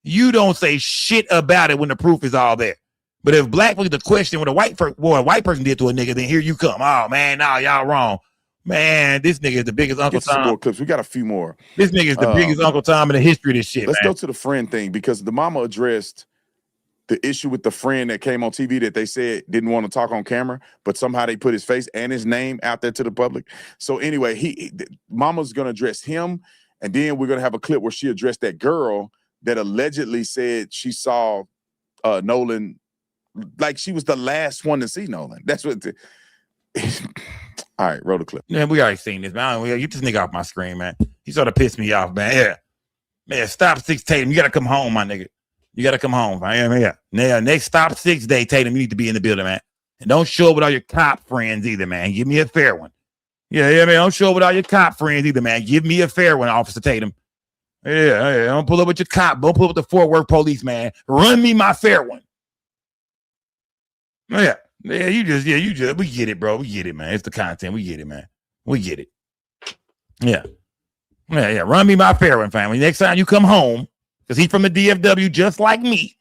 you don't say shit about it when the proof is all there. But if black folks the question what a white person did to a nigga, then here you come. Oh man, nah, y'all wrong. Man, this nigga is the biggest Uncle Some Tom. more clips. We got a few more. This nigga is the biggest Uncle Tom in the history of this shit. Let's man. go to the friend thing because the mama addressed the issue with the friend that came on TV that they said didn't want to talk on camera, but somehow they put his face and his name out there to the public. So anyway, mama's going to address him, and then we're going to have a clip where she addressed that girl that allegedly said she saw Nolan, like she was the last one to see Nolan. That's what all right, roll the clip. Yeah, we already seen this, man. Get this nigga off my screen, man. He sort of pissed me off, man. Yeah. Man, Stop 6 Tatum. You got to come home, my nigga. You got to come home, man. Yeah. Now, next Stop 6 day, Tatum, you need to be in the building, man. And don't show up with all your cop friends either, man. Give me a fair one. Yeah, man. Don't show up with all your cop friends either, man. Give me a fair one, Officer Tatum. Yeah. Don't pull up with your cop. Don't pull up with the Fort Worth police, man. Run me my fair one. Yeah. Yeah, we get it, bro. We get it, man. It's the content. We get it, man. We get it. Yeah. Run me my fair one, family. Next time you come home, because he's from the DFW just like me.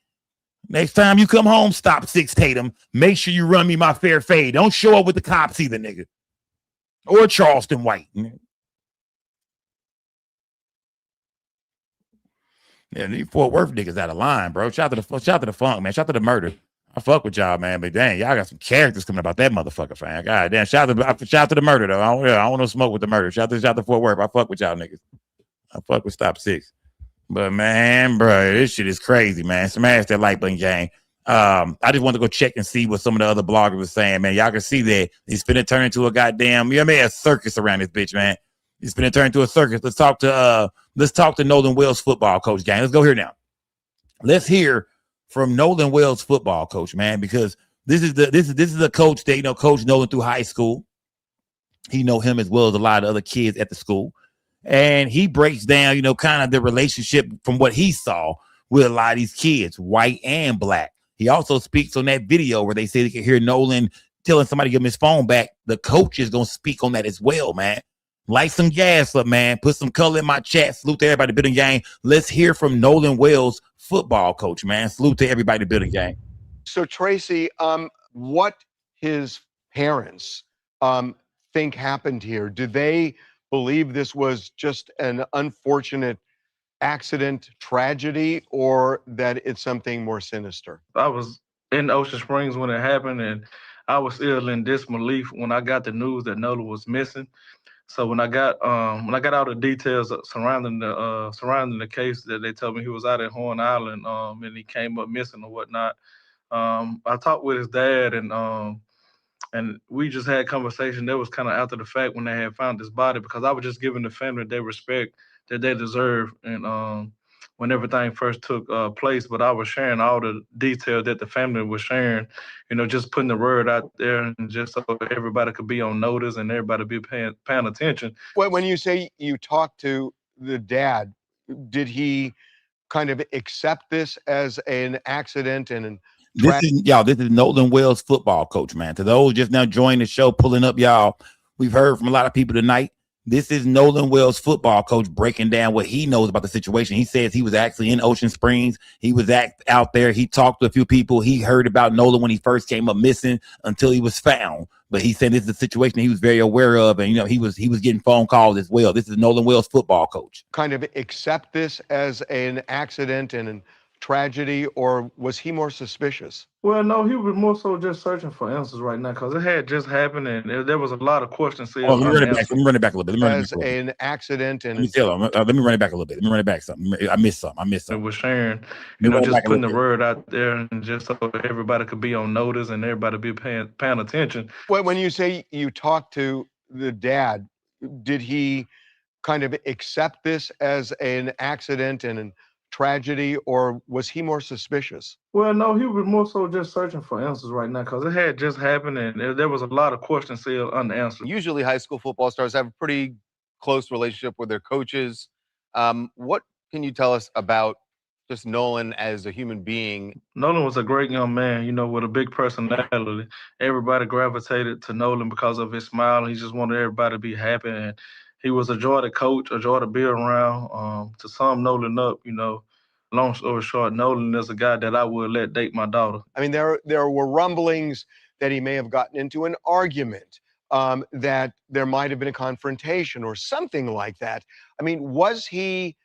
Next time you come home, Stop 6 Tatum, make sure you run me my fair fade. Don't show up with the cops either, nigga. Or Charleston White. Yeah, these Fort Worth niggas out of line, bro. Shout out to the funk, man. Shout out to the murder. I fuck with y'all, man, but dang, y'all got some characters coming about that motherfucker, fam. God damn, shout out to the murder, though. I don't want no smoke with the murder. Shout out to Fort Worth. I fuck with y'all niggas. I fuck with Stop 6. But man, bro, this shit is crazy, man. Smash that like button, gang. I just want to go check and see what some of the other bloggers were saying, man. Y'all can see that it's finna turn into a goddamn, a circus around this bitch, man. It's finna turn into a circus. Let's talk to Nolan Wells football coach, gang. Let's go here now. Let's hear from Nolan Wells football coach, man, because this is a coach that coach Nolan through high school. He know him as well as a lot of other kids at the school, and he breaks down kind of the relationship from what he saw with a lot of these kids, white and black. He also speaks on that video where they say they can hear Nolan telling somebody to give him his phone back. The coach is gonna speak on that as well, man. Light some gas up, man. Put some color in my chat. Salute to everybody, building gang. Let's hear from Nolan Wells, football coach, man. Salute to everybody, building gang. So Tracy, what his parents think happened here? Do they believe this was just an unfortunate accident, tragedy, or that it's something more sinister? I was in Ocean Springs when it happened, and I was still in disbelief when I got the news that Nolan was missing. So when I got all the details surrounding the case, that they told me he was out at Horn Island, and he came up missing or whatnot. I talked with his dad, and we just had a conversation. That was kind of after the fact when they had found his body, because I was just giving the family their respect that they deserve, and when everything first took place. But I was sharing all the detail that the family was sharing, just putting the word out there, and just so everybody could be on notice and everybody be paying attention. When you say you talked to the dad, did he kind of accept this as an accident and This is Nolan Wells football coach, man. To those just now joining the show, pulling up, y'all, we've heard from a lot of people tonight. This is Nolan Wells, football coach, breaking down what he knows about the situation. He says he was actually in Ocean Springs. He was out there. He talked to a few people. He heard about Nolan when he first came up missing until he was found. But he said this is a situation he was very aware of, and he was getting phone calls as well. This is Nolan Wells, football coach. Kind of accept this as an accident and a tragedy, or was he more suspicious? Well, no, he was more so just searching for answers right now because it had just happened and there was a lot of questions still Let me run it back. unanswered. Let me run it back a little bit. As an accident and Let me tell him. Let me run it back a little bit. Let me run it back something. I missed something. It was sharing, Let me run it just back a putting the little bit. word out there and just so everybody could be on notice and everybody be paying attention. when you say you talked to the dad, did he kind of accept this as an accident and a tragedy, or was he more suspicious? Well, no, he was more so just searching for answers right now because it had just happened and there was a lot of questions still unanswered. Usually high school football stars have a pretty close relationship with their coaches. What can you tell us about just Nolan as a human being? Nolan was a great young man, with a big personality. Everybody gravitated to Nolan because of his smile. He just wanted everybody to be happy, and he was a joy to coach, a joy to be around. To sum Nolan up, long story short, Nolan is a guy that I would let date my daughter. I mean, there were rumblings that he may have gotten into an argument, that there might have been a confrontation or something like that. I mean, was he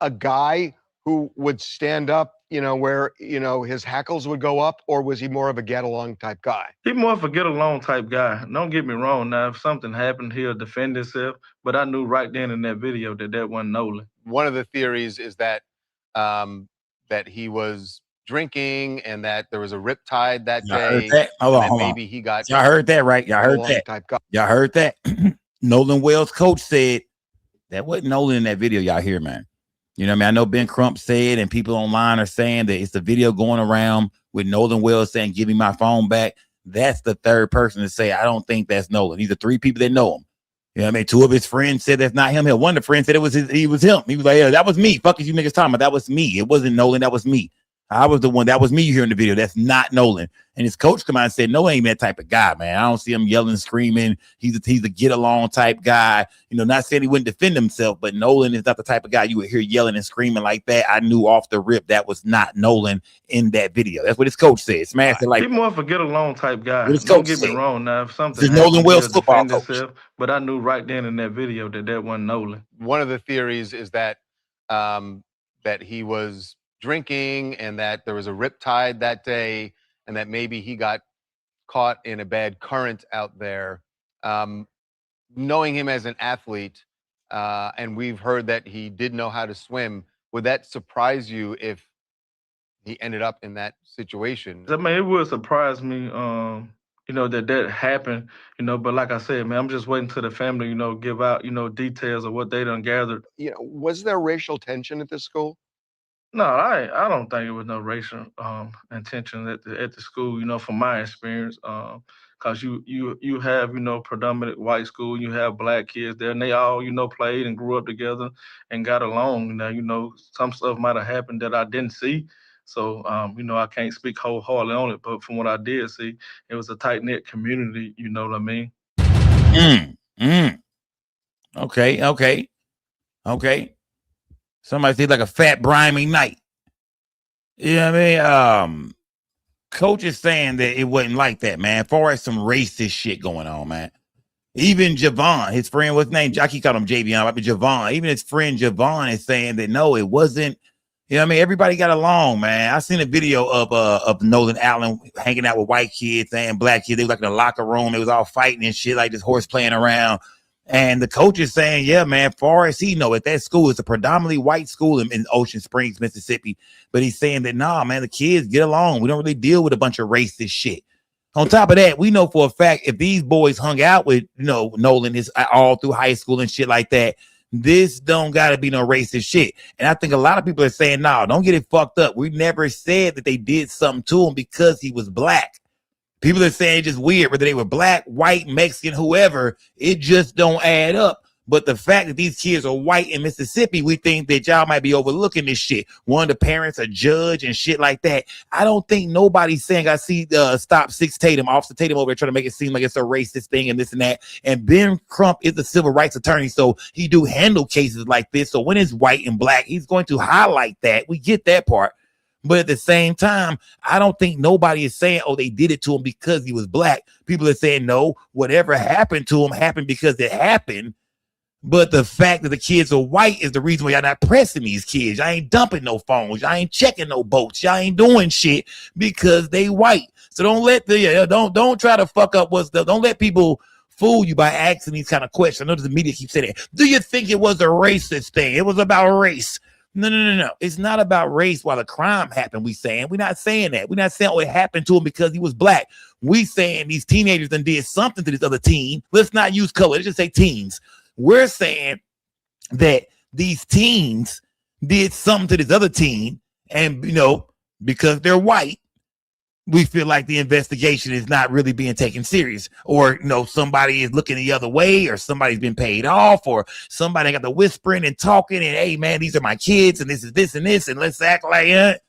a guy who would stand up, where, his hackles would go up, or was he more of a get along type guy? He's more of a get along type guy. Don't get me wrong. Now, if something happened, he'll defend himself. But I knew right then in that video that wasn't Nolan. One of the theories is that that he was drinking and that there was a riptide that Y'all day. heard that? Hold on. Maybe he got. Y'all heard that, right? Y'all heard that. Type guy. Y'all heard that? Nolan Wells, coach, said that wasn't Nolan in that video. Y'all hear, man? You know what I mean? I know Ben Crump said, and people online are saying that it's the video going around with Nolan Wells saying, "Give me my phone back." That's the third person to say, I don't think that's Nolan. These are three people that know him. You know what I mean? Two of his friends said that's not him. One of the friends said he was him. He was like, yeah, that was me. Fuck is you niggas talking about? That was me. It wasn't Nolan. That was me. I was the one. That was me here in the video. That's not Nolan. And his coach come out and said, no, ain't that type of guy, man. I don't see him yelling, screaming. He's a get along type guy. Not saying he wouldn't defend himself, but Nolan is not the type of guy you would hear yelling and screaming like that. I knew off the rip that was not Nolan in that video. That's what his coach said. Smashed it like He's more of a get along type guy. What his Don't coach get said. me wrong. Now, if something This is happened, Nolan Wells, he'll football defend coach. himself. But I knew right then in that video that wasn't Nolan. One of the theories is that that he was drinking and that there was a riptide that day and that maybe he got caught in a bad current out there. Knowing him as an athlete, and we've heard that he did know how to swim, would that surprise you if he ended up in that situation? I mean, it would surprise me, that happened, but like I said, man, I'm just waiting till the family, give out, details of what they done gathered. Was there racial tension at this school? No, I don't think it was no racial intention at the school, from my experience. Cause you have, predominant white school, you have black kids there, and they all, played and grew up together and got along. Now, some stuff might have happened that I didn't see. So, I can't speak wholeheartedly on it, but from what I did see, it was a tight-knit community, you know what I mean? Okay. Somebody said like a fat, briny night. You know what I mean? Coach is saying that it wasn't like that, man. As far as some racist shit going on, man. Even Javon, his friend, what's his name? I keep calling him Javion, but Javon. Even his friend Javon is saying that no, it wasn't. You know what I mean? Everybody got along, man. I seen a video of Nolan Allen hanging out with white kids and black kids. They was like in the locker room. They was all fighting and shit, like this horse playing around. And the coach is saying, yeah, man, far as he know, at that school, it's a predominantly white school in Ocean Springs, Mississippi. But he's saying that, nah, man, the kids get along. We don't really deal with a bunch of racist shit. On top of that, we know for a fact if these boys hung out with, Nolan all through high school and shit like that, this don't got to be no racist shit. And I think a lot of people are saying, nah, don't get it fucked up. We never said that they did something to him because he was black. People are saying it's just weird, whether they were black, white, Mexican, whoever, it just don't add up. But the fact that these kids are white in Mississippi, we think that y'all might be overlooking this shit. One of the parents a judge and shit like that. I don't think nobody's saying I see Stop 6 Tatum, Officer Tatum over there trying to make it seem like it's a racist thing and this and that. And Ben Crump is a civil rights attorney, so he do handle cases like this. So when it's white and black, he's going to highlight that. We get that part. But at the same time, I don't think nobody is saying, oh, they did it to him because he was black. People are saying, no, whatever happened to him happened because it happened. But the fact that the kids are white is the reason why y'all not pressing these kids. Y'all ain't dumping no phones. Y'all ain't checking no boats. Y'all ain't doing shit because they white. So don't let don't try to fuck up don't let people fool you by asking these kind of questions. I know the media keeps saying that. Do you think it was a racist thing? It was about race. No. It's not about race while the crime happened, we're not saying that. We're not saying, oh, it happened to him because he was black. We saying these teenagers done did something to this other teen. Let's not use color. Let's just say teens. We're saying that these teens did something to this other teen, and because they're white, we feel like the investigation is not really being taken serious, or somebody is looking the other way, or somebody's been paid off, or somebody got the whispering and talking, and hey man, these are my kids, and this is this and this, and let's act like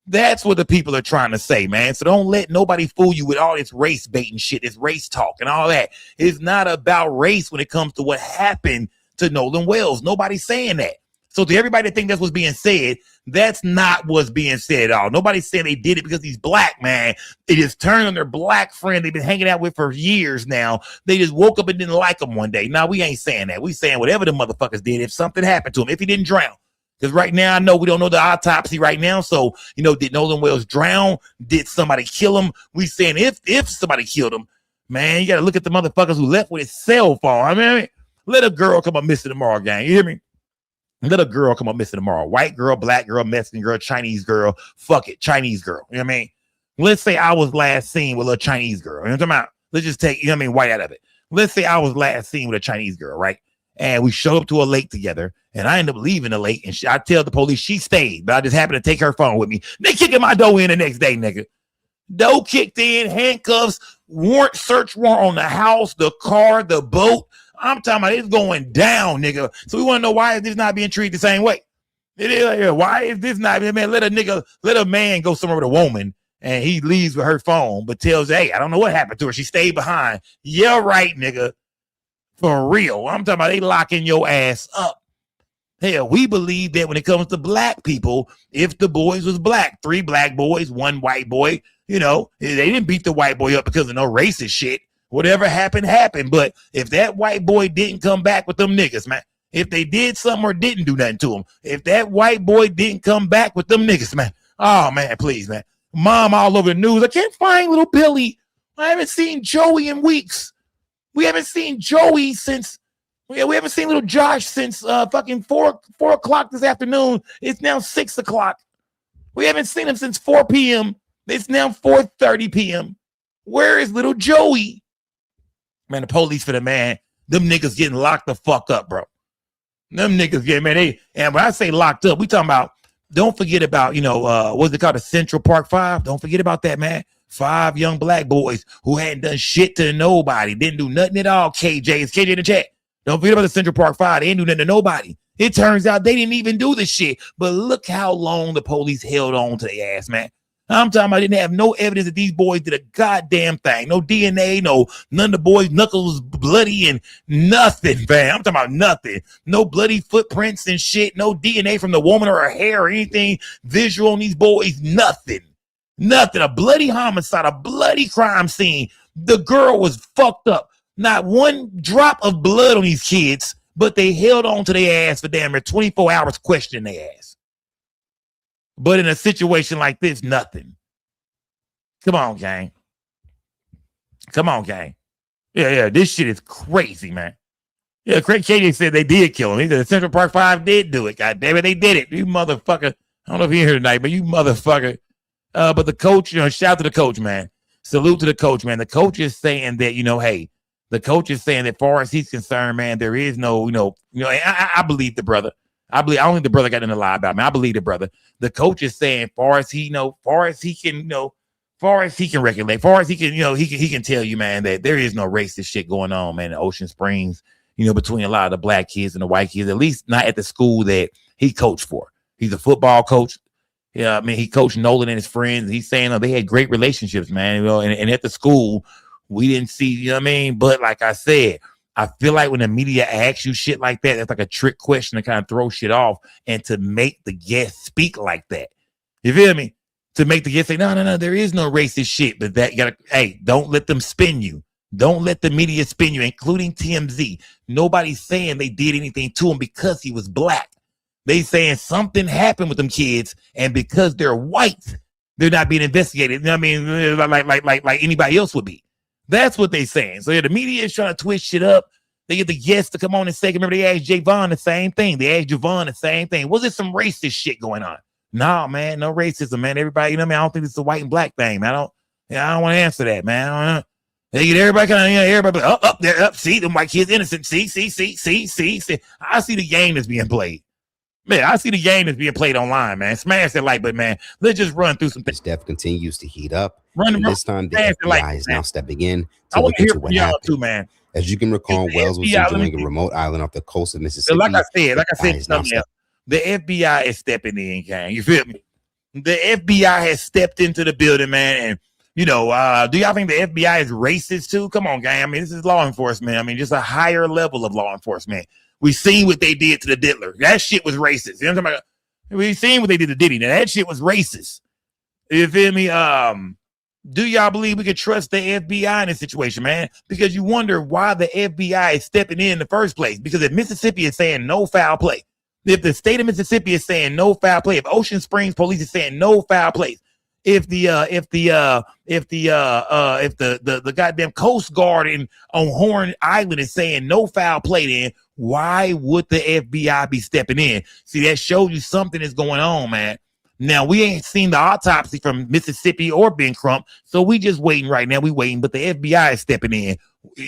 That's what the people are trying to say, man. So don't let nobody fool you with all this race bait and shit, this race talk and all that. It's not about race when it comes to what happened to Nolan Wells. Nobody's saying that. So to everybody that think that's what's being said, that's not what's being said at all. Nobody's saying they did it because he's black, man. They just turned on their black friend they've been hanging out with for years now. They just woke up and didn't like him one day. No, we ain't saying that. We saying whatever the motherfuckers did, if something happened to him, if he didn't drown. Because right now, I know we don't know the autopsy right now. So, did Nolan Wells drown? Did somebody kill him? We saying if somebody killed him, man, you got to look at the motherfuckers who left with his cell phone. I mean, let a girl come up missing tomorrow, gang. You hear me? Let a girl come up missing tomorrow. White girl, black girl, Mexican girl, Chinese girl. Fuck it, Chinese girl. You know what I mean? Let's say I was last seen with a Chinese girl. You know what I'm talking about? Let's just take, white out of it. Let's say I was last seen with a Chinese girl, right? And we showed up to a lake together, and I ended up leaving the lake, and I tell the police she stayed, but I just happened to take her phone with me. They kicking my door in the next day, nigga. Door kicked in, handcuffs, search warrant on the house, the car, the boat. I'm talking about it's going down, nigga. So we want to know, why is this not being treated the same way? It is. Why is this not, man? Let a man go somewhere with a woman, and he leaves with her phone, but tells, hey, I don't know what happened to her. She stayed behind. Yeah, right, nigga. For real. I'm talking about they locking your ass up. Hell, we believe that when it comes to black people, if the boys was black, 3 black boys, 1 white boy, they didn't beat the white boy up because of no racist shit. Whatever happened, happened. But if that white boy didn't come back with them niggas, man, if they did something or didn't do nothing to him, if that white boy didn't come back with them niggas, man, oh, man, please, man. Mom all over the news. I can't find little Billy. I haven't seen Joey in weeks. We haven't seen Joey since, we haven't seen little Josh since fucking 4 o'clock this afternoon. It's now 6 o'clock. We haven't seen him since 4 p.m. It's now 4:30 p.m. Where is little Joey? Man, the police for the man. Them niggas getting locked the fuck up, bro. Them niggas getting, man, and when I say locked up, we talking about, don't forget about, what's it called, the Central Park 5? Don't forget about that, man. 5 young black boys who hadn't done shit to nobody, didn't do nothing at all. KJ, is KJ in the chat? Don't forget about the Central Park 5. They didn't do nothing to nobody. It turns out they didn't even do the shit. But look how long the police held on to their ass, man. I'm talking about, I didn't have no evidence that these boys did a goddamn thing. No DNA, none of the boys' knuckles bloody and nothing, man. I'm talking about nothing. No bloody footprints and shit. No DNA from the woman or her hair or anything visual on these boys. Nothing. Nothing. A bloody homicide, a bloody crime scene. The girl was fucked up. Not one drop of blood on these kids, but they held on to their ass for damn near 24 hours questioning their ass. But in a situation like this, nothing. Come on, gang. Come on, gang. Yeah, this shit is crazy, man. Yeah, Craig Katie said they did kill him. He said the Central Park 5 did do it. God damn it, they did it. You motherfucker. I don't know if you're here tonight, but you motherfucker. But the coach, shout out to the coach, man. Salute to the coach, man. The coach is saying that, hey, the coach is saying that, far as he's concerned, man, there is no, I believe the brother. I don't think the brother got nothing to lie about, man. I believe the brother. The coach is saying, far as he can regulate, far as he can, he can tell you, man, that there is no racist shit going on, man, in Ocean Springs. between a lot of the black kids and the white kids, at least not at the school that he coached for. He's a football coach. Yeah, I mean, he coached Nolan and his friends. He's saying they had great relationships, man. And at the school, we didn't see, But like I said, I feel like when the media asks you shit like that, that's like a trick question to kind of throw shit off and to make the guest speak like that. You feel me? To make the guest say, no, there is no racist shit. But that don't let them spin you. Don't let the media spin you, including TMZ. Nobody's saying they did anything to him because he was black. They saying something happened with them kids, and because they're white, they're not being investigated. Like anybody else would be. That's what they saying. So the media is trying to twist shit up. They get the guests to come on and say, remember they asked Javon the same thing. They asked Javon the same thing. Was there some racist shit going on? No, man, no racism, man. Everybody, I don't think it's a white and black thing, man. I don't want to answer that, man. They get everybody kind of, everybody up there, see, them white kids innocent. See. I see the game that's being played. Man, I see the game that's being played online, man. Smash that like, but man, let's just run through some things. Death continues to heat up. And this time, the FBI is now stepping in to look into what happened. Too, man. As you can recall, Wells was enjoying a remote island off the coast of Mississippi. Like I said, the FBI is stepping in, gang. You feel me? The FBI has stepped into the building, man, and do y'all think the FBI is racist too? Come on, gang. I mean, this is law enforcement. I mean, just a higher level of law enforcement. We seen what they did to the Diddler. That shit was racist. You know what I'm talking about? We seen what they did to Diddy. Now that shit was racist. You feel me? Do y'all believe we could trust the FBI in this situation, man? Because you wonder why the FBI is stepping in the first place. Because if Mississippi is saying no foul play, if the state of Mississippi is saying no foul play, if Ocean Springs police is saying no foul play, if the goddamn Coast Guard on Horn Island is saying no foul play, then why would the FBI be stepping in? See, that shows you something is going on, man. Now, we ain't seen the autopsy from Mississippi or Ben Crump, so we just waiting right now. We waiting, but the FBI is stepping in.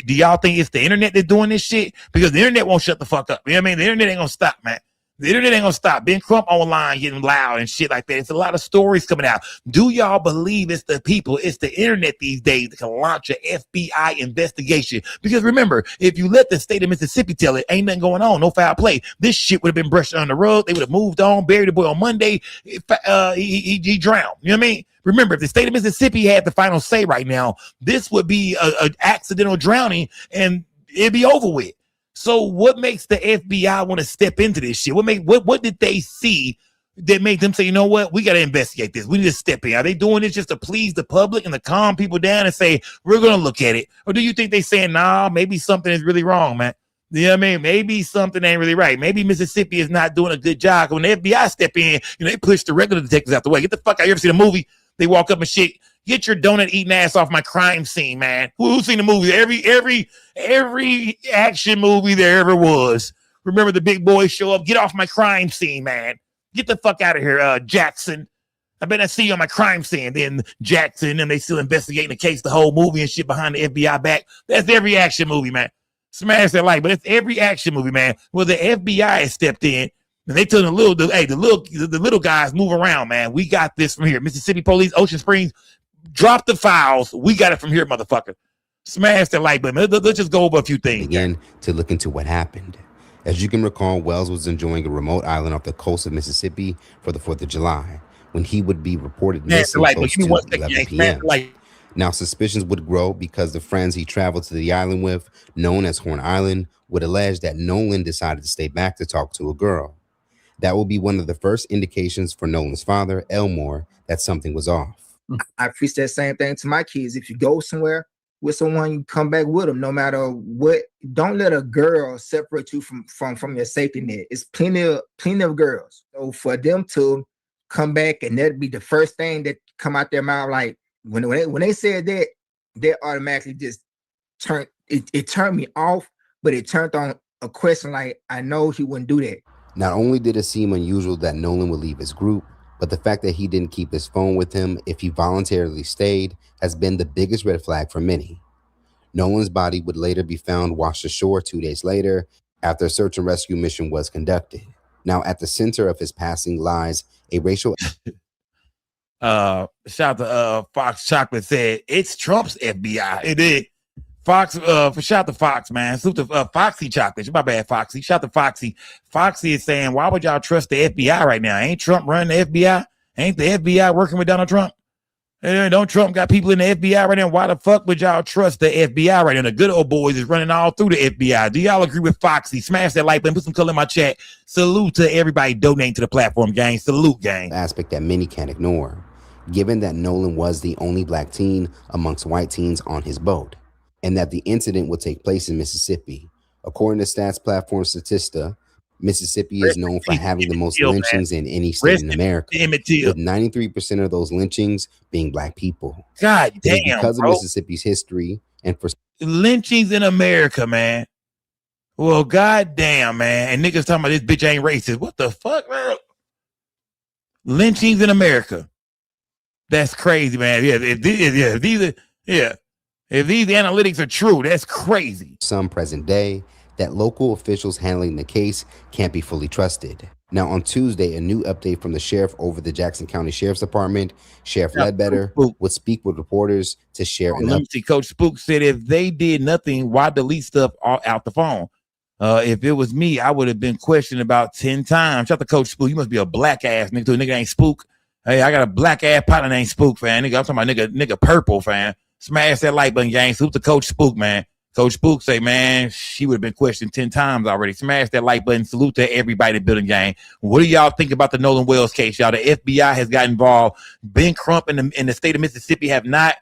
Do y'all think it's the internet that's doing this shit? Because the internet won't shut the fuck up. You know what I mean? The internet ain't gonna stop, man. The internet ain't gonna stop. Ben Crump online getting loud and shit like that. It's a lot of stories coming out. Do y'all believe it's the people, it's the internet these days that can launch an FBI investigation? Because remember, if you let the state of Mississippi tell it, ain't nothing going on, no foul play, this shit would have been brushed under the rug. They would have moved on, buried the boy on Monday. He drowned. You know what I mean? Remember, if the state of Mississippi had the final say right now, this would be an accidental drowning and it'd be over with. So what makes the FBI want to step into this shit? What did they see that made them say, you know what, we got to investigate this. We need to step in. Are they doing this just to please the public and to calm people down and say, we're going to look at it? Or do you think they saying, nah, maybe something is really wrong, man? You know what I mean? Maybe something ain't really right. Maybe Mississippi is not doing a good job. When the FBI step in, they push the regular detectives out the way. Get the fuck out. You ever seen a movie? They walk up and shit. Get your donut eating ass off my crime scene, man. Who's seen the movie? Every action movie there ever was. Remember the big boys show up. Get off my crime scene, man. Get the fuck out of here, Jackson. I bet I see you on my crime scene. Then Jackson and they still investigating the case, the whole movie and shit behind the FBI back. That's every action movie, man. Smash that like, but it's every action movie, man. Well, the FBI has stepped in. And they tell the little guys move around, man. We got this from here. Mississippi police, Ocean Springs, drop the files. We got it from here, motherfucker. Smash that like button. Let's just go over a few things. Again, to look into what happened. As you can recall, Wells was enjoying a remote island off the coast of Mississippi for the 4th of July when he would be reported missing close to 11 p.m. Now, suspicions would grow because the friends he traveled to the island with, known as Horn Island, would allege that Nolan decided to stay back to talk to a girl. That will be one of the first indications for Nolan's father, Elmore, that something was off. I preach that same thing to my kids. If you go somewhere with someone, you come back with them, no matter what. Don't let a girl separate you from your safety net. It's plenty of girls. So for them to come back and that'd be the first thing that come out their mouth, like when they said that, they automatically just turned it turned me off, but it turned on a question like, I know he wouldn't do that. Not only did it seem unusual that Nolan would leave his group, but the fact that he didn't keep his phone with him if he voluntarily stayed has been the biggest red flag for many. Nolan's body would later be found washed ashore 2 days later after a search and rescue mission was conducted. Now, at the center of his passing lies a racial... Shout out to Fox Chocolate said, it's Trump's FBI. It did. Fox, shout to Fox, man. Salute to Foxy Chocolate. My bad, Foxy. Shout to Foxy. Foxy is saying, why would y'all trust the FBI right now? Ain't Trump running the FBI? Ain't the FBI working with Donald Trump? Don't Trump got people in the FBI right now? Why the fuck would y'all trust the FBI right now? The good old boys is running all through the FBI. Do y'all agree with Foxy? Smash that like button, put some color in my chat. Salute to everybody donating to the platform, gang. Salute, gang. Aspect that many can't ignore, given that Nolan was the only black teen amongst white teens on his boat, and that the incident would take place in Mississippi. According to stats platform Statista, Mississippi is known for having the most lynchings in any state in America, with 93% of those lynchings being black people. God damn, because bro. of Mississippi's history and for lynchings in America, man. Well, god damn, man. And niggas talking about this bitch ain't racist. What the fuck, man? Lynchings in America. That's crazy, man. If these analytics are true, that's crazy. Some present day, that local officials handling the case can't be fully trusted. Now, on Tuesday, a new update from the sheriff over the Jackson County Sheriff's Department, Sheriff Ledbetter, would speak with reporters to share an update. Coach Spook said if they did nothing, why delete stuff out the phone? If it was me, I would have been questioned about 10 times. Shout out to Coach Spook. You must be a black ass nigga. Too. Nigga ain't Spook. Hey, I got a black ass partner named Spook, fan. Nigga, I'm talking about nigga purple, fan. Smash that like button, gang. Salute to Coach Spook, man. Coach Spook say, man, she would have been questioned 10 times already. Smash that like button. Salute to everybody in the building, gang. What do y'all think about the Nolan Wells case, y'all? The FBI has got involved. Ben Crump in the state of Mississippi have not,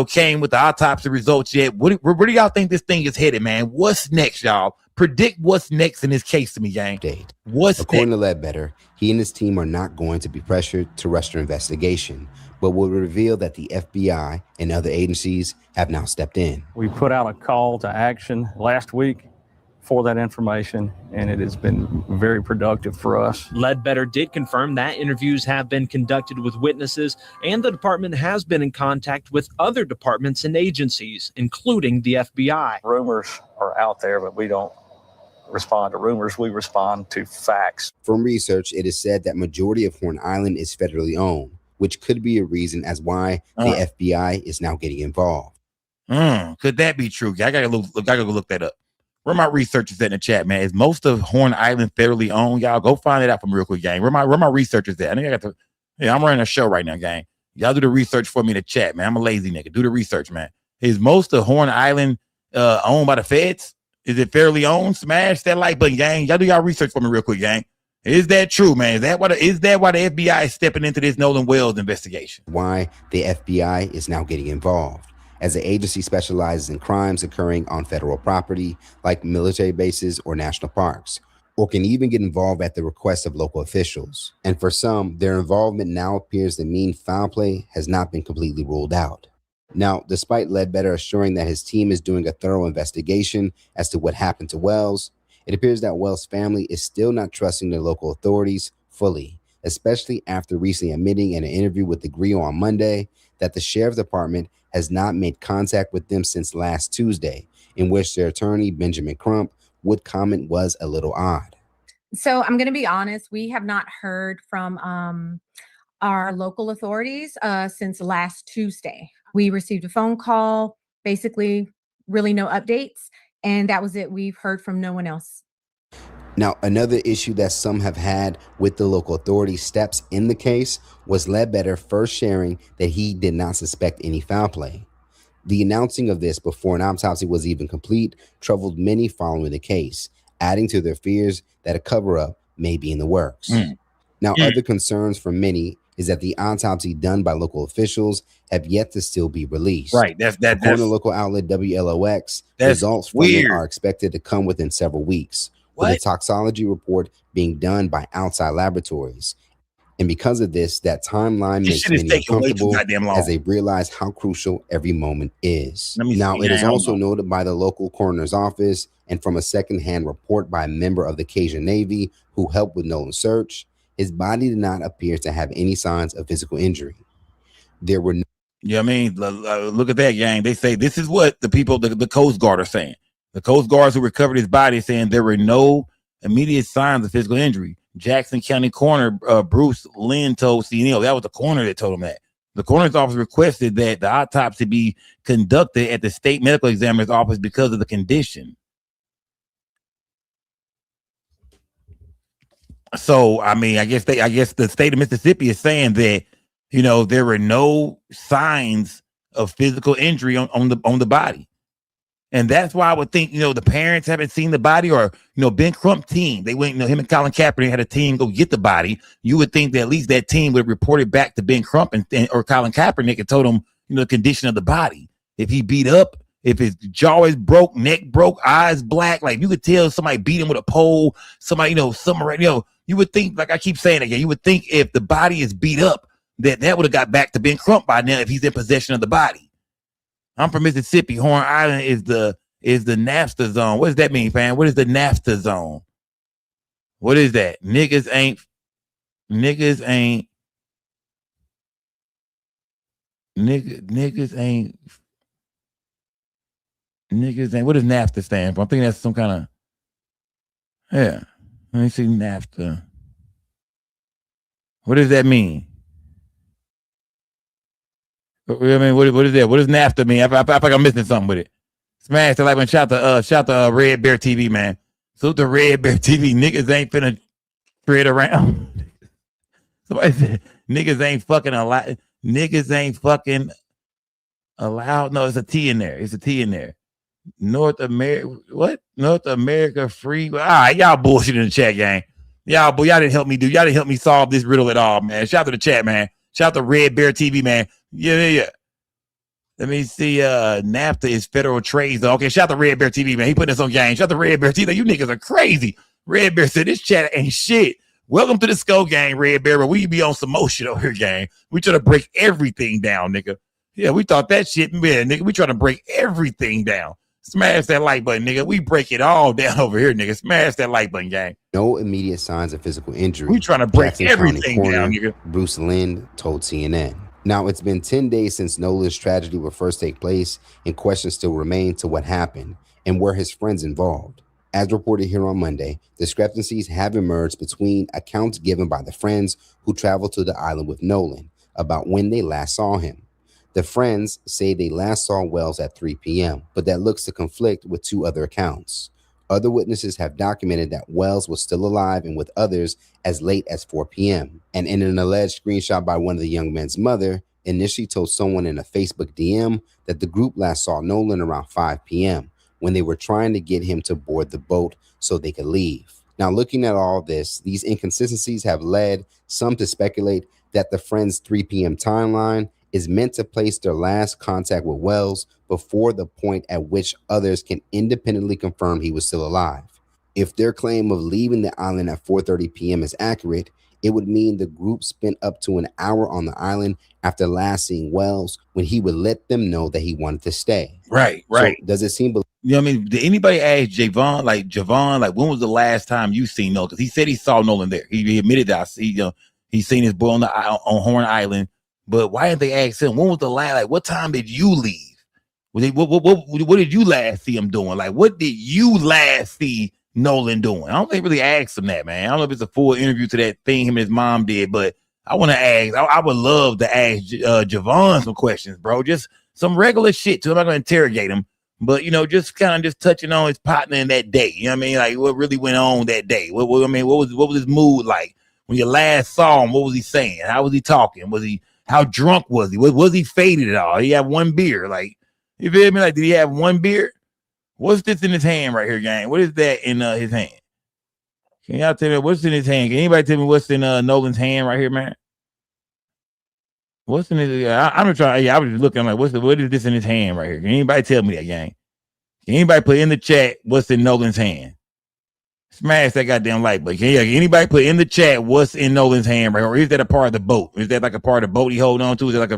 came with the autopsy results yet. Where do y'all think this thing is headed, man? What's next, y'all? Predict what's next in this case to me, gang. According to Ledbetter, he and his team are not going to be pressured to rush their investigation, but will reveal that the FBI and other agencies have now stepped in. We put out a call to action last week for that information, and it has been very productive for us. Ledbetter did confirm that interviews have been conducted with witnesses, and the department has been in contact with other departments and agencies, including the FBI. Rumors are out there, but we don't respond to rumors. We respond to facts. From research, it is said that majority of Horn Island is federally owned, which could be a reason as why the FBI is now getting involved. Could that be true? I gotta go look that up. Where my researchers at in the chat, man? Is most of Horn Island federally owned? Y'all go find it out for me real quick, gang. Where my researchers at? I think I got to. Yeah, I'm running a show right now, gang. Y'all do the research for me in the chat, man. I'm a lazy nigga. Do the research, man. Is most of Horn Island owned by the feds? Is it fairly owned? Smash that like button, gang. Y'all do y'all research for me real quick, gang. Is that true, man? Is that why the FBI is stepping into this Nolan Wells investigation? Why the FBI is now getting involved, as the agency specializes in crimes occurring on federal property, like military bases or national parks, or can even get involved at the request of local officials. And for some, their involvement now appears to mean foul play has not been completely ruled out. Now, despite Ledbetter assuring that his team is doing a thorough investigation as to what happened to Wells, it appears that Wells' family is still not trusting the local authorities fully, especially after recently admitting in an interview with the Grio on Monday that the sheriff's department has not made contact with them since last Tuesday, in which their attorney, Benjamin Crump, would comment was a little odd. So I'm going to be honest, we have not heard from our local authorities since last Tuesday. We received a phone call, basically really no updates, and that was it. We've heard from no one else. Now, another issue that some have had with the local authorities' steps in the case was Ledbetter first sharing that he did not suspect any foul play. The announcing of this before an autopsy was even complete troubled many following the case, adding to their fears that a cover-up may be in the works. Now, other concerns for many is that the autopsy done by local officials have yet to still be released. Right. According to local outlet WLOX, results from it are expected to come within several weeks, with a toxology report being done by outside laboratories. And because of this, that timeline makes many uncomfortable as they realize how crucial every moment is. Now, it is also noted by the local coroner's office and from a secondhand report by a member of the Cajun Navy who helped with Nolan's search, his body did not appear to have any signs of physical injury. There were no look at that, gang. They say this is what the people, the Coast Guard are saying. The Coast Guards who recovered his body saying there were no immediate signs of physical injury. Jackson County coroner Bruce Lynn told CNN, that was the coroner that told him that. The coroner's office requested that the autopsy be conducted at the state medical examiner's office because of the condition. So, I mean, I guess the state of Mississippi is saying that, you know, there were no signs of physical injury on the body. And that's why I would think, you know, the parents haven't seen the body, or, you know, Ben Crump team, they went, you know, him and Colin Kaepernick had a team go get the body. You would think that at least that team would have reported back to Ben Crump or Colin Kaepernick and told him, you know, the condition of the body. If he beat up, if his jaw is broke, neck broke, eyes black, like you could tell somebody beat him with a pole, somebody, you know, somewhere, you know, you would think, like I keep saying again, you would think if the body is beat up, that would have got back to Ben Crump by now if he's in possession of the body. I'm from Mississippi. Horn Island is the NAFTA zone. What does that mean, fam? What is the NAFTA zone? What is that? Niggas ain't. Niggas ain't. What does NAFTA stand for? I'm thinking that's some kind of. Yeah. Let me see NAFTA. What does that mean? I mean, what is that? What does NAFTA mean? I feel like I'm missing something with it. Smash the like one. Shout to Red Bear TV, man. Salute to Red Bear TV. Niggas ain't finna tread around. Somebody said niggas ain't fucking allowed. Niggas ain't fucking allowed. No, it's a T in there. It's a T in there. North America. What? North America free. All right, y'all bullshit in the chat, gang. Y'all didn't help me y'all didn't help me solve this riddle at all, man. Shout out to the chat, man. Shout out to Red Bear TV, man. Yeah. Let me see. NAFTA is federal trade zone. Okay, shout out to Red Bear TV, man. He put this on game. Shout out to Red Bear TV. You niggas are crazy. Red Bear said this chat ain't shit. Welcome to the Skull Gang, Red Bear, but we be on some more shit over here, gang. We try to break everything down, nigga. Yeah, we thought that shit, man, nigga. We trying to break everything down. Smash that like button, nigga. We break it all down over here, nigga. Smash that like button, gang. No immediate signs of physical injury. We trying to break Jackson everything County down, Coroner nigga. Bruce Lynn told CNN. Now, it's been 10 days since Nolan's tragedy would first take place, and questions still remain to what happened and were his friends involved. As reported here on Monday, discrepancies have emerged between accounts given by the friends who traveled to the island with Nolan about when they last saw him. The friends say they last saw Wells at 3 p.m., but that looks to conflict with two other accounts. Other witnesses have documented that Wells was still alive and with others as late as 4 p.m. And in an alleged screenshot by one of the young men's mother, initially told someone in a Facebook DM that the group last saw Nolan around 5 p.m. when they were trying to get him to board the boat so they could leave. Now, looking at all this, these inconsistencies have led some to speculate that the friends' 3 p.m. timeline is meant to place their last contact with Wells before the point at which others can independently confirm he was still alive. If their claim of leaving the island at 4:30 p.m. is accurate, it would mean the group spent up to an hour on the island after last seeing Wells when he would let them know that he wanted to stay. Right. So does it seem... You know what I mean? Did anybody ask Javon, when was the last time you seen Nolan? Because he said he saw Nolan there. He admitted that he's seen his boy on Horn Island. But why didn't they ask him? When was the last? Like, what time did you leave? What did you last see him doing? Like, what did you last see Nolan doing? I don't think really asked him that, man. I don't know if it's a full interview to that thing him and his mom did, but I want to ask. I would love to ask Javon some questions, bro. Just some regular shit too. I'm not going to interrogate him, but just kind of just touching on his partner in that day. You know what I mean? Like, what really went on that day? What was his mood like when you last saw him? What was he saying? How was he talking? How drunk was he? Was he faded at all? He had one beer. Like, you feel me? Like, did he have one beer? What's this in his hand right here, gang? What is that in his hand? Can y'all tell me what's in his hand? Can anybody tell me what's in Nolan's hand right here, man? What's in his? I'm trying. Yeah, I was just looking. I'm like, what is this in his hand right here? Can anybody tell me that, gang? Can anybody put in the chat what's in Nolan's hand? Smash that goddamn like button. Can anybody put in the chat what's in Nolan's hand right here? Or is that a part of the boat? Is that like a part of the boat he hold on to? Is it like a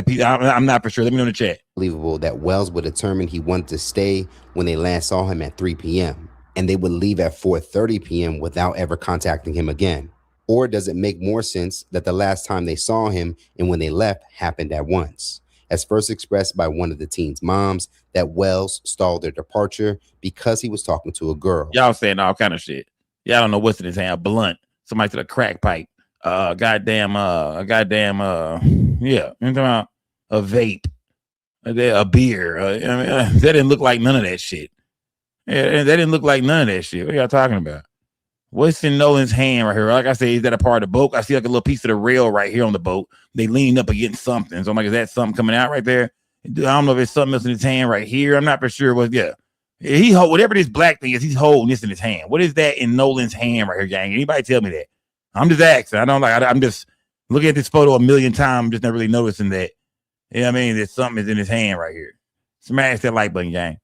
piece? I'm not for sure. Let me know in the chat. Believable that Wells would determine he wanted to stay when they last saw him at 3 p.m. and they would leave at 4:30 p.m. without ever contacting him again. Or does it make more sense that the last time they saw him and when they left happened at once? As first expressed by one of the teens' moms, that Wells stalled their departure because he was talking to a girl. Y'all saying all kind of shit. Y'all don't know what's in his hand. A blunt. Somebody said a crack pipe. A goddamn Yeah, I'm talking about a vape, a beer. I mean, that didn't look like none of that shit. Yeah, that didn't look like none of that shit. What are y'all talking about? What's in Nolan's hand right here? Like I said, is that a part of the boat? I see like a little piece of the rail right here on the boat. They leaned up against something. So I'm like, is that something coming out right there? I don't know if it's something else in his hand right here. I'm not for sure. But yeah, he hold whatever this black thing is. He's holding this in his hand. What is that in Nolan's hand right here, gang? Anybody tell me that? I'm just asking. I'm just looking at this photo a million times, just not really noticing that. You know what I mean? That something is in his hand right here. Smash that like button, gang.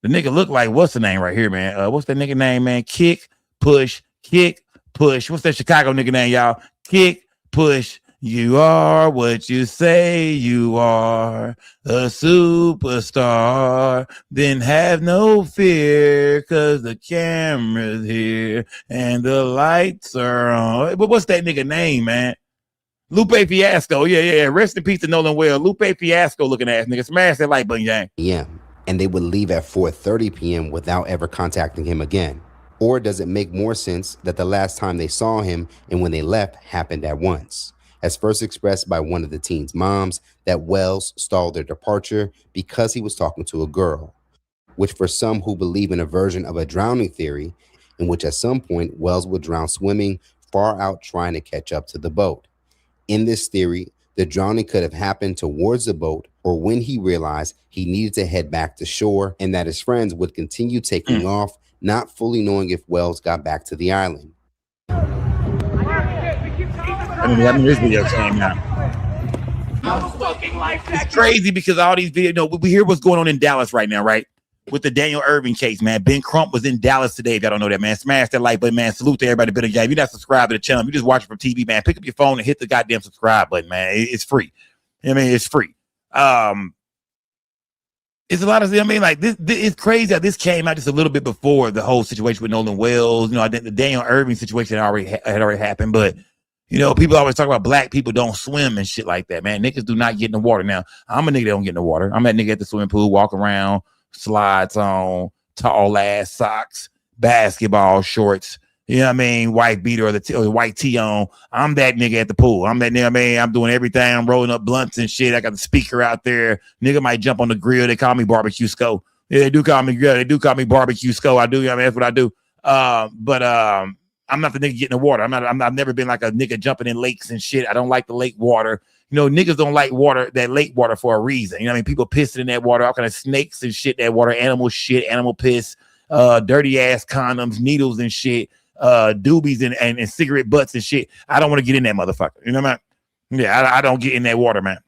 The nigga look like, what's the name right here, man? What's that nigga name, man? Kick, push. What's that Chicago nigga name, y'all? Kick, push. You are what you say you are, a superstar. Then have no fear, cause the camera's here and the lights are on. But what's that nigga name, man? Lupe Fiasco. Yeah. Rest in peace to Nolan Wells. Lupe Fiasco looking ass nigga. Smash that like button, gang. Yeah. And they would leave at 4:30 p.m. without ever contacting him again? Or does it make more sense that the last time they saw him and when they left happened at once? As first expressed by one of the teens' moms, that Wells stalled their departure because he was talking to a girl, which for some who believe in a version of a drowning theory, in which at some point Wells would drown swimming far out trying to catch up to the boat. In this theory, the drowning could have happened towards the boat or when he realized he needed to head back to shore and that his friends would continue taking off, not fully knowing if Wells got back to the island. I mean this video came out. It's crazy because all these videos, we hear what's going on in Dallas right now, right? With the Daniel Irving case, man. Ben Crump was in Dallas today. If y'all don't know that, man, smash that like button, man. Salute to everybody been a game. If you're not subscribed to the channel, if you just watch it from TV, man, pick up your phone and hit the goddamn subscribe button, man. It's free. I mean, it's free. It's a lot of, I mean, like this it's crazy that this came out just a little bit before the whole situation with Nolan Wells. You know, I think the Daniel Irving situation had already happened, but you know, people always talk about black people don't swim and shit like that, man. Niggas do not get in the water. Now, I'm a nigga that don't get in the water. I'm that nigga at the swimming pool, walk around, slides on, tall ass socks, basketball shorts, you know what I mean, white beater or the white tee on. I'm that nigga at the pool. I'm that nigga, I mean, I'm doing everything. I'm rolling up blunts and shit. I got the speaker out there. Nigga might jump on the grill. They call me Barbecue Sco. Yeah, they do call me grill. They do call me Barbecue Sco. I do, I mean, that's what I do. But I'm not the nigga getting in the water. I've never been like a nigga jumping in lakes and shit. I don't like the lake water. You know, niggas don't like water, that lake water for a reason. You know what I mean? People pissing in that water, all kind of snakes and shit, that water, animal shit, animal piss, dirty ass condoms, needles and shit, doobies and cigarette butts and shit. I don't want to get in that motherfucker. You know what I mean? Yeah, I don't get in that water, man.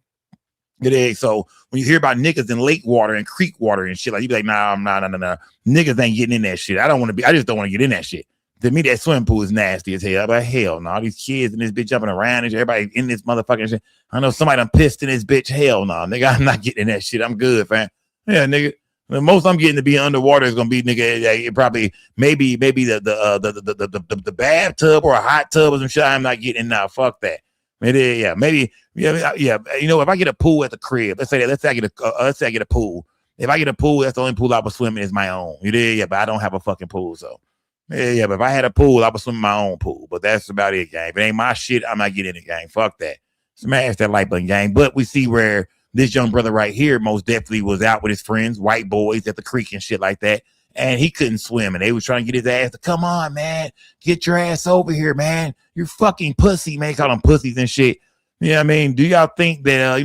It is. So when you hear about niggas in lake water and creek water and shit, like you be like, nah. Niggas ain't getting in that shit. I just don't want to get in that shit. To me, that swimming pool is nasty as hell. But hell no, all these kids in this bitch jumping around and everybody in this motherfucking shit. I know somebody done pissed in this bitch. Hell no, nigga, I'm not getting in that shit. I'm good, fam. Yeah, nigga. The most I'm getting to be underwater is gonna be, nigga, probably maybe the bathtub or a hot tub or some shit. I'm not getting in now. Fuck that. Maybe. You know, if I get a pool at the crib, let's say I get a pool. If I get a pool, that's the only pool I would swim in is my own. You did, yeah, but I don't have a fucking pool, so. Yeah, but if I had a pool, I would swim in my own pool. But that's about it, gang. If it ain't my shit, I'm not getting in it, gang. Fuck that. Smash that like button, gang. But we see where this young brother right here most definitely was out with his friends, white boys at the creek and shit like that. And he couldn't swim. And they was trying to get his ass to, come on, man. Get your ass over here, man. You're fucking pussy, man. Call them pussies and shit. You know what I mean? Do y'all think that,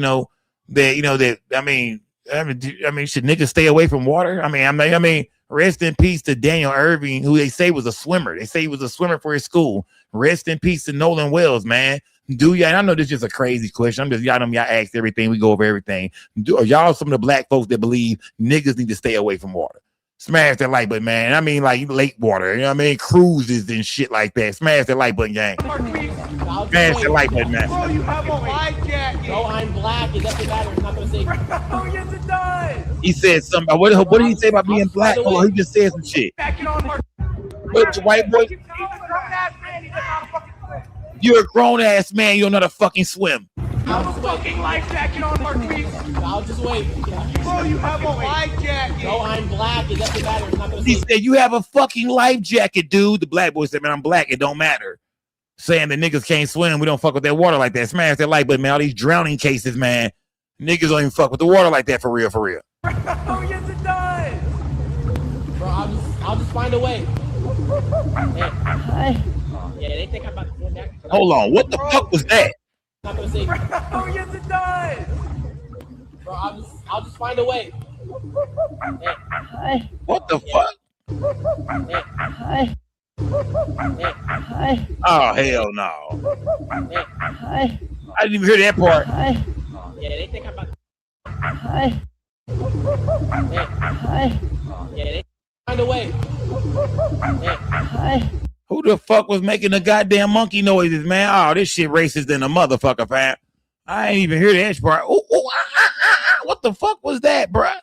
should niggas stay away from water? I mean, rest in peace to Daniel Irving, who they say was a swimmer. They say he was a swimmer for his school. Rest in peace to Nolan Wells, man. Do y'all? And I know this is just a crazy question. Y'all ask everything. We go over everything. Are y'all some of the black folks that believe niggas need to stay away from water? Smash that like button, man. I mean, like lake water. You know what I mean? Cruises and shit like that. Smash that like button, gang. Smash that like button, man. Bro, you have a life jacket. No, I'm black. It doesn't matter. It's not gonna say. Oh, yes, it does. He said something. What did he say about being black? Hold on, he just said some shit. What, white boy? You're a grown ass man. You don't know how to fucking swim. Have a fucking life jacket on, Marquise. I'll just wait. Bro, you have a life jacket. No, I'm black. It doesn't matter. It's not gonna He said, you have a fucking life jacket, dude. The black boy said, man, I'm black. It don't matter. saying that niggas can't swim. We don't fuck with that water like that. Smash that like button, man. All these drowning cases, man. Niggas don't even fuck with the water like that for real, for real. Oh, yes, it does. Bro, I'll just find a way. Yeah, they think I'm about to go back. Hold on. What the fuck was that? I'm not gonna say. Oh, yes, it does. Bro, I'll just find a way. What the fuck? Oh, hell no. I didn't even hear that part. Yeah, they think I'm about to. Yeah, they find a way. Who the fuck was making the goddamn monkey noises, man? Oh, this shit racist than a motherfucker, fam. I ain't even hear that part. What the fuck was that, bruh?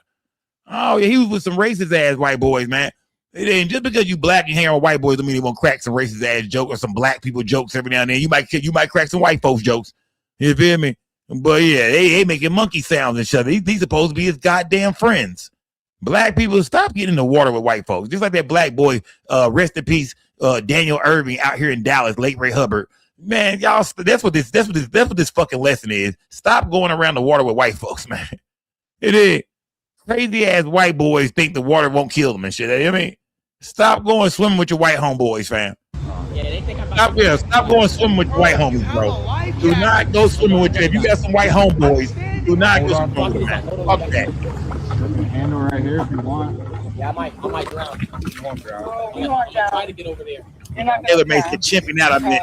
Oh, yeah, he was with some racist ass white boys, man. It ain't just because you black and hanging with white boys don't mean you won't crack some racist ass joke or some black people jokes every now and then. You might crack some white folks jokes. You feel me? But yeah, they making monkey sounds and shit. These supposed to be his goddamn friends. Black people, stop getting in the water with white folks. Just like that black boy, rest in peace, Daniel Irving out here in Dallas, late Ray Hubbard. Man, y'all, that's what this fucking lesson is. Stop going around the water with white folks, man. It is. Crazy ass white boys think the water won't kill them and shit. You know what I mean? Stop going swimming with your white homeboys, fam. Yeah, they think I'm about stop going swimming with your white homies, bro. Do not go swimming with you. If you got some white homeboys, do not go swimming with them, man. Fuck that. Handle right here if you want. Yeah, I might drown. You won't drown. I'm trying to get over there. Taylor makes the champion out of it.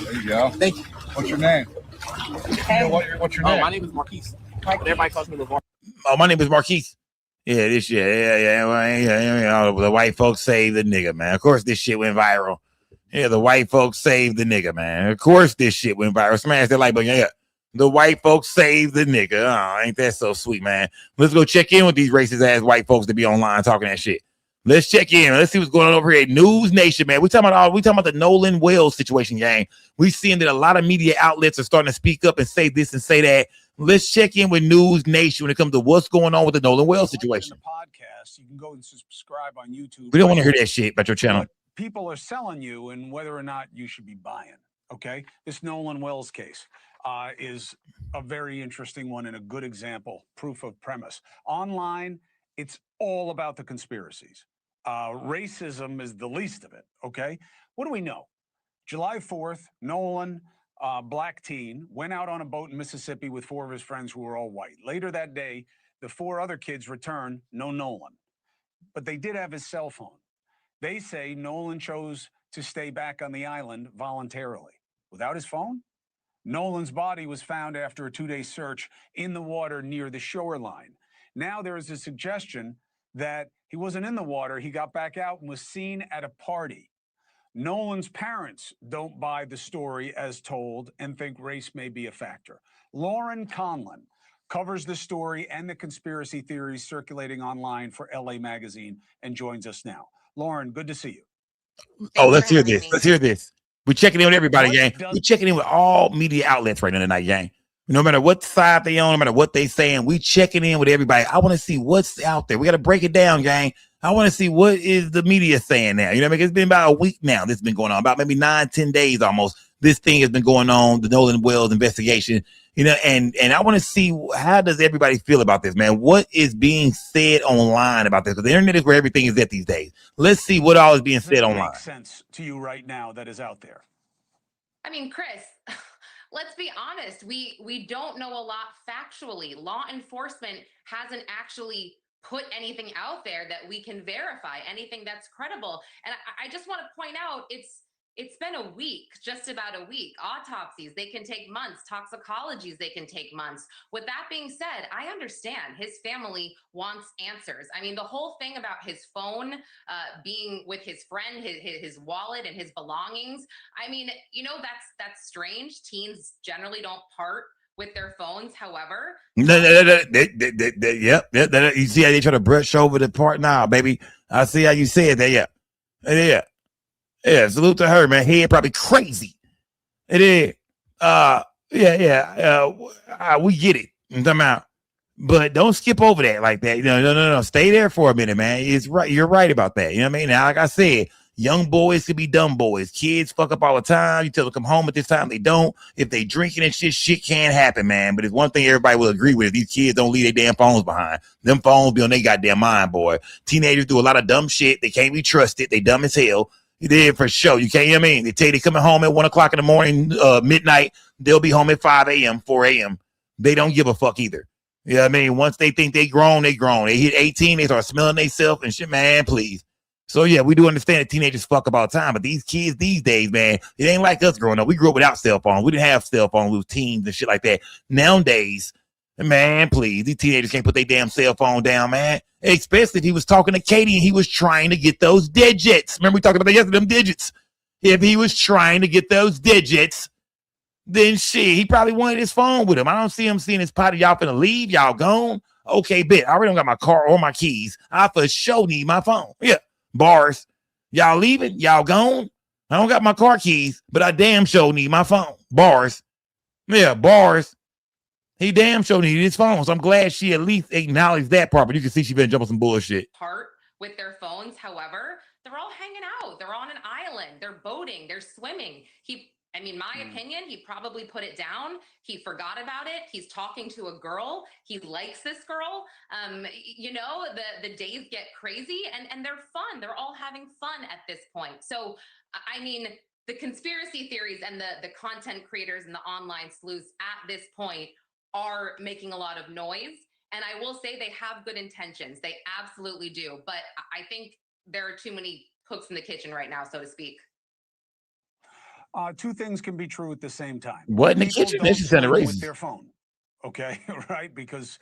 There you go. Thank you. What's your name? Hey. What's your name? My name is Marquise. But everybody calls me LeVar. Oh, my name is Marquise. Yeah, this shit. Yeah. The white folks saved the nigga, man. Of course, this shit went viral. Yeah, the white folks saved the nigga, man. Of course, this shit went viral. Smash that like button. Yeah. The white folks saved the nigga. Oh, ain't that so sweet, man? Let's go check in with these racist ass white folks to be online talking that shit. Let's check in. Let's see what's going on over here at News Nation, man. We talking about the Nolan Wells situation, gang. We seeing that a lot of media outlets are starting to speak up and say this and say that. Let's check in with News Nation when it comes to what's going on with the Nolan Wells situation. Podcast, you can go and subscribe on YouTube. We don't want to hear that shit about your channel. People are selling you and whether or not you should be buying. Okay, this Nolan Wells case is a very interesting one and a good example, proof of premise. Online, it's all about the conspiracies. Racism is the least of it. Okay, what do we know? July 4th, Nolan, black teen, went out on a boat in Mississippi with 4 of his friends who were all white. Later that day, the 4 other kids returned, no Nolan. But they did have his cell phone. They say Nolan chose to stay back on the island voluntarily. Without his phone? Nolan's body was found after a 2-day search in the water near the shoreline. Now there is a suggestion that he wasn't in the water. He got back out and was seen at a party. Nolan's parents don't buy the story as told and think race may be a factor. Lauren Conlon covers the story and the conspiracy theories circulating online for LA Magazine and joins us now. Lauren, good to see you. Let's hear this. Let's hear this. We're checking in with everybody, gang. We're checking in with all media outlets right now tonight, gang. No matter what side they on, no matter what they saying, we checking in with everybody. I want to see what's out there. We got to break it down, gang. I want to see what is the media saying now. You know what I mean? It's been about a week now. This has been going on, about maybe 9-10 days almost. This thing has been going on, the Nolan Wells investigation. You know, and I want to see, how does everybody feel about this, man? What is being said online about this? Because the internet is where everything is at these days. Let's see what all is being said online. Makes sense to you right now that is out there? I mean, Chris, let's be honest. We don't know a lot factually. Law enforcement hasn't actually put anything out there that we can verify, anything that's credible. And I just want to point out, it's been a week, just about a week. Autopsies, they can take months. Toxicologies, they can take months. With that being said, I understand his family wants answers. I mean, the whole thing about his phone being with his friend, his wallet and his belongings. I mean, you know, that's strange. Teens generally don't part with their phones. However, Yep. You see how they try to brush over the part now, baby. I see how you said that. Yeah. Salute to her, man. Head probably crazy. It is. We get it. I'm talking about, but don't skip over that like that. No. Stay there for a minute, man. It's right. You're right about that. You know what I mean? Now, like I said, Young boys could be dumb boys. Kids fuck up all the time. You tell them to come home at this time, they don't. If they drinking and shit can't happen, man. But it's one thing everybody will agree with. These kids don't leave their damn phones behind. Them phones be on their goddamn mind, boy. Teenagers do a lot of dumb shit. They can't be trusted. They dumb as hell. You did for sure. You can't hear me. They tell you they coming home at 1 o'clock in the morning, midnight. They'll be home at 5 a.m., 4 a.m. They don't give a fuck either. You know what I mean? Once they think they grown, they grown. They hit 18, they start smelling themselves and shit, man, please. So, yeah, we do understand that teenagers fuck about time, but these kids these days, man, it ain't like us growing up. We grew up without cell phones. We didn't have cell phones. We was teens and shit like that. Nowadays, man, please, these teenagers can't put their damn cell phone down, man. Especially if he was talking to Katie and he was trying to get those digits. Remember we talked about that yesterday, them digits. If he was trying to get those digits, then shit, he probably wanted his phone with him. I don't see him seeing his potty. Y'all finna leave? Y'all gone? Okay, bet. I already don't got my car or my keys. I for sure need my phone. Yeah. Bars. Y'all leaving? Y'all gone? I don't got my car keys, but I damn sure need my phone. Bars. Yeah, bars. He damn sure needed his phone. So I'm glad she at least acknowledged that part, but you can see she been jumping some bullshit. Part with their phones. However, they're all hanging out. They're on an island. They're boating. They're swimming. My opinion, he probably put it down. He forgot about it. He's talking to a girl. He likes this girl. The days get crazy and they're fun. They're all having fun at this point. So, the conspiracy theories and the content creators and the online sleuths at this point are making a lot of noise. And I will say they have good intentions. They absolutely do. But I think there are too many cooks in the kitchen right now, so to speak. Two things can be true at the same time. What in the People kitchen? don't This is kind of swim with racist. their phone, okay, right? Because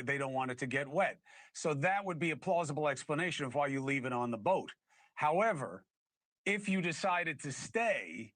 they don't want it to get wet. So that would be a plausible explanation of why you leave it on the boat. However, if you decided to stay,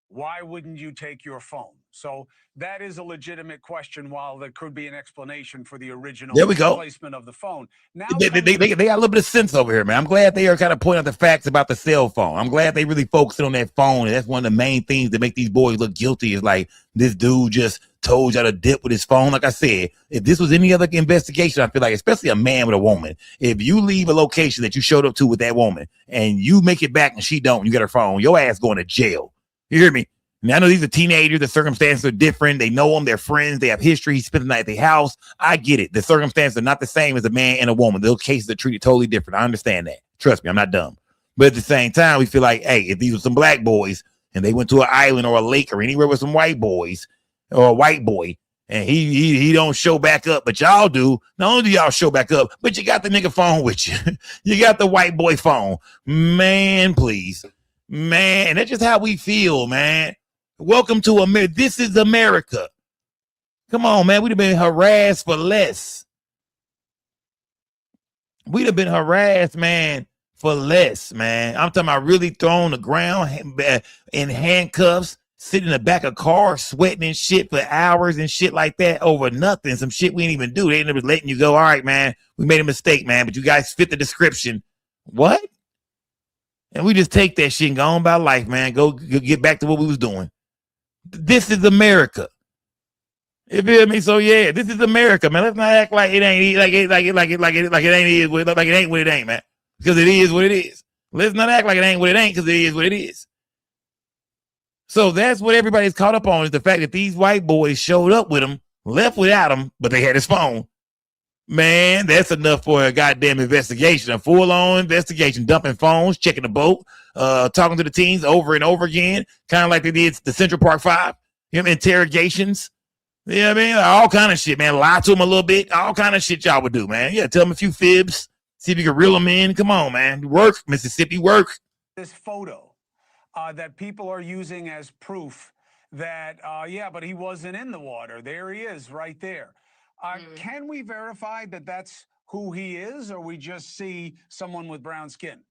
why wouldn't you take your phone? So that is a legitimate question, while there could be an explanation for the original There we go. placement of the phone. Now They got a little bit of sense over here, man. I'm glad they are kind of pointing out the facts about the cell phone. I'm glad they really focusing on that phone. And that's one of the main things that make these boys look guilty is like this dude just told y'all to dip with his phone. Like I said, if this was any other investigation, I feel like, especially a man with a woman, if you leave a location that you showed up to with that woman and you make it back and she don't, you get her phone, your ass going to jail. You hear me? Now, I know these are teenagers. The circumstances are different. They know them. They're friends. They have history. He spent the night at their house. I get it. The circumstances are not the same as a man and a woman. Those cases are treated totally different. I understand that. Trust me, I'm not dumb. But at the same time, we feel like, hey, if these were some black boys and they went to an island or a lake or anywhere with some white boys or a white boy and he don't show back up, but y'all do. Not only do y'all show back up, but you got the nigga phone with you. You got the white boy phone. Man, please. Man, that's just how we feel, man. Welcome to America. This is America. Come on, man. We'd have been harassed for less. We'd have been harassed, man, for less, man. I'm talking about really thrown on the ground in handcuffs, sitting in the back of cars, sweating and shit for hours and shit like that over nothing. Some shit we didn't even do. They ended up letting you go. All right, man. We made a mistake, man, but you guys fit the description. What? And we just take that shit and go on about life, man. Go get back to what we was doing. This is America. You feel me? So yeah, this is America, man. Let's not act like it ain't like it ain't what it ain't, man. Because it is what it is. Let's not act like it ain't what it ain't, because it is what it is. So that's what everybody's caught up on, is the fact that these white boys showed up with him, left without him, but they had his phone. Man, that's enough for a goddamn investigation, a full-on investigation, dumping phones, checking the boat, talking to the teens over and over again, kind of like they did the Central Park 5, interrogations. You know what I mean? All kind of shit, man. Lie to them a little bit. All kind of shit y'all would do, man. Yeah, tell them a few fibs. See if you can reel them in. Come on, man. Work, Mississippi, work. This photo that people are using as proof that, but he wasn't in the water. There he is right there. Can we verify that that's who he is, or we just see someone with brown skin?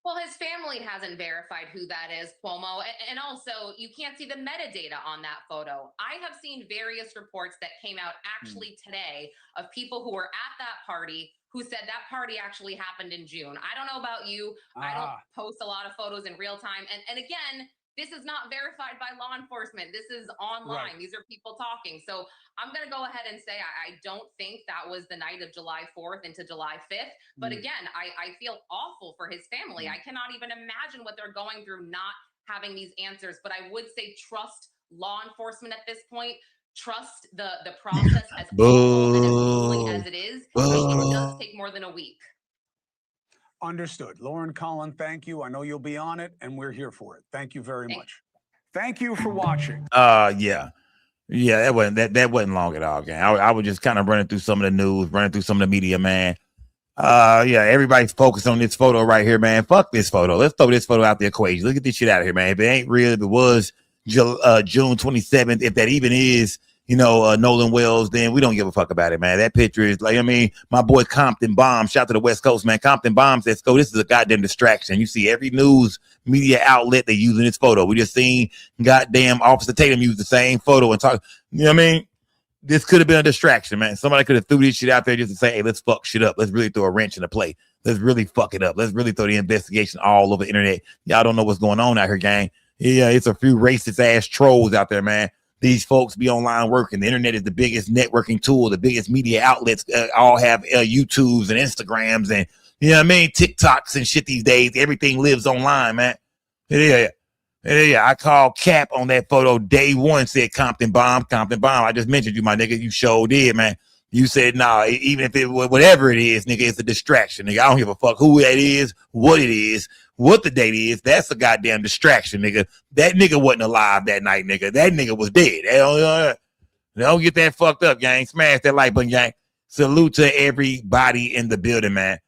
Well, his family hasn't verified who that is, Cuomo. And also, you can't see the metadata on that photo. I have seen various reports that came out actually today of people who were at that party who said that party actually happened in June. I don't know about you. I don't post a lot of photos in real time. And again, This is not verified by law enforcement. This is online. Right. These are people talking. So I'm going to go ahead and say I don't think that was the night of July 4th into July 5th. But again, I feel awful for his family. I cannot even imagine what they're going through not having these answers. But I would say trust law enforcement at this point. Trust the process as awful and as grueling as it is. It does take more than a week. Understood. Lauren Collin, thank you. I know you'll be on it, and we're here for it. Thank you very much. Thank you for watching. Yeah, that wasn't long at all, gang. I was just kind of running through some of the news, running through some of the media, man. Yeah, everybody's focused on this photo right here, man. Fuck this photo. Let's throw this photo out the equation. Look at this shit out of here, man. If it ain't real, if it was June 27th, if that even is, Nolan Wells, then we don't give a fuck about it, man. That picture is like, my boy Compton Bomb, shout out to the West Coast, man. Compton Bomb says, this is a goddamn distraction. You see every news media outlet, they using this photo. We just seen goddamn Officer Tatum use the same photo and talk, this could have been a distraction, man. Somebody could have threw this shit out there just to say, hey, let's fuck shit up. Let's really throw a wrench in the play. Let's really fuck it up. Let's really throw the investigation all over the internet. Y'all don't know what's going on out here, gang. Yeah, it's a few racist ass trolls out there, man. These folks be online working. The internet is the biggest networking tool. The biggest media outlets all have YouTubes and Instagrams and, TikToks and shit these days. Everything lives online, man. Yeah. I called Cap on that photo day one, said Compton Bomb. I just mentioned you, my nigga. You sure did, man. You said, nah, even if it whatever it is, nigga, it's a distraction, nigga. I don't give a fuck who that is, what it is, what the date is. That's a goddamn distraction, nigga. That nigga wasn't alive that night, nigga. That nigga was dead. Don't get that fucked up, gang. Smash that like button, gang. Salute to everybody in the building, man.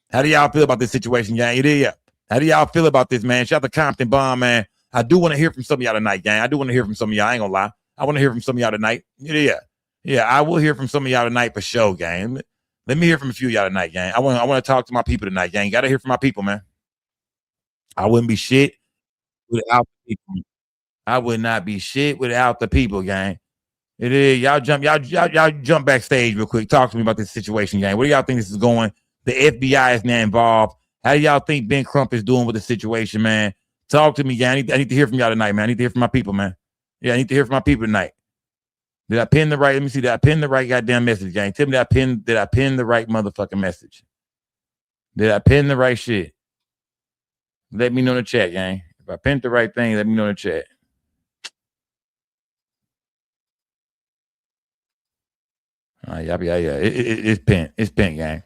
How do y'all feel about this situation, gang? How do y'all feel about this, man? Shout out to Compton Bomb, man. I do want to hear from some of y'all tonight, gang. I do want to hear from some of y'all. I ain't gonna lie. I want to hear from some of y'all tonight. Yeah, I will hear from some of y'all tonight for sure, gang. Let me hear from a few of y'all tonight, gang. I want to talk to my people tonight, gang. Got to hear from my people, man. I wouldn't be shit without the people. I would not be shit without the people, gang. It is. Y'all jump backstage real quick. Talk to me about this situation, gang. Where do y'all think this is going? The FBI is now involved. How do y'all think Ben Crump is doing with the situation, man? Talk to me, gang. I need to hear from y'all tonight, man. I need to hear from my people, man. Yeah, I need to hear from my people tonight. Did I pin the right? Let me see. Did I pin the right goddamn message, gang? Tell me, did I pin the right motherfucking message? Did I pin the right shit? Let me know in the chat, gang. If I pinned the right thing, let me know in the chat. Yeah. It's pinned. It's pinned, gang.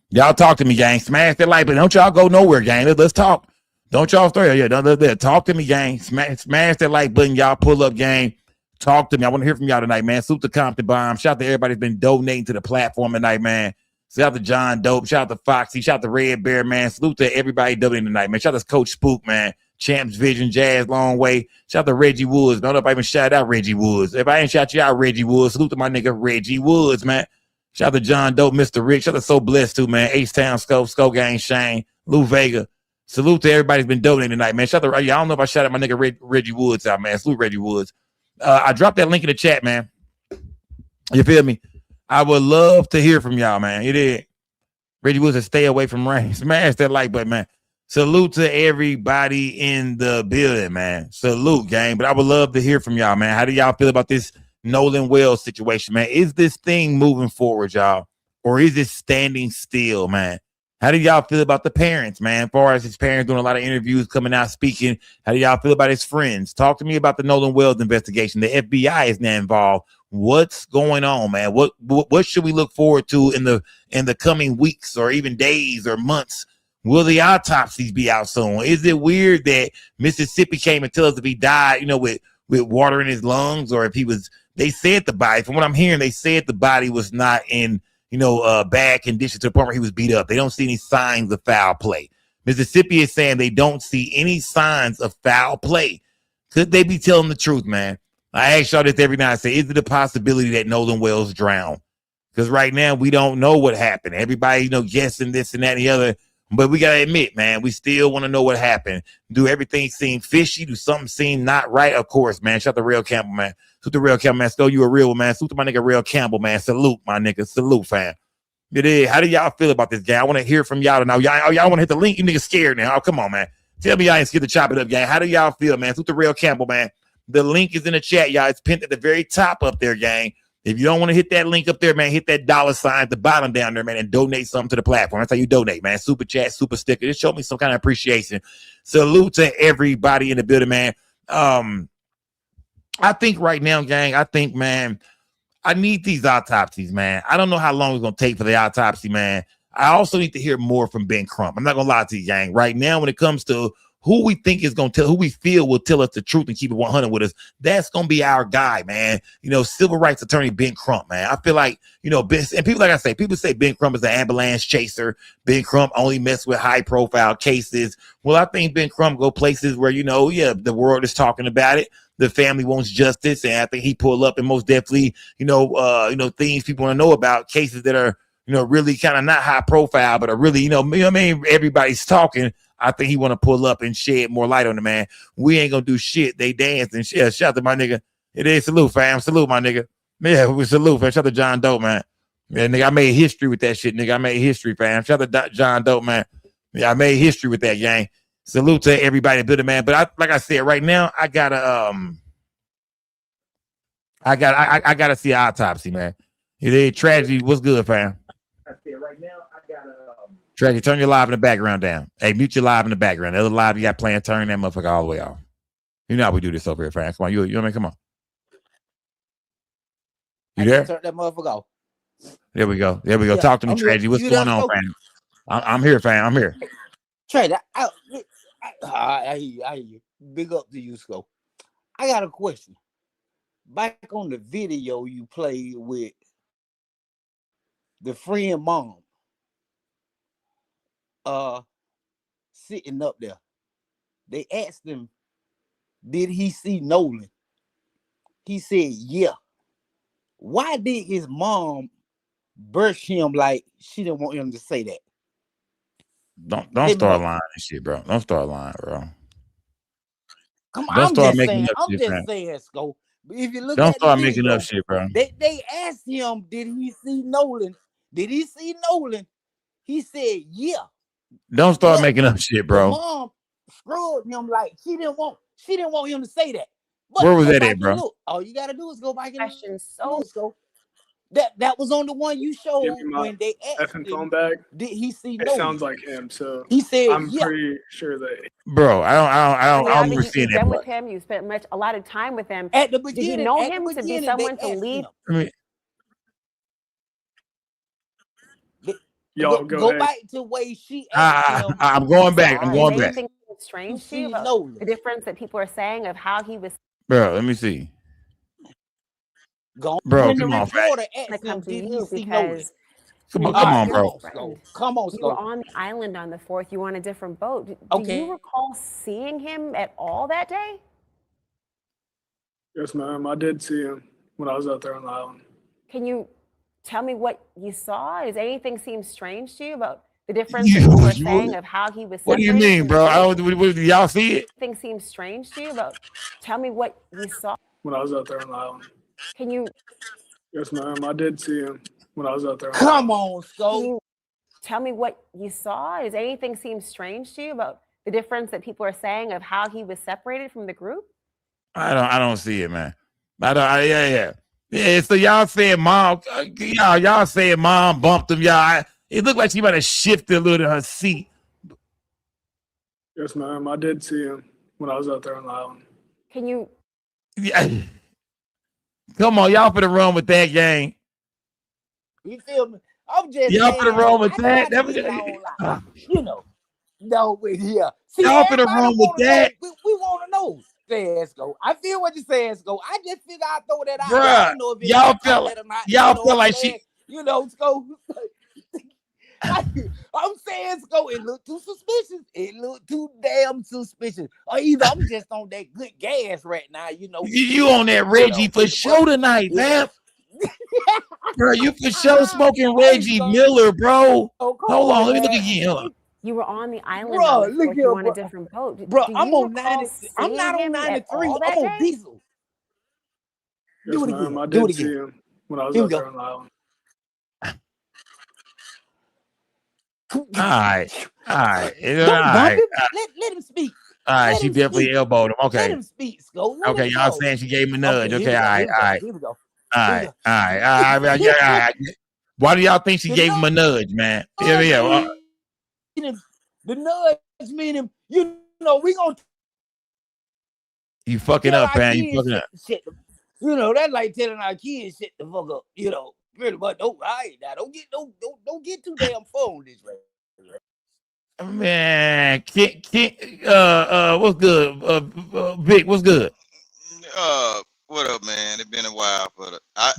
Y'all talk to me, gang. Smash that like button. Don't y'all go nowhere, gang. Let's talk. Don't y'all start. Yeah, talk to me, gang. Smash that like button. Y'all pull up, gang. Talk to me. I want to hear from y'all tonight, man. Salute to Compton Bomb. Shout out to everybody that's been donating to the platform tonight, man. Shout out to John Dope. Shout out to Foxy. Shout out to Red Bear, man. Salute to everybody donating tonight, man. Shout out to Coach Spook, man. Champs Vision, Jazz Long Way. Shout out to Reggie Woods. Don't know if I even shout out Reggie Woods. If I ain't shout you out, Reggie Woods, salute to my nigga Reggie Woods, man. Shout out to John Dope, Mr. Rick. Shout out to So Blessed too, man. H-Town, Scope Gang, Shane, Lou Vega. Salute to everybody who's been donating tonight, man. Shout out to, I don't know if I shout out my nigga Reggie Woods out, man. Salute Reggie Woods. I dropped that link in the chat, man. You feel me? I would love to hear from y'all, man. It is. Reggie Woods said, stay away from rain. Smash that like button, man. Salute to everybody in the building, man. Salute, gang. But I would love to hear from y'all, man. How do y'all feel about this Nolan Wells situation, man? Is this thing moving forward, y'all? Or is it standing still, man? How do y'all feel about the parents, man? As far as his parents doing a lot of interviews, coming out, speaking. How do y'all feel about his friends? Talk to me about the Nolan Wells investigation. The FBI is now involved. What's going on, man? What should we look forward to in the coming weeks or even days or months? Will the autopsies be out soon? Is it weird that Mississippi came and tell us if he died, with water in his lungs, or if he was? They said the body. From what I'm hearing, they said the body was not in bad condition to the point where he was beat up. They don't see any signs of foul play. Mississippi is saying they don't see any signs of foul play. Could they be telling the truth, man? I ask y'all this every night. I say, is it a possibility that Nolan Wells drowned? Because right now we don't know what happened. Everybody, guessing this and that and the other. But we got to admit, man, we still want to know what happened. Do everything seem fishy? Do something seem not right? Of course, man. Shout out to Real Campbell, man. Salute to Real Campbell, man. Still, you a real one, man. Salute to my nigga Real Campbell, man. Salute, my nigga. Salute, fam. It is. How do y'all feel about this, guy? I want to hear from y'all now. Y'all want to hit the link? You niggas scared now. Oh, come on, man. Tell me y'all ain't scared to chop it up, gang. How do y'all feel, man? It's the Real Campbell, man. The link is in the chat, y'all. It's pinned at the very top up there, gang. If you don't want to hit that link up there, man, hit that $ at the bottom down there, man, and donate something to the platform. That's how you donate, man. Super chat, super sticker. Just show me some kind of appreciation. Salute to everybody in the building, man. I think right now, gang, man, I need these autopsies, man. I don't know how long it's going to take for the autopsy, man. I also need to hear more from Ben Crump. I'm not going to lie to you, gang. Right now, when it comes to who we think is going to tell, who we feel will tell us the truth and keep it 100 with us, that's going to be our guy, man. Civil rights attorney Ben Crump, man. I feel like, Ben, and people, like I say, people say Ben Crump is an ambulance chaser. Ben Crump only mess with high profile cases. Well, I think Ben Crump go places where, the world is talking about it. The family wants justice, and I think he pull up and most definitely, things people want to know about, cases that are, really kind of not high profile, but are really, everybody's talking. I think he want to pull up and shed more light on the man. We ain't gonna do shit. They dance and shit. Shout out to my nigga. It is salute, fam. Salute, my nigga. Yeah, we salute, fam. Shout out to John Doe, man. Yeah, nigga, I made history with that shit, nigga. I made history, fam. Shout out to John Doe, man. Yeah, I made history with that, gang. Salute to everybody, building, man. But like I said, right now, I gotta see an autopsy, man. It is tragedy. What's good, fam? I said right now, I gotta Tragedy, turn your live in the background down. Hey, mute your live in the background. The other live you got playing, turn that motherfucker all the way off. You know how we do this over here, fam. Come on, you know what I mean? Come on. You there? Turn that motherfucker off. There we go. There we go. Yeah, Talk to me, I'm Tragedy. What's going on, fam? I'm here, fam. I'm here. Trey, I hear you. I hear you. Big up to you, Sco. I got a question. Back on the video you played with the friend mom, sitting up there. They asked him, did he see Nolan? He said, yeah. Why did his mom burst him like she didn't want him to say that? Don't start lying and shit, bro. Don't start lying, bro. Come on, Don't start making up I'm shit, just man. saying, Sco. If you look Don't at start the making video, up shit, bro. They asked him, did he see Nolan? Did he see Nolan? He said, yeah. Don't start making up shit, The bro. mom screwed him like she didn't want him to say that. But Where was go that back at, bro? and look. All you gotta do is go back and look. So that was on the one you showed when they asked him, phone back. did he see It Nolan? sounds like him, so He said, I'm yeah. pretty sure that. Bro, I don't remember seeing You've that been with part. him. You spent a lot of time with him. At the Did beginning, you know him to be someone to lead? I mean, Y'all go back to the way she asked him. I'm going back. I'm going Is back. anything strange to you see about Nolan. the difference that people are saying of how he was? Bro, let me see. Bro, Bro, when the come on, reporter I asked come him, to did he you see Nolan? because Come on, bro. Come on, you were on the island on the 4th. You were on a different boat. Do you recall seeing him at all that day? Yes, ma'am. I did see him when I was out there on the island. Can you tell me what you saw? Does anything seem strange to you about the difference that people are saying of how he was? What do you mean, bro? Y'all see it? Anything seems strange to you about? Tell me what you saw. When I was out there on the island. Can you? Yes, ma'am. I did see him when I was out there. Come on, Sco. Tell me what you saw. Does anything seem strange to you about the difference that people are saying of how he was separated from the group? I don't see it, man. Yeah. So y'all saying mom, y'all saying mom bumped him, y'all. It looked like she might have shifted a little in her seat. Yes, ma'am. I did see him when I was out there on the island. Can you? Yeah. Come on, y'all finna run with that gang. You feel me? I'm just y'all saying, finna run with that. You know, no, yeah. See, y'all finna run with that. We want to know. Sco. I feel what you're saying, Sco. I just figure I'd throw that out. Bruh, I don't know if y'all feel like she. You know, Sco. I'm saying, Sco, it looked too suspicious. It looked too damn suspicious. Or either I'm just on that good gas right now, you know. You on that Reggie for show tonight, man. Bro, you for sure smoking Reggie Miller, bro. Hold on, let me look again. You were on the island, Bro, look here, on a different boat. Bro, Do I'm you on recall 90. I'm not seeing on him at 93. all that I'm on day? diesel. Yes, Do it ma'am. again. I Do it did see again. him when I was Here out we there go. on the island. All right. All right. All Don't bump right. him. Let him speak. All right. Let She him definitely speak. elbowed him. Let Okay. him speak, Sco. Let Okay. him Y'all talk. saying she gave him a nudge. Okay, here Okay. we All go. right. Here we All go. right. Here we go. All Here we right. go. All right. All right. Yeah. All right. Why do y'all think she The gave him a nudge, man? Yeah. Yeah. The nudge meaning, you know, we gonna You fucking tell up, our fam. You kids fucking up. shit. You know, that's like telling our kids shit the fuck up. You know, pretty much. Don't now. Don't get too damn phone this way. Man, what's good? Vic, what's good? What up, man? It's been a while, but I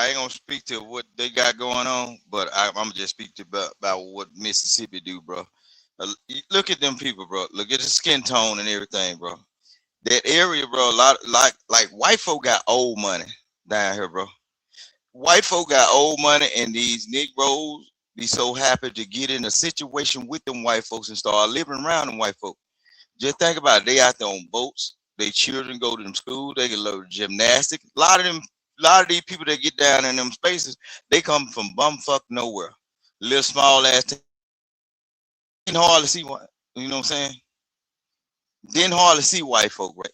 ain't gonna speak to what they got going on, but I'm gonna just speak to about what Mississippi do, bro. Look at them people, bro. Look at the skin tone and everything, bro. That area, bro. A lot like white folk got old money down here, bro. White folk got old money, and these Negroes be so happy to get in a situation with them white folks and start living around them white folk. Just think about it. They out there on boats. Their children go to them school. They can learn gymnastics. A lot of these people that get down in them spaces, they come from bumfuck nowhere. Little small ass. Didn't hardly see one. You know what I'm saying? Didn't hardly see white folk, right?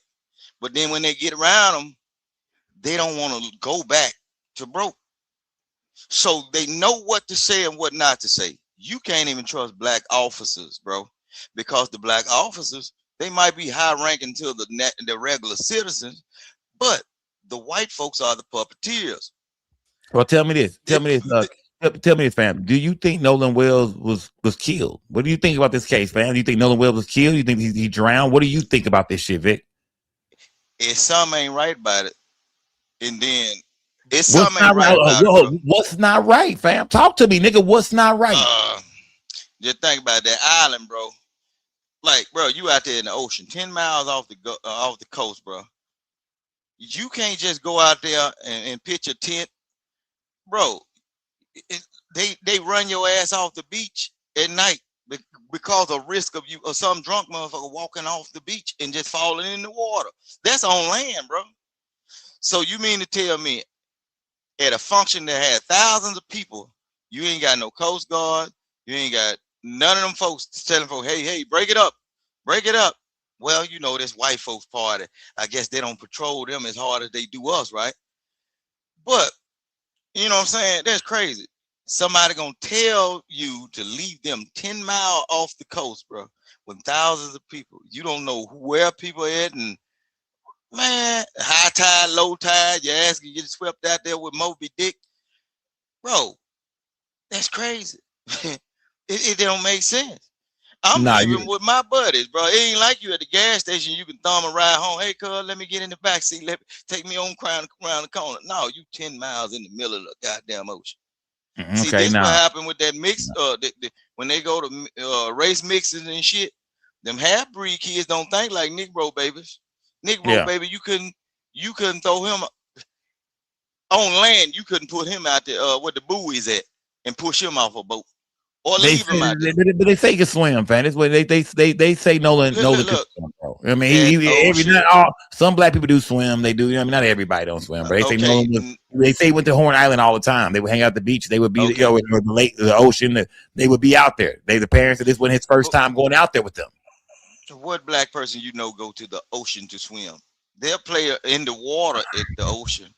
But then when they get around them, they don't want to go back to broke. So they know what to say and what not to say. You can't even trust black officers, bro, because the black officers, they might be high ranking to the regular citizens, but the white folks are the puppeteers. Well, tell me this. Tell me this, fam. Do you think Nolan Wells was killed? What do you think about this case, fam? Do you think Nolan Wells was killed? You think he drowned? What do you think about this shit, Vic? If something ain't right about it, and then it's What's something ain't not right about it, bro. What's not right, fam? Talk to me, nigga. What's not right? Just think about that island, bro. Like, bro, you out there in the ocean, 10 miles off the coast, bro. You can't just go out there and pitch a tent, bro. They run your ass off the beach at night because of risk of you or some drunk motherfucker walking off the beach and just falling in the water. That's on land, bro. So you mean to tell me at a function that had thousands of people, you ain't got no Coast Guard, you ain't got none of them folks telling folks, hey, break it up. Well, you know, this white folks party. I guess they don't patrol them as hard as they do us, right? But, you know what I'm saying? That's crazy. Somebody gonna tell you to leave them 10 miles off the coast, bro, with thousands of people. You don't know where people are at, and man, high tide, low tide, your ass can get swept out there with Moby Dick. Bro, that's crazy. it don't make sense. I'm leaving with my buddies, bro. It ain't like you at the gas station. You can thumb a ride home. Hey, cuz, let me get in the back seat. Take me on around the corner. No, you 10 miles in the middle of the goddamn ocean. See, this what happened with that mix. When they go to race mixes and shit, them half-breed kids don't think like Negro babies. Negro baby, you couldn't throw him on land. You couldn't put him out there where the buoys at and push him off a boat. Or leave him out there. But they say he can swim, fam. That's what they say. Nolan can swim, bro. I mean, some black people do swim. They do. I mean, not everybody don't swim, but they say Nolan. They say he went to Horn Island all the time. They would hang out at the beach. They would be, in the lake, the ocean. They would be out there. The parents said this wasn't his first time going out there with them. So what black person you know go to the ocean to swim? They'll play in the water at the ocean,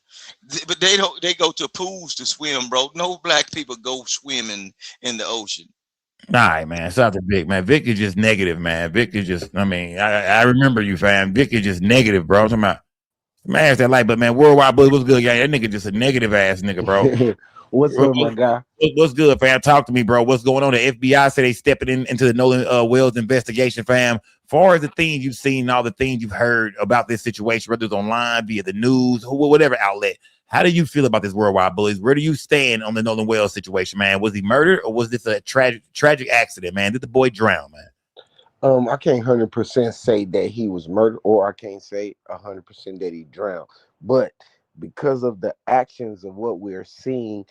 but they don't. They go to pools to swim, bro. No black people go swimming in the ocean. All right, man. Shout out to Vic, man. Vic is just negative, man. Vic is just. I mean, I remember you, fam. Vic is just negative, bro. I'm talking about. Man, that light, but man, Worldwide Bully, what's good, guy? That nigga just a negative ass nigga, bro. What's up, my guy? What's good, fam? Talk to me, bro. What's going on? The FBI said they stepping into the Nolan Wells investigation, fam. Far as the things you've seen, all the things you've heard about this situation, whether it's online, via the news, whatever outlet, how do you feel about this Worldwide Bullies? Where do you stand on the Nolan Wells situation, man? Was he murdered or was this a tragic accident, man? Did the boy drown, man? I can't 100% say that he was murdered, or I can't say 100% that he drowned. But because of the actions of what we're seeing,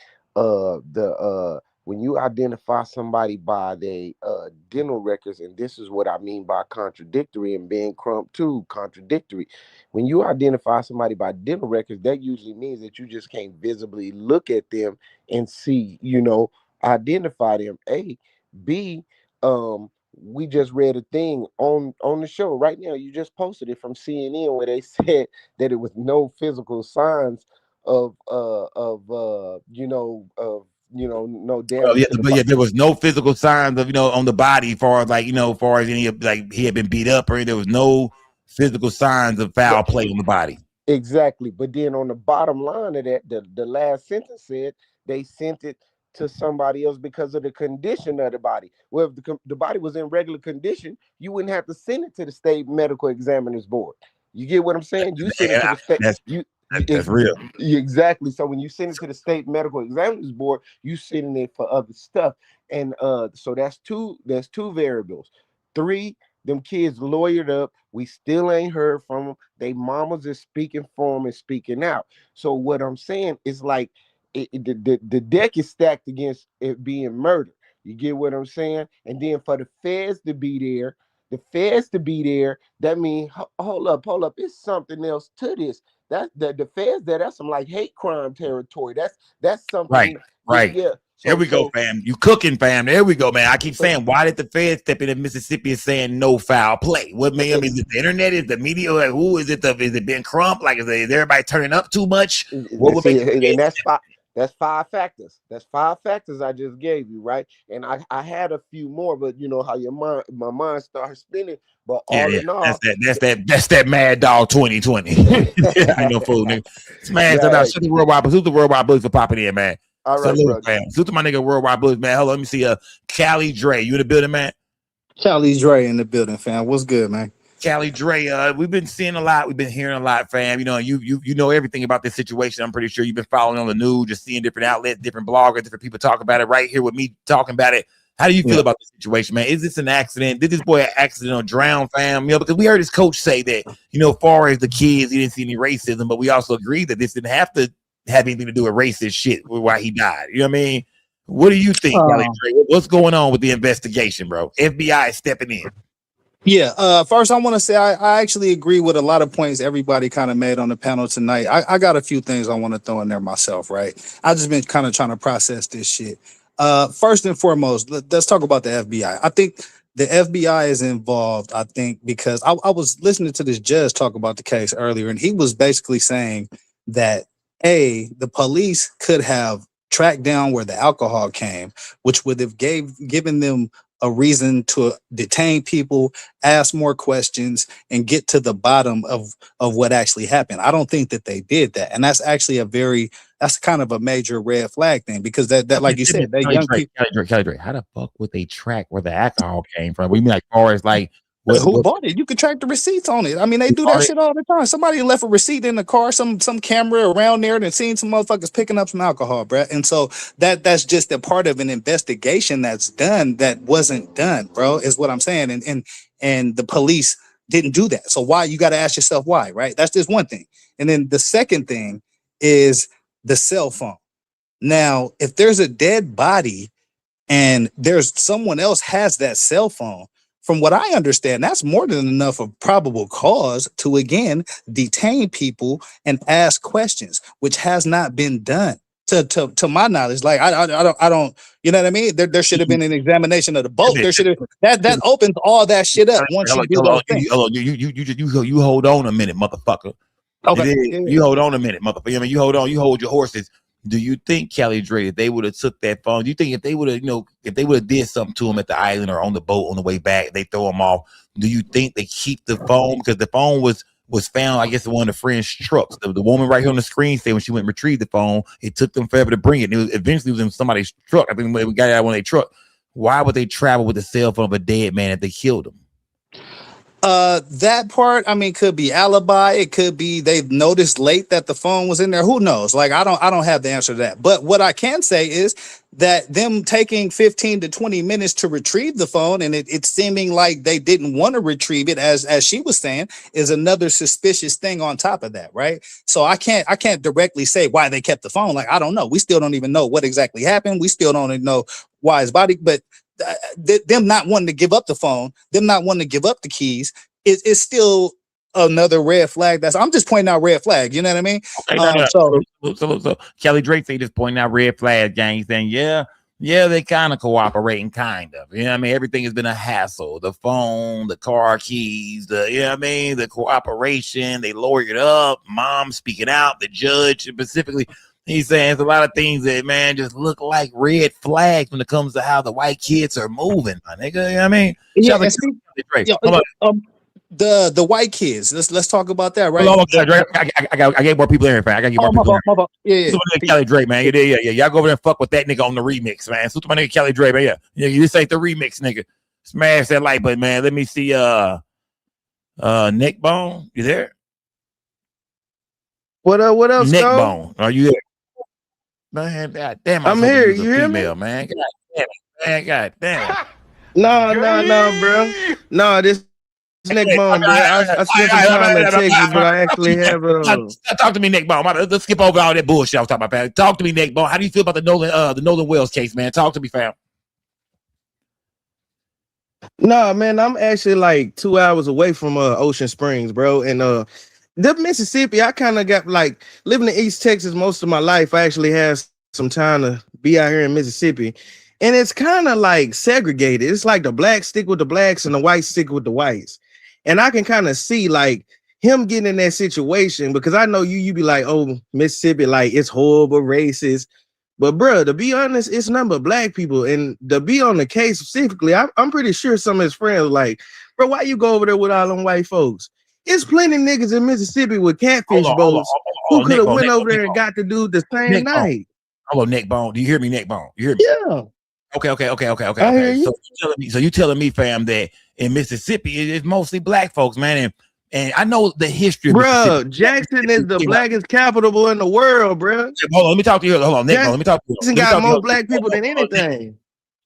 when you identify somebody by their dental records, and this is what I mean by contradictory, and being Crump too, contradictory. When you identify somebody by dental records, that usually means that you just can't visibly look at them and see, identify them. A, B, we just read a thing on the show right now. You just posted it from CNN where they said that it was no physical signs of no Well, damage yeah, to the but yeah, body. there was no physical signs of on the body, as far as as far as any like he had been beat up, or there was no physical signs of foul play on the body. Exactly. But then on the bottom line of that, the last sentence said they sent it to somebody else because of the condition of the body. Well, if the body was in regular condition, you wouldn't have to send it to the state medical examiner's board. You get what I'm saying? You send it to the state. That's real. Exactly. So when you send it to the state medical examiner's board, you sending it for other stuff. And so that's two variables. 3, them kids lawyered up. We still ain't heard from them. They mamas is speaking for them and speaking out. So what I'm saying is like the deck is stacked against it being murder. You get what I'm saying? And then for the feds to be there, that means hold up, it's something else to this. That the feds that's some like hate crime territory. That's something. Right. Yeah. There we go, fam. You cooking, fam. There we go, man. I keep saying, why did the feds step in in Mississippi and saying no foul play? What made them? Is it the internet? Is the media? Like, who is it? Is it Ben Crump? Like, is everybody turning up too much? What would make? And that's 5 factors. That's 5 factors I just gave you, right? And I had a few more, but you know how my mind starts spinning. But all in all, that's that Mad Dog 2020. I know, fool, nigga. Smash that out. Shoot the worldwide, salute the worldwide blues for popping in, man. All right, salute, man. Salute to my nigga worldwide blues, man. Hello, let me see. Cali Dre, you in the building, man? Cali Dre in the building, fam. What's good, man? Cali Dre, we've been seeing a lot. We've been hearing a lot, fam. You know, you know everything about this situation. I'm pretty sure you've been following on the news, just seeing different outlets, different bloggers, different people talk about it right here with me talking about it. How do you feel about the situation, man? Is this an accident? Did this boy an accident or drown, fam? You know, because we heard his coach say that, far as the kids, he didn't see any racism, but we also agreed that this didn't have to have anything to do with racist shit why he died. You know what I mean? What do you think, Cali Dre? What's going on with the investigation, bro? FBI is stepping in. Yeah. First, I want to say I actually agree with a lot of points everybody kind of made on the panel tonight. I got a few things I want to throw in there myself, right? I just been kind of trying to process this shit. First and foremost, let's talk about the FBI. I think the FBI is involved, I think, because I was listening to this judge talk about the case earlier, and he was basically saying that, the police could have tracked down where the alcohol came, which would have given them a reason to detain people, ask more questions, and get to the bottom of what actually happened. I don't think that they did that. And that's actually that's kind of a major red flag thing, because that like you said, they young people. Cali Dre, how the fuck would they track where the alcohol came from? We mean like far as like who bought it? You could track the receipts on it. I mean, they do that shit all the time. Somebody left a receipt in the car, some camera around there, and seen some motherfuckers picking up some alcohol, bro. And so that's just a part of an investigation that's done that wasn't done, bro. Is what I'm saying. And the police didn't do that. So why? You got to ask yourself why, right? That's just one thing. And then the second thing is the cell phone. Now, if there's a dead body and there's someone else has that cell phone, from what I understand, that's more than enough of probable cause to, again, detain people and ask questions, which has not been done to my knowledge. Like, I don't, you know what I mean? There should have been an examination of the boat. There should have, that opens all that shit up once you do those things. You hold on a minute, motherfucker. Okay. You hold on a minute, motherfucker. I mean, you hold your horses. Do you think, Cali Dre, if they would have took that phone, do you think if they would have, did something to him at the island or on the boat on the way back, they throw him off, do you think they keep the phone? Because the phone was found, I guess, in one of the friend's trucks. The woman right here on the screen said when she went and retrieved the phone, it took them forever to bring it. And eventually was in somebody's truck. I think we got it out on their truck. Why would they travel with the cell phone of a dead man if they killed him? That part, I mean, could be alibi. It could be they noticed late that the phone was in there. Who knows? Like, I don't have the answer to that. But what I can say is that them taking 15 to 20 minutes to retrieve the phone, and it's seeming like they didn't want to retrieve it, as she was saying, is another suspicious thing on top of that, right? So I can't directly say why they kept the phone. Like, I don't know. We still don't even know what exactly happened. We still don't even know why his body, but them not wanting to give up the phone, them not wanting to give up the keys, is still another red flag. I'm just pointing out red flag. You know what I mean? Okay, so Cali Drake say just pointing out red flag, gang. He's saying, yeah, Yeah, they kind of cooperating, kind of. You know what I mean? Everything has been a hassle. The phone, the car keys, you know what I mean? The cooperation, they lawyered up, mom speaking out, the judge specifically. He's saying there's a lot of things that, man, just look like red flags when it comes to how the white kids are moving, my nigga. You know what I mean? Yeah, Shout out to Drake. Hold on. The white kids. Let's talk about that, right? Hold on, Drake. I got more people in here, man. I got to get more people in here. Yeah, yeah. Kelly Drake, man. Yeah. Y'all go over there and fuck with that nigga on the remix, man. So my nigga Kelly Drake, man. Yeah. This ain't the remix, nigga. Smash that like button, man. Let me see. Nick Bone, you there? What up? What up, Nick Skull? Bone, are you there? Man, God damn, I'm here. You hear female, me? man. God damn it, man. God damn it. No, bro. No, this Nick Bone, bro. I spent some time in Texas, but I actually have Talk to me, Nick Bone. Let's skip over all that bullshit I was talking about, man. Talk to me, Nick Bone. How do you feel about the Nolan Wells case, man? Talk to me, fam. No, man, I'm actually like 2 hours away from Ocean Springs, bro. And the Mississippi, I kind of got like living in East Texas most of my life. I actually had some time to be out here in Mississippi. And it's kind of like segregated. It's like the blacks stick with the blacks and the whites stick with the whites. And I can kind of see like him getting in that situation because I know you be like, oh, Mississippi, like it's horrible, racist. But bro, to be honest, it's nothing but black people. And to be on the case specifically, I'm pretty sure some of his friends were like, bro, why you go over there with all them white folks? It's plenty of niggas in Mississippi with catfish boats who could have went over there and got the dude the same night. Hello, Nick Bone. Do you hear me, Nick Bone? You hear me? Yeah. Okay. So you telling me, fam, that in Mississippi it's mostly black folks, man, and I know the history. Bro, Jackson is the blackest capital in the world, bro. Hold on, let me talk to you. Hold on, Nick Bone. Let me talk to you. Jackson got more black people than anything.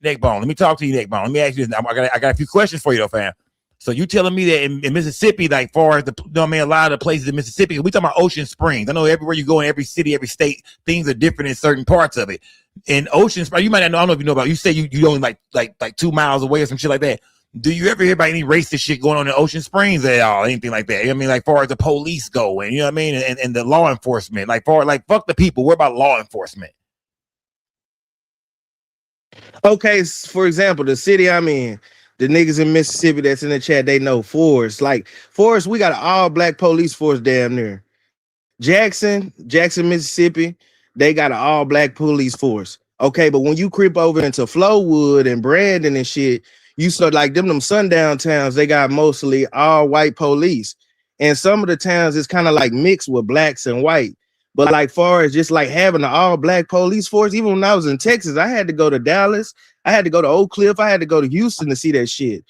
Nick Bone, let me talk to you, Nick Bone. Let me ask you this. I got a few questions for you, though, fam. So you telling me that in Mississippi, like far as a lot of the places in Mississippi, we talking about Ocean Springs. I know everywhere you go in every city, every state, things are different in certain parts of it. In Ocean Springs, you might not know. I don't know if you know about. You say you only like 2 miles away or some shit like that. Do you ever hear about any racist shit going on in Ocean Springs at all? Anything like that? I mean, like far as the police go, and you know what I mean, and the law enforcement, fuck the people. What about law enforcement? Okay, for example, the city I'm in, the niggas in Mississippi that's in the chat, they know Forest. Like Forest, we got an all black police force damn near. Jackson, Mississippi, they got an all black police force. Okay, but when you creep over into Flowood and Brandon and shit, you start like them sundown towns, they got mostly all white police. And some of the towns is kind of like mixed with blacks and white. But like far as just like having an all black police force, even when I was in Texas, I had to go to Dallas, I had to go to Oak Cliff, I had to go to Houston to see that shit.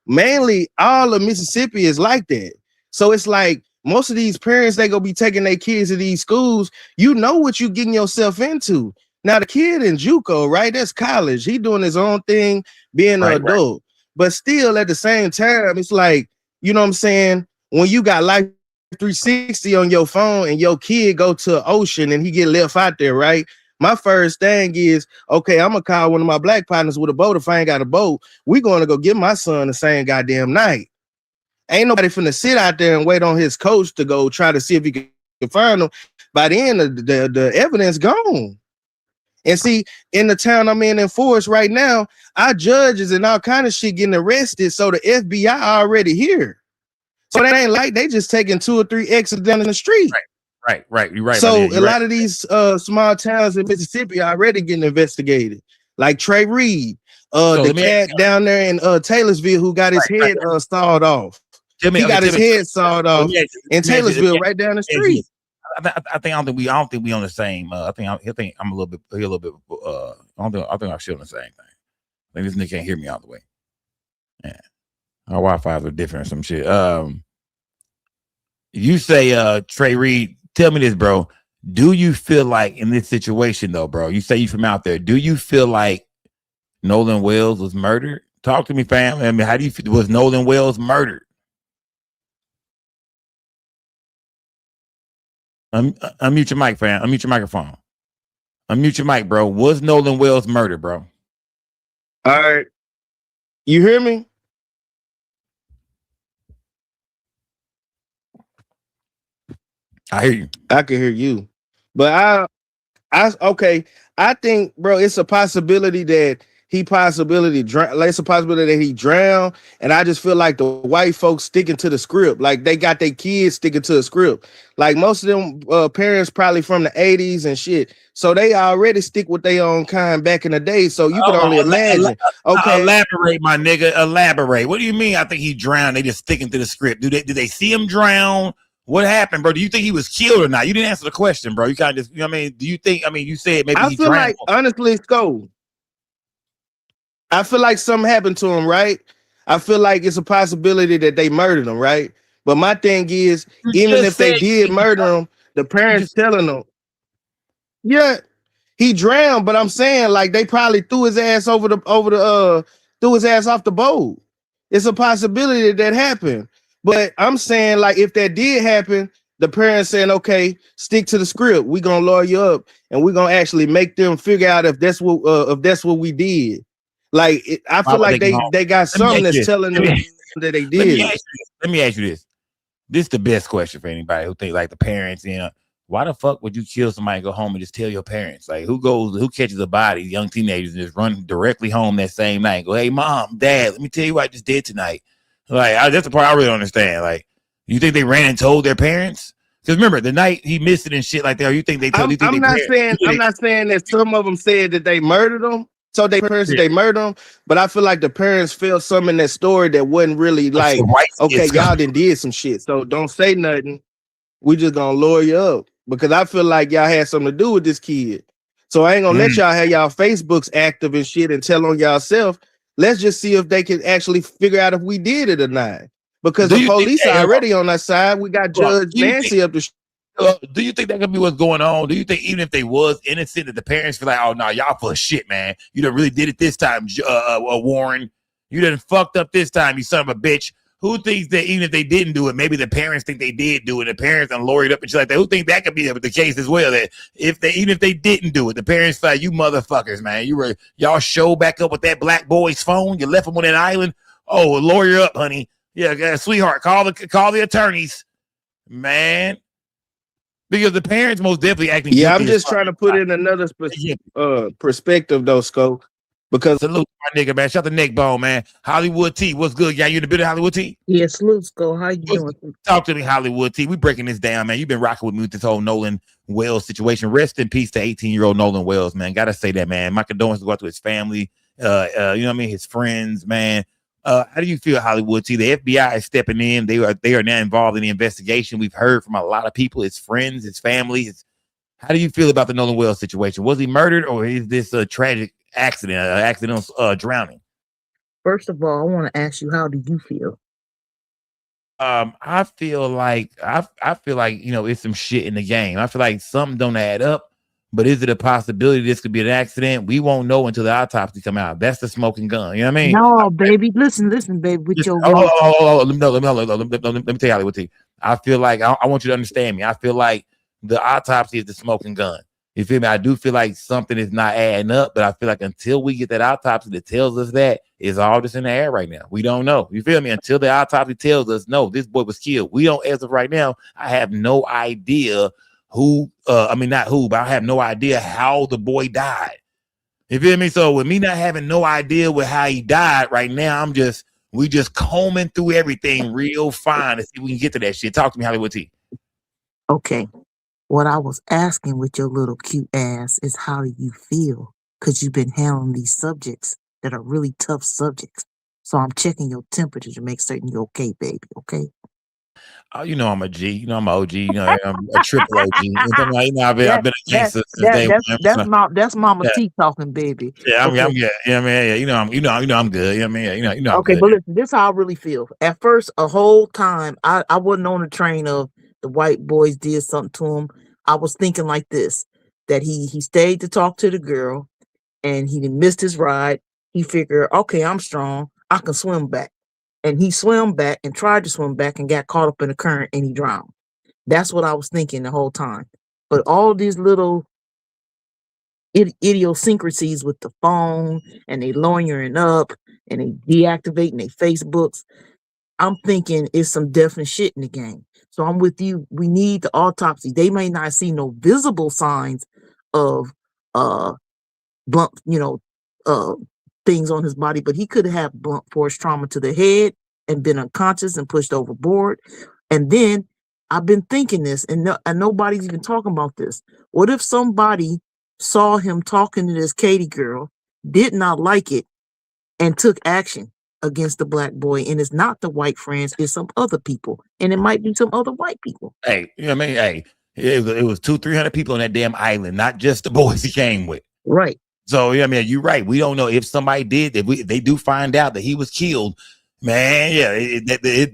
Mainly all of Mississippi is like that. So it's like most of these parents, they gonna be taking their kids to these schools. You know what you getting yourself into. Now the kid in JUCO, right? That's college. He doing his own thing, being an adult. Right. But still at the same time, it's like, you know what I'm saying? When you got Life 360 on your phone and your kid go to Ocean and he get left out there, right? My first thing is, okay, I'm gonna call one of my black partners with a boat. If I ain't got a boat, we gonna go get my son the same goddamn night. Ain't nobody finna sit out there and wait on his coach to go try to see if he can find him. By the end of the evidence gone. And see, in the town I'm in Forest right now, our judges and all kind of shit getting arrested. So the FBI already here. So that ain't like they just taking 2 or 3 exits down in the street. Right. You're right. So a lot of these small towns in Mississippi are already getting investigated. Like Trey Reed, the cat down there in Taylorsville who got his head sawed off. He got his head sawed off in Taylorsville, right down the street. I don't think we on the same. I think I'm a little bit. I think I'm still on the same thing. I think this nigga can't hear me all the way. Yeah, our Wi-Fi's are different. Or some shit. You say Trey Reed. Tell me this, bro. Do you feel like in this situation, though, bro? You say you from out there. Do you feel like Nolan Wells was murdered? Talk to me, fam. I mean, how do you feel? Was Nolan Wells murdered? Unmute your mic, fam. Unmute your microphone. Unmute your mic, bro. Was Nolan Wells murdered, bro? All right. You hear me? I hear you. I can hear you. But I think, bro, it's a possibility that it's a possibility that he drowned, and I just feel like the white folks sticking to the script, like they got their kids sticking to the script. Like most of them parents probably from the 80s and shit, so they already stick with their own kind back in the day. So you could only imagine. Okay, elaborate, my nigga. Elaborate. What do you mean? I think he drowned. They just sticking to the script. Did they see him drown? What happened, bro? Do you think he was killed or not? You didn't answer the question, bro. You kind of just, you know what I mean? Do you think, I mean, you said maybe I he feel drowned. like, honestly, I feel like something happened to him, right? I feel like it's a possibility that they murdered him, right? But my thing is, even if they did murder him, the parents telling them, yeah, he drowned. But I'm saying, like, they probably threw his ass threw his ass off the boat. It's a possibility that happened. But I'm saying, like, if that did happen, the parents saying, okay, stick to the script. We're gonna lawyer you up, and we're gonna actually make them figure out if that's what we did. Like, I feel like they got something that's telling them that they did. Let me ask you this. This is the best question for anybody who think like the parents, you know, why the fuck would you kill somebody and go home and just tell your parents? Like, who catches a body, young teenagers, and just run directly home that same night and go, hey, mom, dad, let me tell you what I just did tonight. Like, that's the part I really don't understand. Like, you think they ran and told their parents? Because remember, the night he missed it and shit like that, or you think they told you? I'm not saying that some of them said that they murdered them. So they murdered them, but I feel like the parents felt something in that story that wasn't really like, okay, y'all did some shit. So don't say nothing. We just gonna lure you up because I feel like y'all had something to do with this kid. So I ain't gonna let y'all have y'all Facebooks active and shit and tell on y'allself. Let's just see if they can actually figure out if we did it or not. Because the police are already on our side. We got Judge Nancy up the. Do you think that could be what's going on? Do you think even if they was innocent, that the parents feel like, oh no, y'all full of shit, man. You done really did it this time, Warren. You done fucked up this time, you son of a bitch. Who thinks that even if they didn't do it, maybe the parents think they did do it, the parents done lawyered up and shit like that? Who think that could be the case as well? That even if they didn't do it, the parents feel like, you motherfuckers, man, y'all show back up with that black boy's phone, you left him on that island. Oh, lawyer up, honey. Yeah, sweetheart, call the attorneys, man. Because the parents most definitely acting. Yeah, I'm just trying to put in another perspective though, Scope. Because salute my nigga, man. Shout the neck bone, man. Hollywood T, what's good? Yeah, you in the bit of Hollywood T? Yeah, salute, Scope. How you doing? Talk to me, Hollywood T. We breaking this down, man. You've been rocking with me with this whole Nolan Wells situation. Rest in peace to 18-year-old Nolan Wells, man. Gotta say that, man. My condolences go out to his family. You know what I mean? His friends, man. How do you feel, Hollywood T? The FBI is stepping in. They are now involved in the investigation. We've heard from a lot of people, his friends, his family. How do you feel about the Nolan Wells situation? Was he murdered, or is this a tragic accident, accidental drowning? First of all, I want to ask you, how do you feel? I feel like you know, it's some shit in the game. I feel like something don't add up. But is it a possibility this could be an accident? We won't know until the autopsy come out. That's the smoking gun. You know what I mean? No, baby. Listen, baby. With your let me tell you, Hollywood T. I feel like I want you to understand me. I feel like the autopsy is the smoking gun. You feel me? I do feel like something is not adding up, but I feel like until we get that autopsy that tells us that, it's all just in the air right now. We don't know. You feel me? Until the autopsy tells us, no, this boy was killed. We don't, as of right now, I have no idea who, not who, but I have no idea how the boy died. You feel me? So with me not having no idea with how he died right now, we just combing through everything real fine to see if we can get to that shit. Talk to me, Hollywood T. Okay. What I was asking with your little cute ass is, how do you feel? Because you've been handling these subjects that are really tough subjects. So I'm checking your temperature to make certain you're okay, baby. Okay. Oh, you know I'm a G. You know I'm an OG. You know I'm a triple OG. I've been a gangster since day one. That's Mama T talking, baby. Yeah, I'm good. Yeah, man. Yeah, you know I'm good. Yeah, man. Yeah, you know. Okay, but listen, this is how I really feel. At first, a whole time, I wasn't on the train of the white boys did something to him. I was thinking like this, that he stayed to talk to the girl, and he missed his ride. He figured, okay, I'm strong. I can swim back. And he swam back and tried to swim back and got caught up in the current and he drowned. That's what I was thinking the whole time. But all these little idiosyncrasies with the phone and they lawyering up and they deactivating their Facebooks, I'm thinking it's some definite shit in the game. So I'm with you. We need the autopsy. They may not see no visible signs of blunt, uh, things on his body, but he could have blunt force trauma to the head and been unconscious and pushed overboard. And then I've been thinking this, and nobody's even talking about this. What if somebody saw him talking to this Katie girl, did not like it, and took action against the black boy, and it's not the white friends, it's some other people, and it might be some other white people. Hey, you know what I mean? Hey, it was 200-300 people on that damn island, not just the boys he came with. Right. So yeah, I mean, you're right. We don't know if somebody did. If they do find out that he was killed, man, yeah,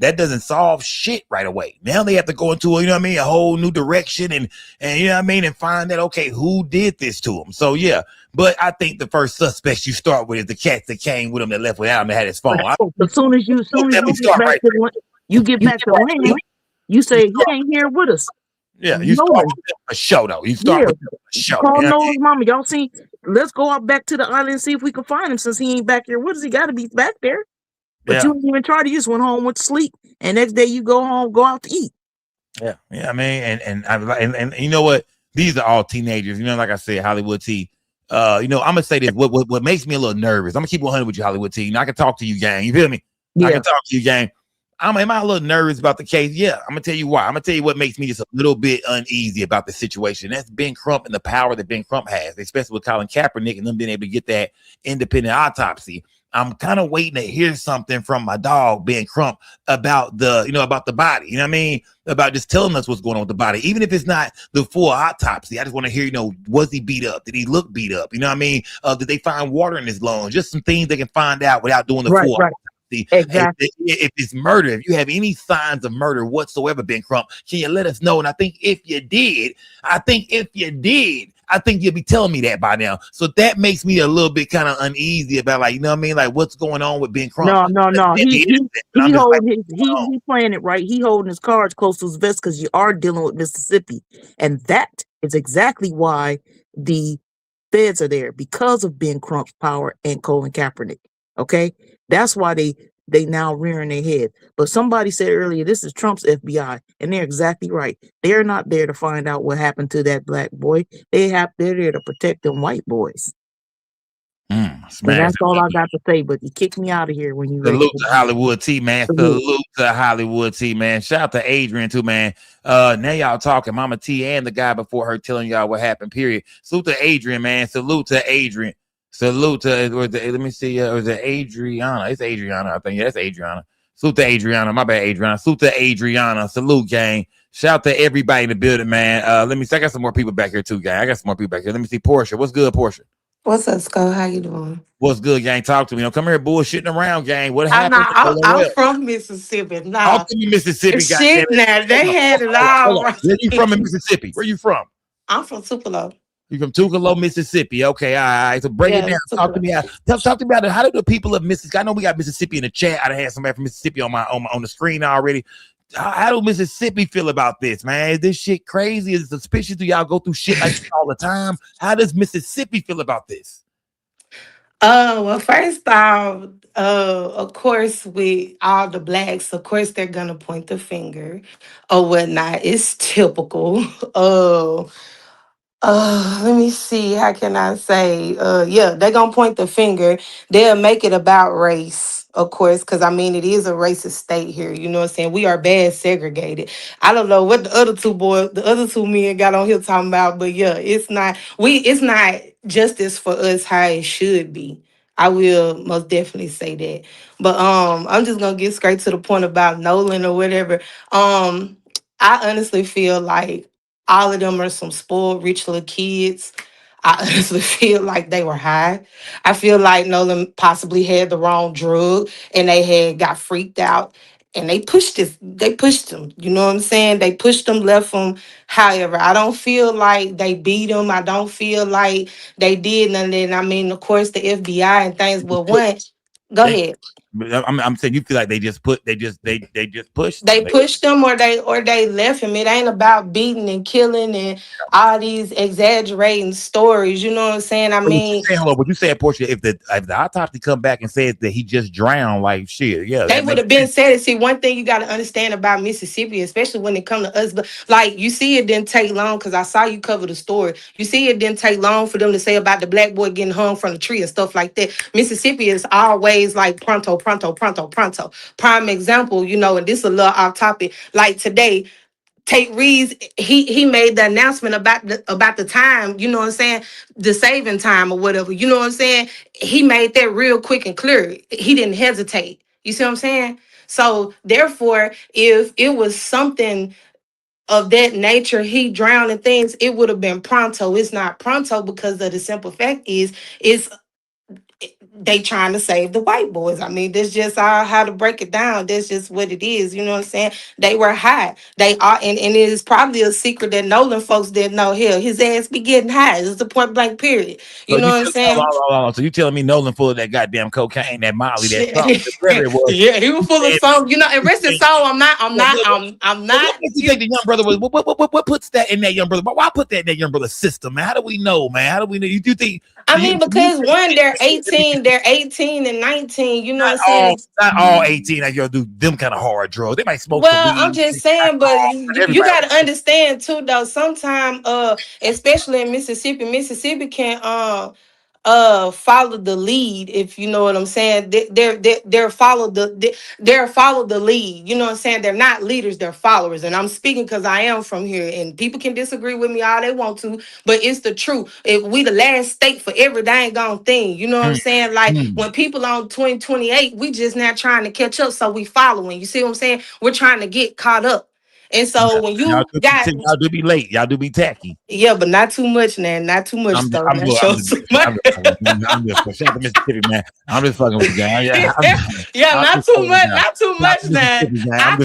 that doesn't solve shit right away. Now they have to go into a whole new direction and you know what I mean, and find that okay, who did this to him. So yeah, but I think the first suspects you start with is the cats that came with him that left without him that had his phone. As soon as you get back to land, you say he ain't here with us. Yeah, you start with a show though. You start with a show. Call Nolan's mama. Y'all see? Let's go out back to the island and see if we can find him since he ain't back here with us. He got to be back there. But you didn't even try to. You just went home, went to sleep, and next day you go home, go out to eat. Yeah, I mean, and you know what? These are all teenagers. You know, like I said, Hollywood T. I'm gonna say this. What makes me a little nervous? I'm gonna keep 100 with you, Hollywood T. I can talk to you, gang. You feel me? Yeah. I can talk to you, gang. Am I a little nervous about the case? Yeah, I'm gonna tell you why. I'm gonna tell you what makes me just a little bit uneasy about the situation. That's Ben Crump and the power that Ben Crump has, especially with Colin Kaepernick and them being able to get that independent autopsy. I'm kind of waiting to hear something from my dog Ben Crump about about the body. You know what I mean? About just telling us what's going on with the body, even if it's not the full autopsy. I just want to hear, was he beat up? Did he look beat up? You know what I mean? Did they find water in his lungs? Just some things they can find out without doing the full autopsy. Exactly. If it's murder, if you have any signs of murder whatsoever, Ben Crump, can you let us know? And I think if you did, I think you'll be telling me that by now. So that makes me a little bit kind of uneasy about, like, you know what I mean? Like, what's going on with Ben Crump? No. He playing it right. He holding his cards close to his vest because you are dealing with Mississippi. And that is exactly why the feds are there, because of Ben Crump's power and Colin Kaepernick. Okay? That's why they now rearing their head. But somebody said earlier, this is Trump's FBI, and they're exactly right. They're not there to find out what happened to that black boy. They're there to protect them white boys. And that's all I got to say. But you kicked me out of here when you salute to Hollywood T, man. Salute to Hollywood T, man. Shout out to Adrian too, man. Now y'all talking, Mama T and the guy before her telling y'all what happened. Period. Salute to Adrian, man. Salute to Adrian. Salute to let me see. Was it Adriana? It's Adriana, I think. Yeah, that's Adriana. Salute to Adriana. My bad, Adriana. Salute to Adriana. Salute, gang. Shout out to everybody in the building, man. Let me see. I got some more people back here too, gang. I got some more people back here. Let me see. Portia. What's good, Portia? What's up, Scott? How you doing? What's good, gang? Talk to me. Don't come here bullshitting around, gang. What happened? I'm from Mississippi. Nah. Talk to me, Mississippi. Shit, now they had it all. Right. Where you from in Mississippi? Where you from? I'm from Tupelo. You from Tupelo, Mississippi? Okay, all right. So break it down. Tupelo. Talk to me. Talk to me about it. How do the people of Mississippi? I know we got Mississippi in the chat. I had somebody from Mississippi on the screen already. How do Mississippi feel about this, man? Is this shit crazy? Is it suspicious? Do y'all go through shit like this all the time? How does Mississippi feel about this? Well, first off, of course, with all the blacks, of course, they're gonna point the finger or whatnot. It's typical. Let me see. How can I say? Yeah, they're gonna point the finger. They'll make it about race, of course, because I mean it is a racist state here. You know what I'm saying? We are bad segregated. I don't know what the other two men got on here talking about, but yeah, it's not justice for us how it should be. I will most definitely say that. But I'm just gonna get straight to the point about Nolan or whatever. I honestly feel like all of them are some spoiled, rich little kids. I honestly feel like they were high. I feel like Nolan possibly had the wrong drug and they had got freaked out and they pushed him. You know what I'm saying? They pushed him, left him. However, I don't feel like they beat him. I don't feel like they did nothing. I mean, of course, the FBI and things. Well, go ahead. I'm saying you feel like they just pushed. They pushed them, or they left him. It ain't about beating and killing and all these exaggerating stories. You know what I'm saying? I mean, But you said, Portia, if the autopsy come back and says that he just drowned, like shit, yeah, they that would makes have been sense. said it. See, one thing you got to understand about Mississippi, especially when it comes to us, but like you see, it didn't take long because I saw you cover the story. You see, it didn't take long for them to say about the black boy getting hung from the tree and stuff like that. Mississippi is always like pronto, pronto, pronto, pronto. Prime example, you know, and this is a little off topic. Like today, Tate Reeves, he made the announcement about the time, you know what I'm saying, the saving time or whatever, you know what I'm saying. He made that real quick and clear. He didn't hesitate. You see what I'm saying? So therefore, if it was something of that nature, he drowned and things, it would have been pronto. It's not pronto because of the simple fact is they trying to save the white boys. I mean, that's just how to break it down. That's just what it is. You know what I'm saying? They were high. They are, and it is probably a secret that Nolan folks didn't know. Hell, his ass be getting high. It's a point blank period. You know what I'm saying? So you telling me Nolan full of that goddamn cocaine, that Molly, that Shit. something, whatever it was. Yeah, he was full of some. You know, and rest his soul. I'm not. What makes you think the young brother was? What puts that in that young brother? Why put that in that young brother's system, man? How do we know, man? How do we know? You do think? I mean, because one, they're 18 and 19. You know what I'm saying? Not all 18 that do them kind of hard drugs. They might smoke some Well, weed. I'm just saying, but you got to understand too, though. Sometimes, especially in Mississippi can follow the lead, if you know what I'm saying. They're follow the lead. You know what I'm saying? They're not leaders, they're followers. And I'm speaking because I am from here, and people can disagree with me all they want to, but it's the truth. If we the last state for every dang gone thing, you know what I'm saying? Like when people on 2028, we just not trying to catch up, so we following. You see what I'm saying? We're trying to get caught up. And so when you y'all do be late, y'all do be tacky. Yeah, but not too much, man. Not too much. I'm just shout to Mississippi, man. I'm just fucking with you, guys. Not too much. Not too much, man. I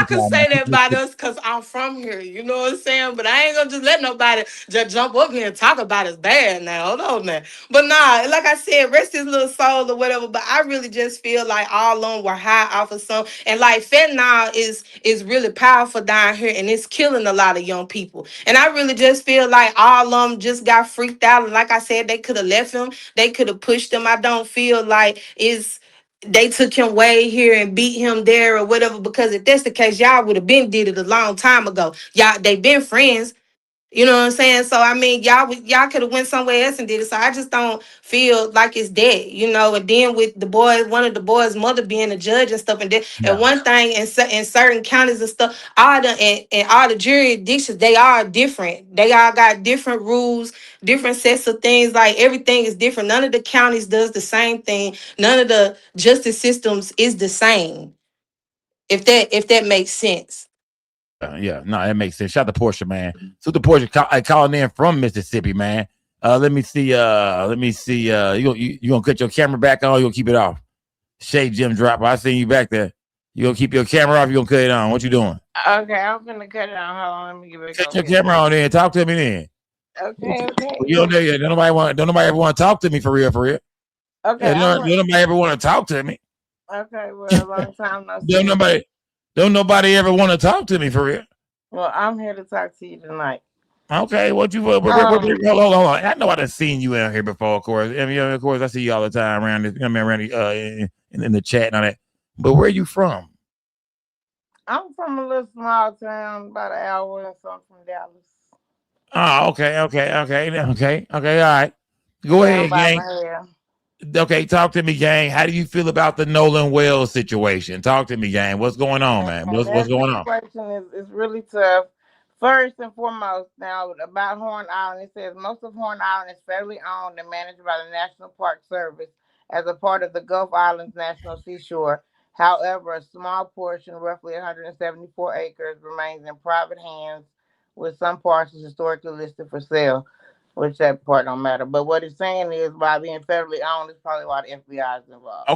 can say that about about us because I'm from here. You know what I'm saying? But I ain't gonna just let nobody just jump up here and talk about us bad now. Hold on, man. But nah, like I said, rest his little soul or whatever. But I really just feel like all along we're high off of some, and like fentanyl is really powerful down here, and it's killing a lot of young people. And I really just feel like all of them just got freaked out. And like I said, they could have left him. They could have pushed him. I don't feel like they took him way here and beat him there or whatever. Because if that's the case, y'all would have been did it a long time ago. Y'all, they been friends. You know what I'm saying? So I mean, y'all could have went somewhere else and did it. So I just don't feel like it's dead, you know. And then with the boy, one of the boys' mother being a judge and stuff, and one thing in certain counties and stuff, and all the jurisdictions, they are different. They all got different rules, different sets of things. Like everything is different. None of the counties does the same thing. None of the justice systems is the same. If that makes sense. Yeah, no, that makes sense. Shout out to Portia, man. So the Portia calling in from Mississippi, man. Let me see. You gonna cut your camera back on? Or you gonna keep it off? Shade Jim Dropper, I seen you back there. You gonna keep your camera off? You gonna cut it on? What you doing? Okay, I'm gonna cut it on. Hold on, let me get back. Cut your camera on then. Talk to me then. Okay. You don't nobody ever want to talk to me for real. Okay. Don't nobody ever want to talk to me. Okay, well, a long time no see. Don't nobody ever want to talk to me for real. Well, I'm here to talk to you tonight. Okay, what you hold on. I know I done seen you out here before, of course. I mean, of course, I see you all the time around this, in the chat and all that. But where you from? I'm from a little small town, about an hour or something from Dallas. Oh, okay, all right. Go ahead, gang. Okay, talk to me, gang. How do you feel about the Nolan Wells situation? Talk to me, gang. What's going on, man? What's going on? The situation is really tough. First and foremost, now about Horn Island, it says most of Horn Island is federally owned and managed by the National Park Service as a part of the Gulf Islands National Seashore. However, a small portion, roughly 174 acres, remains in private hands, with some parcels historically listed for sale, which that part don't matter. But what it's saying is by being federally owned, it's probably why the FBI is involved.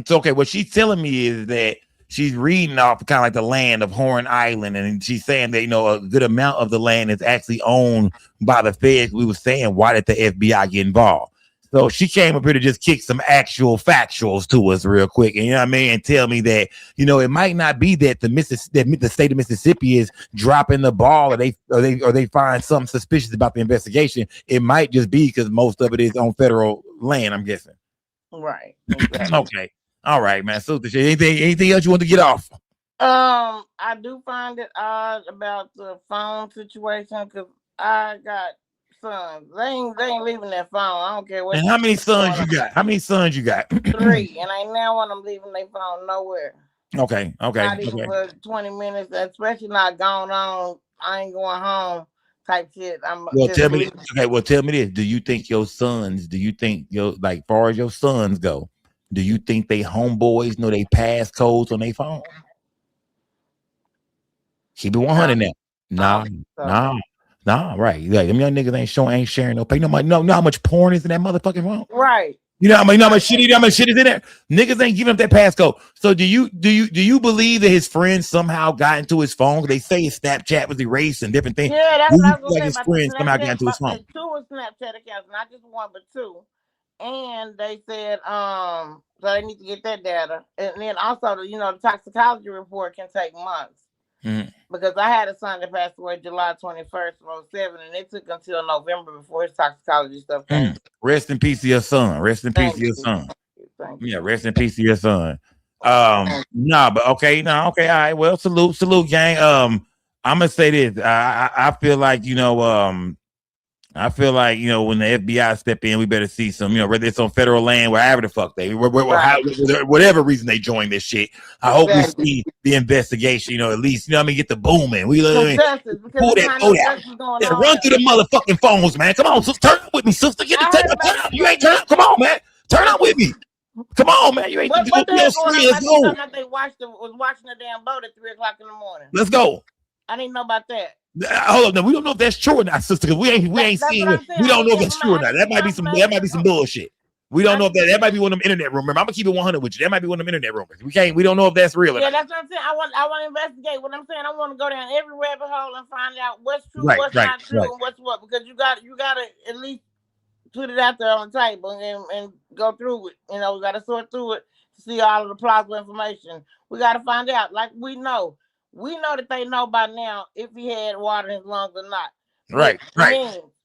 So what she's telling me is that she's reading off kind of like the land of Horn Island, and she's saying that a good amount of the land is actually owned by the feds. We were saying, why did the FBI get involved? So she came up here to just kick some actual factuals to us real quick, and you know what I mean, and tell me that it might not be that the state of Mississippi is dropping the ball, or they find something suspicious about the investigation. It might just be because most of it is on federal land. I'm guessing. Right. Exactly. Okay. All right, man. So anything else you want to get off? I do find it odd about the phone situation because I got sons. They ain't leaving that phone. I don't care what. And how many sons you got? How many sons you got? 3, and ain't now one of them leaving their phone nowhere. Okay. Not even for 20 minutes, especially not going on. I ain't going home type shit. Well, tell me. Okay. Well, tell me this. Do you think your sons? Do you think far as your sons go? Do you think they homeboys know they passcodes on their phone? Keep it 100 now. Nah. Right. Like, them young niggas ain't sharing no pay. No how much porn is in that motherfucking phone? Right. You know how much shit is in there? Niggas ain't giving up that passcode. So do you believe that his friends somehow got into his phone? They say his Snapchat was erased and different things. Yeah, that's what I was gonna say his about friends somehow got into his phone. 2 Snapchat accounts, not just 1 but 2. And they said so they need to get that data. And then also the toxicology report can take months. Mm-hmm. Because I had a son that passed away July 21st of 2007, and it took until November before his toxicology stuff came. Rest in peace to your son. Rest in peace to your son. Yeah, rest in peace to your son. But okay, all right. Well, salute, gang. I'm gonna say this. I feel like when the FBI step in, we better see some, whether it's on federal land, wherever the fuck whatever reason they join this shit. I hope we see the investigation, at least, get the booming. We pull that, run through the motherfucking phones, man. Come on, sister, turn up with me, sister. Turn up. You ain't turn up. Come on, man. Turn up with me. Come on, man. You ain't what the hell going on? I think was watching the damn boat at 3:00 in the morning. Let's go. I didn't know about that. Hold on, no, we don't know if that's true or not, sister. Because we ain't seen it. We don't know if that's true or not. That might be some bullshit. We don't know if that might be one of them internet rumors. I'm gonna keep it 100 with you. That might be one of them internet rumors. We don't know if that's real. Yeah, that's what I'm saying. I want to investigate. What I'm saying, I want to go down every rabbit hole and find out what's true, what's not true, and what's what. Because you got to at least put it out there on the table and go through it. We got to sort through it to see all of the plausible information. We got to find out. Like we know that they know by now if he had water in his lungs or not. Right.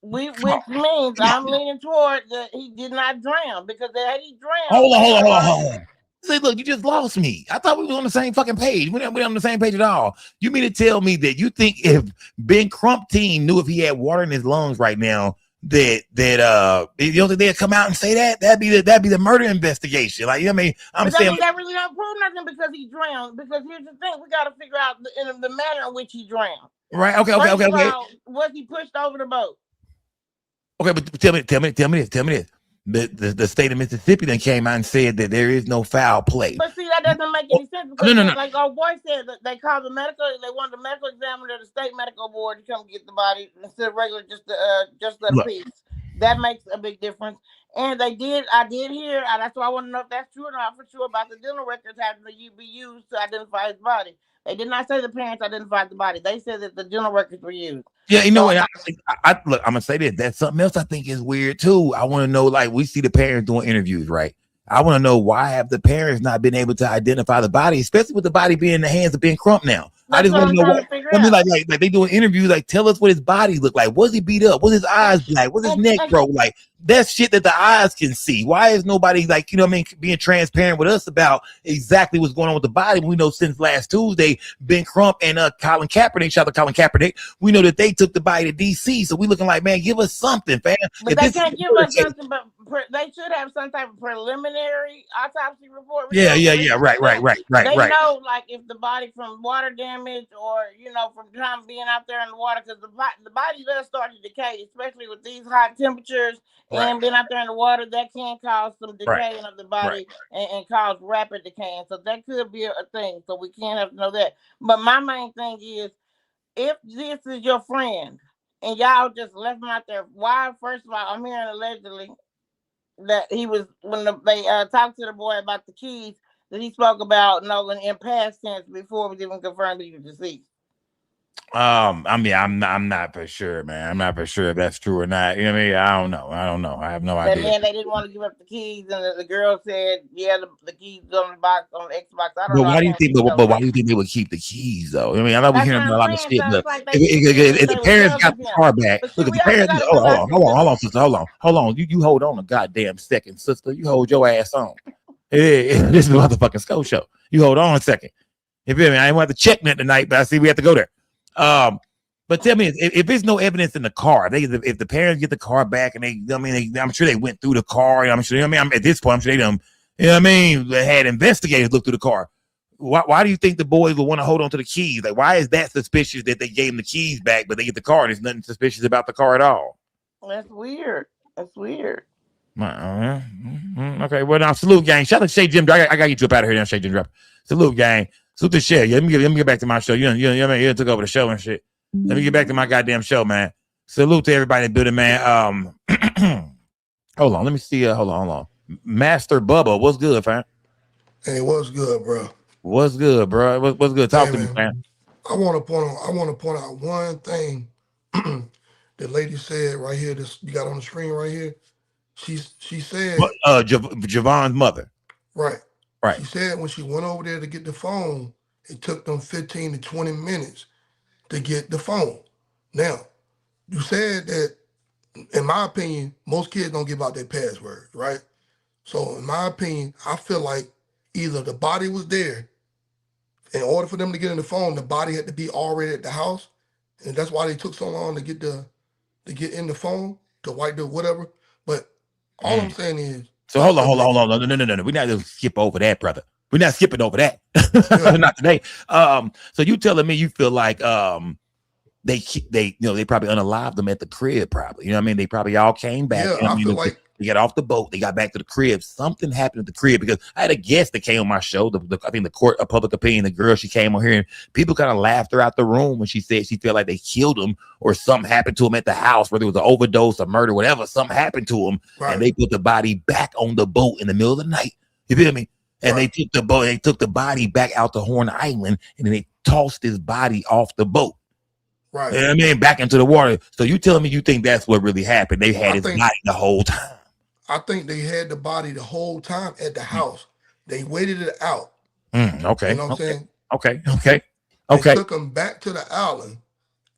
Which means I'm leaning toward that he did not drown, because had he drowned. Hold on. Say, look, you just lost me. I thought we were on the same fucking page. We're not on the same page at all. You mean to tell me that you think if Ben Crump team knew if he had water in his lungs right now, that you don't think they'd come out and say that? That'd be the murder investigation. Like, I'm saying that really don't prove nothing because he drowned. Because here's the thing, we got to figure out the manner in which he drowned. Right. Okay. Was he pushed over the boat? Okay, but tell me this. The state of Mississippi then came out and said that there is no foul play. But see, that doesn't make any sense. Because like our boy said, that they called they wanted the medical examiner, the state medical board, to come get the body instead of regular just a piece. That makes a big difference. And I did hear, and that's why I want to know if that's true or not for sure, about the dental records having to be used to identify his body. They did not say the parents identified the body. They said that the dental records were used. Yeah, you know what? Look, I'm gonna say this. That's something else I think is weird too. I want to know, like, we see the parents doing interviews, right? I want to know, why have the parents not been able to identify the body, especially with the body being in the hands of Ben Crump now? I just want to know what. I mean, like they doing interviews, like, tell us what his body looked like. Was he beat up? Was his eyes black? Was his neck broke? Like, that's shit that the eyes can see. Why is nobody, like, being transparent with us about exactly what's going on with the body? We know since last Tuesday, Ben Crump and Colin Kaepernick, shout out to Colin Kaepernick, we know that they took the body to DC. So we looking like, man, give us something, fam. But they can't give us something, but they should have some type of preliminary autopsy report. Yeah. Right. They know, like, if the body from water damage or, from time being out there in the water, because the body does start to decay, especially with these hot temperatures. Right. And being out there in the water, that can cause some decaying of the body and cause rapid decaying. So that could be a thing. So we can't have to know that. But my main thing is, if this is your friend and y'all just left him out there, why? First of all, I'm hearing allegedly that he was, when they talked to the boy about the keys, that he spoke about Nolan in past tense before it was even confirmed that he was deceased. I mean, I'm not for sure, man. I'm not for sure if that's true or not. You know what I mean? I don't know. I have no That idea. man, they didn't want to give up the keys, and the girl said, "Yeah, the keys on the box on the Xbox." I don't But know. why do you think? I But why do you think they would keep the keys though? I mean, I know we That's hearing what a I'm lot of saying. shit, So but it's like if they the was parents jealous got of the him. car back, But see, look, if we the also parents, got to hold go back on, to hold on, sister, hold on. You hold on a goddamn second, sister. You hold your ass on. This is a motherfucking Sco show. You hold on a second. You feel me? I didn't want to check that tonight, but I see we have to go there. But tell me, if there's no evidence in the car, if the parents get the car back and I'm sure they went through the car. I'm sure, at this point, I'm sure they had investigators look through the car. Why do you think the boys would want to hold on to the keys? Like, why is that suspicious that they gave them the keys back, but they get the car and there's nothing suspicious about the car at all? That's weird. That's weird. Okay, well now salute gang. Shout out to Shay Jim. I gotta get you up out of here now, Shay Jim. Salute gang. Salute to Shay. Yeah, let me get back to my show. You took over the show and shit. Let me get back to my goddamn show, man. Salute to everybody in the building, man. Hold on, let me see. Hold on. Master Bubba, what's good, fam? Hey, what's good, bro? What's good, bro? What's good? Talk to me, man. I want to point out one thing. The lady said right here. This you got on the screen right here. She said. Javon's mother. Right. Right. She said when she went over there to get the phone, it took them 15 to 20 minutes to get the phone. Now, you said that, in my opinion, most kids don't give out their passwords, right? So, in my opinion, I feel like either the body was there. In order for them to get in the phone, the body had to be already at the house, and that's why they took so long to get in the phone, to wipe the whatever. But all I'm saying is, so hold on. No. We're not gonna skip over that, brother. We're not skipping over that. Not today. So you telling me you feel like they probably unalived them at the crib, probably. You know what I mean? They probably all came back. Yeah, I feel like they got off the boat. They got back to the crib. Something happened at the crib because I had a guest that came on my show. I think the court of public opinion, the girl, she came on here and people kind of laughed her out the room when she said she felt like they killed him or something happened to him at the house, whether it was an overdose, a murder, whatever. Something happened to him, and they put the body back on the boat in the middle of the night. You feel me? And they took the boat. They took the body back out to Horn Island, and then they tossed his body off the boat. Right. You know what I mean? Back into the water. So you telling me you think that's what really happened? They had his body the whole time. I think they had the body the whole time at the house. They waited it out. Okay. You know what I'm saying? Okay. They took them back to the island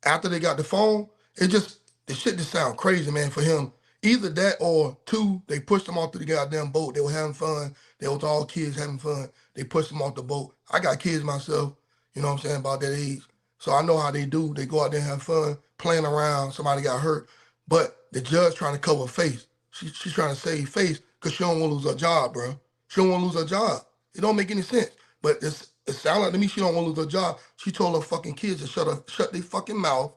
after they got the phone. The shit just sound crazy, man, for him. Either that or two, they pushed them off to the goddamn boat. They were having fun. They was all kids having fun. They pushed them off the boat. I got kids myself, you know what I'm saying, about that age. So I know how they do. They go out there and have fun, playing around. Somebody got hurt. But the judge trying to cover face. She's trying to save face because she don't want to lose her job, bro. She don't want to lose her job. It don't make any sense. But it sounds like to me she don't want to lose her job. She told her fucking kids to shut their fucking mouth.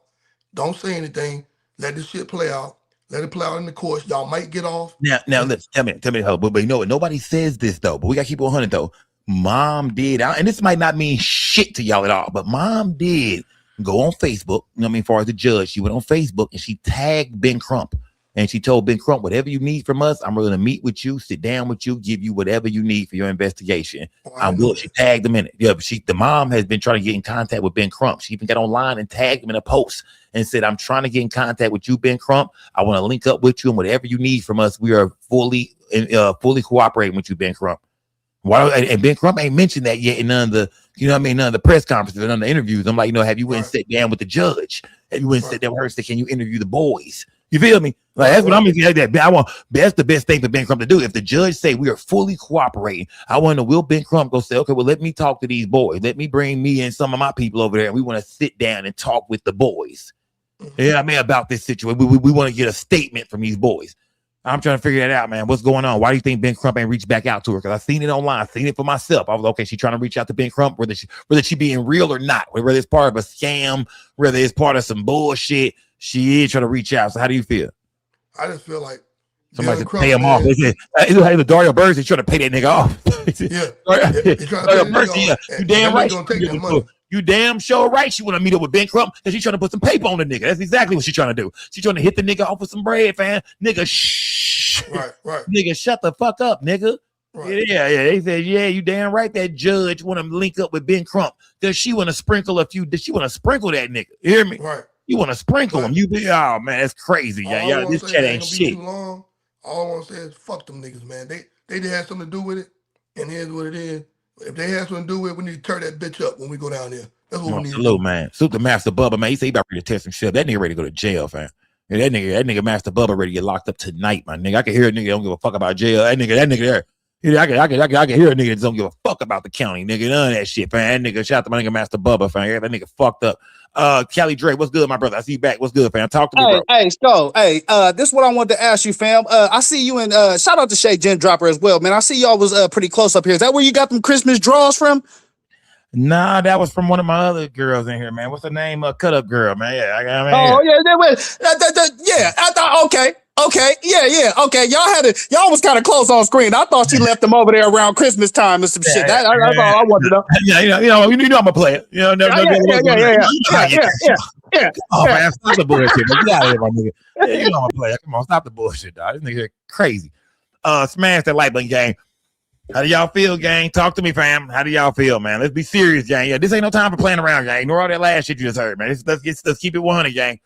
Don't say anything. Let this shit play out. Let it play out in the courts. Y'all might get off. Now let's tell me, but you know what? Nobody says this though. But we gotta keep it 100 though. Mom did, and this might not mean shit to y'all at all, but mom did go on Facebook. You know what I mean? As far as the judge, she went on Facebook and she tagged Ben Crump. And she told Ben Crump, whatever you need from us, I'm willing to meet with you, sit down with you, give you whatever you need for your investigation. She tagged him in it. Yeah, the mom has been trying to get in contact with Ben Crump. She even got online and tagged him in a post and said, I'm trying to get in contact with you, Ben Crump. I want to link up with you, and whatever you need from us, we are fully cooperating with you, Ben Crump. And Ben Crump ain't mentioned that yet in none of the, none of the press conferences and none of the interviews. I'm like, have you went and sit down with the judge? Have you went and sit down with her and said, can you interview the boys? You feel me? Like that's what I'm gonna like that. That's the best thing for Ben Crump to do. If the judge say we are fully cooperating, I want to will Ben Crump go say, okay, well, let me talk to these boys. Let me bring me and some of my people over there, and we want to sit down and talk with the boys. Yeah, I mean about this situation. We want to get a statement from these boys. I'm trying to figure that out, man. What's going on? Why do you think Ben Crump ain't reached back out to her? Because I seen it online, seen it for myself. I was okay. She trying to reach out to Ben Crump, whether she being real or not, whether it's part of a scam, whether it's part of some bullshit. She is trying to reach out. So how do you feel? I just feel like somebody should pay him off. They said, the Dario Birds is trying to pay that nigga off. You damn right. You damn sure right. She want to meet up with Ben Crump because she's trying to put some paper on the nigga. That's exactly what she's trying to do. She's trying to hit the nigga off with some bread, fam. Nigga, shh. Right. Nigga, shut the fuck up, nigga. Yeah. They said, yeah, you damn right. That judge want to link up with Ben Crump because she want to sprinkle she want to sprinkle that nigga. You hear me? Right. You want to sprinkle him. Oh man, that's crazy. All I Yeah, want this to say, chat it ain't ain't gonna be shit. too long. All I want to say is fuck them niggas, man. They did have something to do with it, and here's what it is. If they have something to do with it, we need to tear that bitch up when we go down there. That's what we need to do. Man. Salute the Master Bubba, man. He said he about ready to test some shit. That nigga ready to go to jail, fam. Yeah, that nigga Master Bubba ready to get locked up tonight, my nigga. I can hear a nigga don't give a fuck about jail. That nigga there. Yeah, I can hear a nigga that don't give a fuck about the county, nigga. None of that shit, fam. That nigga, shout out to my nigga Master Bubba, fam. That nigga fucked up. Kelly Dre, what's good, my brother? I see you back. What's good, fam? Talk to me, bro. Hey, Sko. Hey, this is what I wanted to ask you, fam. I see you in shout out to Shay Gin Dropper as well, man. I see y'all was pretty close up here. Is that where you got them Christmas draws from? Nah, that was from one of my other girls in here, man. What's her name? Cut Up Girl, man. Yeah, yeah. I thought, okay, yeah. Okay, y'all was kind of close on screen. I thought she left them over there around Christmas time and some shit. That's all I wanted to know. Yeah, you know, I'm a player. You know, Yeah. Oh man, stop the bullshit, man. Get out of here, my nigga. Yeah, you know I'm a player. Come on, stop the bullshit, dog. This nigga crazy. Smash that like button, gang. How do y'all feel, gang? Talk to me, fam. How do y'all feel, man? Let's be serious, gang. Yeah, this ain't no time for playing around, gang. Ignore all that last shit you just heard, man. Let's keep it 100, gang.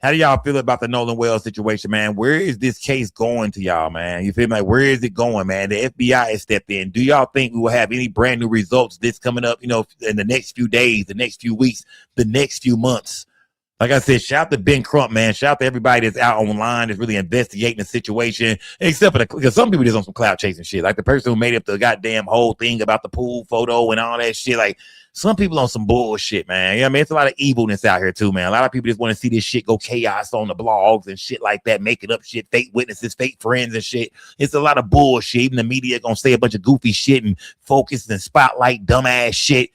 How do y'all feel about the Nolan Wells situation, man? Where is this case going to y'all, man? You feel me? Like, where is it going, man? The FBI has stepped in. Do y'all think we will have any brand new results this coming up, you know, in the next few days, the next few weeks, the next few months? Like I said, shout out to Ben Crump, man. Shout out to everybody that's out online that's really investigating the situation, except for because some people just on some cloud chasing shit. Like the person who made up the goddamn whole thing about the pool photo and all that shit. Like some people on some bullshit, man. You know what I mean? It's a lot of evilness out here too, man. A lot of people just want to see this shit go chaos on the blogs and shit like that, making up shit, fake witnesses, fake friends and shit. It's a lot of bullshit. Even the media gonna say a bunch of goofy shit and focus and spotlight dumbass shit.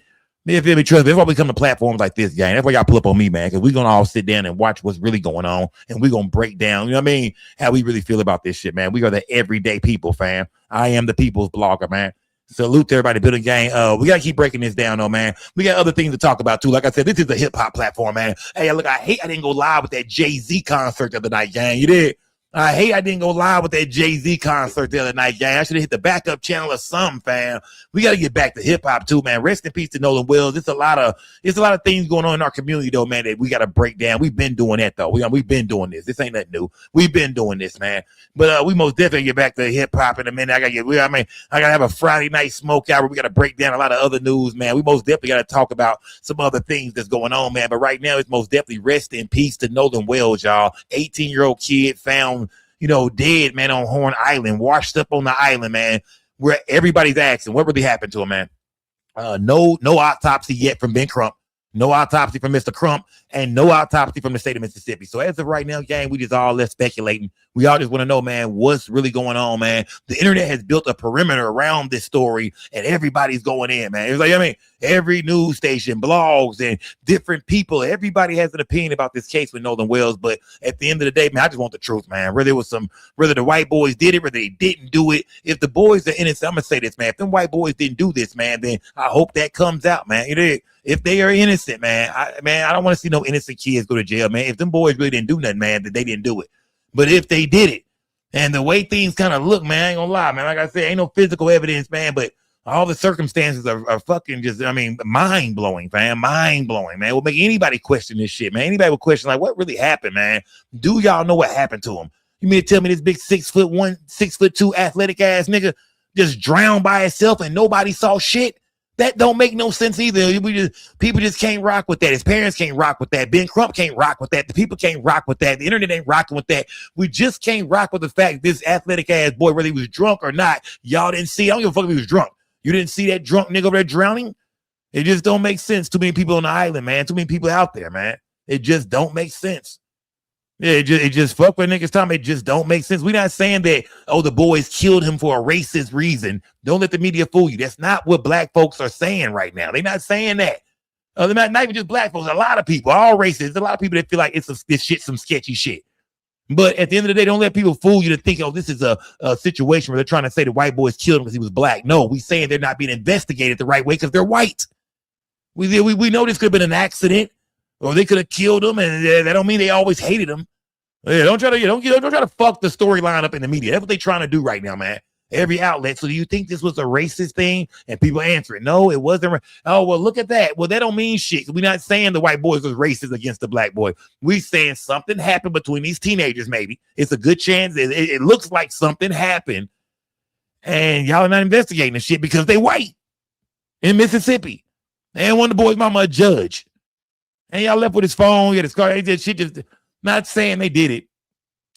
You feel me? Trust me. That's why we come to platforms like this, gang. That's why y'all pull up on me, man, because we're going to all sit down and watch what's really going on, and we're going to break down, you know what I mean, how we really feel about this shit, man. We are the everyday people, fam. I am the people's blogger, man. Salute to everybody building gang. We got to keep breaking this down, though, man. We got other things to talk about, too. Like I said, this is a hip-hop platform, man. Hey, look, I didn't go live with that Jay-Z concert the other night, gang. You did? I didn't go live with that Jay-Z concert the other night, gang. I should have hit the backup channel or something, fam. We got to get back to hip hop too, man. Rest in peace to Nolan Wells. It's a lot of things going on in our community, though, man, that we got to break down. We've been doing that, though. We've been doing this. This ain't nothing new. We've been doing this, man. But we most definitely get back to hip hop in a minute. I gotta have a Friday night smoke hour. We got to break down a lot of other news, man. We most definitely got to talk about some other things that's going on, man. But right now, it's most definitely rest in peace to Nolan Wells, y'all. 18-year-old kid found, you know, dead, man, on Horn Island, washed up on the island, man, where everybody's asking, what really happened to him, man? No autopsy yet from Ben Crump, no autopsy from Mr. Crump, and no autopsy from the state of Mississippi. So as of right now, gang, we just all left speculating. We all just want to know, man, what's really going on, man. The internet has built a perimeter around this story, and everybody's going in, man. It's like, I mean, every news station, blogs, and different people, everybody has an opinion about this case with Nolan Wells. But at the end of the day, man, I just want the truth, man. Whether the white boys did it, whether they didn't do it. If the boys are innocent, I'm gonna say this, man. If them white boys didn't do this, man, then I hope that comes out, man. You know, if they are innocent, man, I don't want to see no innocent kids go to jail, man. If them boys really didn't do nothing, man, then they didn't do it. But if they did it, and the way things kind of look, man, I ain't gonna lie, man. Like I said, ain't no physical evidence, man, but all the circumstances are fucking just, I mean, mind-blowing, fam. Mind-blowing, man. It will make anybody question this shit, man. Anybody will question, like, what really happened, man? Do y'all know what happened to him? You mean to tell me this big 6'1", 6'2" athletic ass nigga just drowned by himself and nobody saw shit? That don't make no sense either. People just can't rock with that. His parents can't rock with that. Ben Crump can't rock with that. The people can't rock with that. The internet ain't rocking with that. We just can't rock with the fact this athletic ass boy, whether he was drunk or not, y'all didn't see. I don't give a fuck if he was drunk. You didn't see that drunk nigga over there drowning? It just don't make sense. Too many people on the island, man. Too many people out there, man. It just don't make sense. Yeah, it just fuck with niggas time. It just don't make sense. We're not saying that, oh, the boys killed him for a racist reason. Don't let the media fool you. That's not what black folks are saying right now. They're not saying that. They're not even just black folks. A lot of people, all races. A lot of people that feel like this shit, some sketchy shit. But at the end of the day, don't let people fool you to think, oh, this is a situation where they're trying to say the white boys killed him because he was black. No, we saying they're not being investigated the right way because they're white. We know this could have been an accident, or they could have killed him, and that don't mean they always hated him. Yeah, don't try to fuck the storyline up in the media. That's what they're trying to do right now, man. every outlet. So do you think this was a racist thing? And people answering, no, it wasn't. Oh, well, look at that. Well, that don't mean shit. We're not saying the white boys was racist against the black boy. We're saying something happened between these teenagers, maybe. It's a good chance. It looks like something happened. And y'all are not investigating the shit because they white in Mississippi. And one of the boys' mama a judge. And y'all left with his phone, his car. They did shit. Just not saying they did it.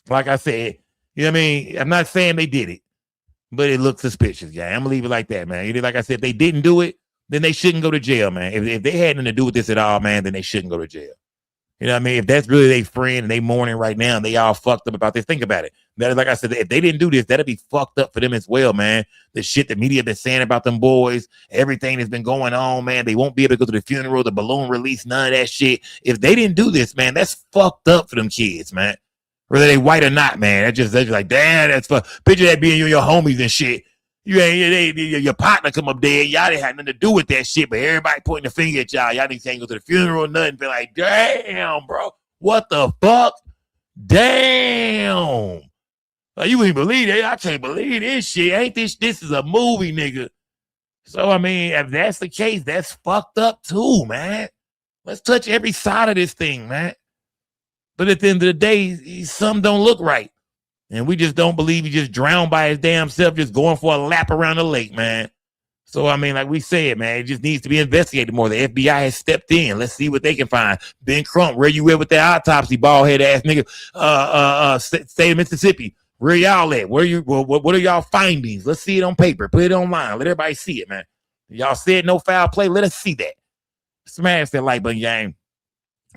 Like I said, you know what I mean? I'm not saying they did it, but it looks suspicious, guy. I'm gonna leave it like that, man. Like I said, if they didn't do it, then they shouldn't go to jail, man. If they had nothing to do with this at all, man, then they shouldn't go to jail. You know what I mean? If that's really their friend and they mourning right now and they all fucked up about this, think about it. That, like I said, if they didn't do this, that'd be fucked up for them as well, man. The shit the media been saying about them boys, everything that's been going on, man. They won't be able to go to the funeral, the balloon release, none of that shit. If they didn't do this, man, that's fucked up for them kids, man. Whether they white or not, man. That's just like, damn, that's fuck. Picture that being you and your homies and shit. You ain't your partner come up there. Y'all didn't have nothing to do with that shit, but everybody pointing the finger at y'all. Y'all niggas can't go to the funeral or nothing. Be like, damn, bro, what the fuck? Damn. Like, you wouldn't believe it. I can't believe this shit. Ain't this is a movie, nigga. So, I mean, if that's the case, that's fucked up too, man. Let's touch every side of this thing, man. But at the end of the day, some don't look right. And we just don't believe he just drowned by his damn self, just going for a lap around the lake, man. So, I mean, like we said, man, it just needs to be investigated more. The FBI has stepped in. Let's see what they can find. Ben Crump, where you at with that autopsy, bald head ass nigga? State of Mississippi, where y'all at? What are y'all findings? Let's see it on paper. Put it online. Let everybody see it, man. Y'all said no foul play. Let us see that. Smash that like button, gang.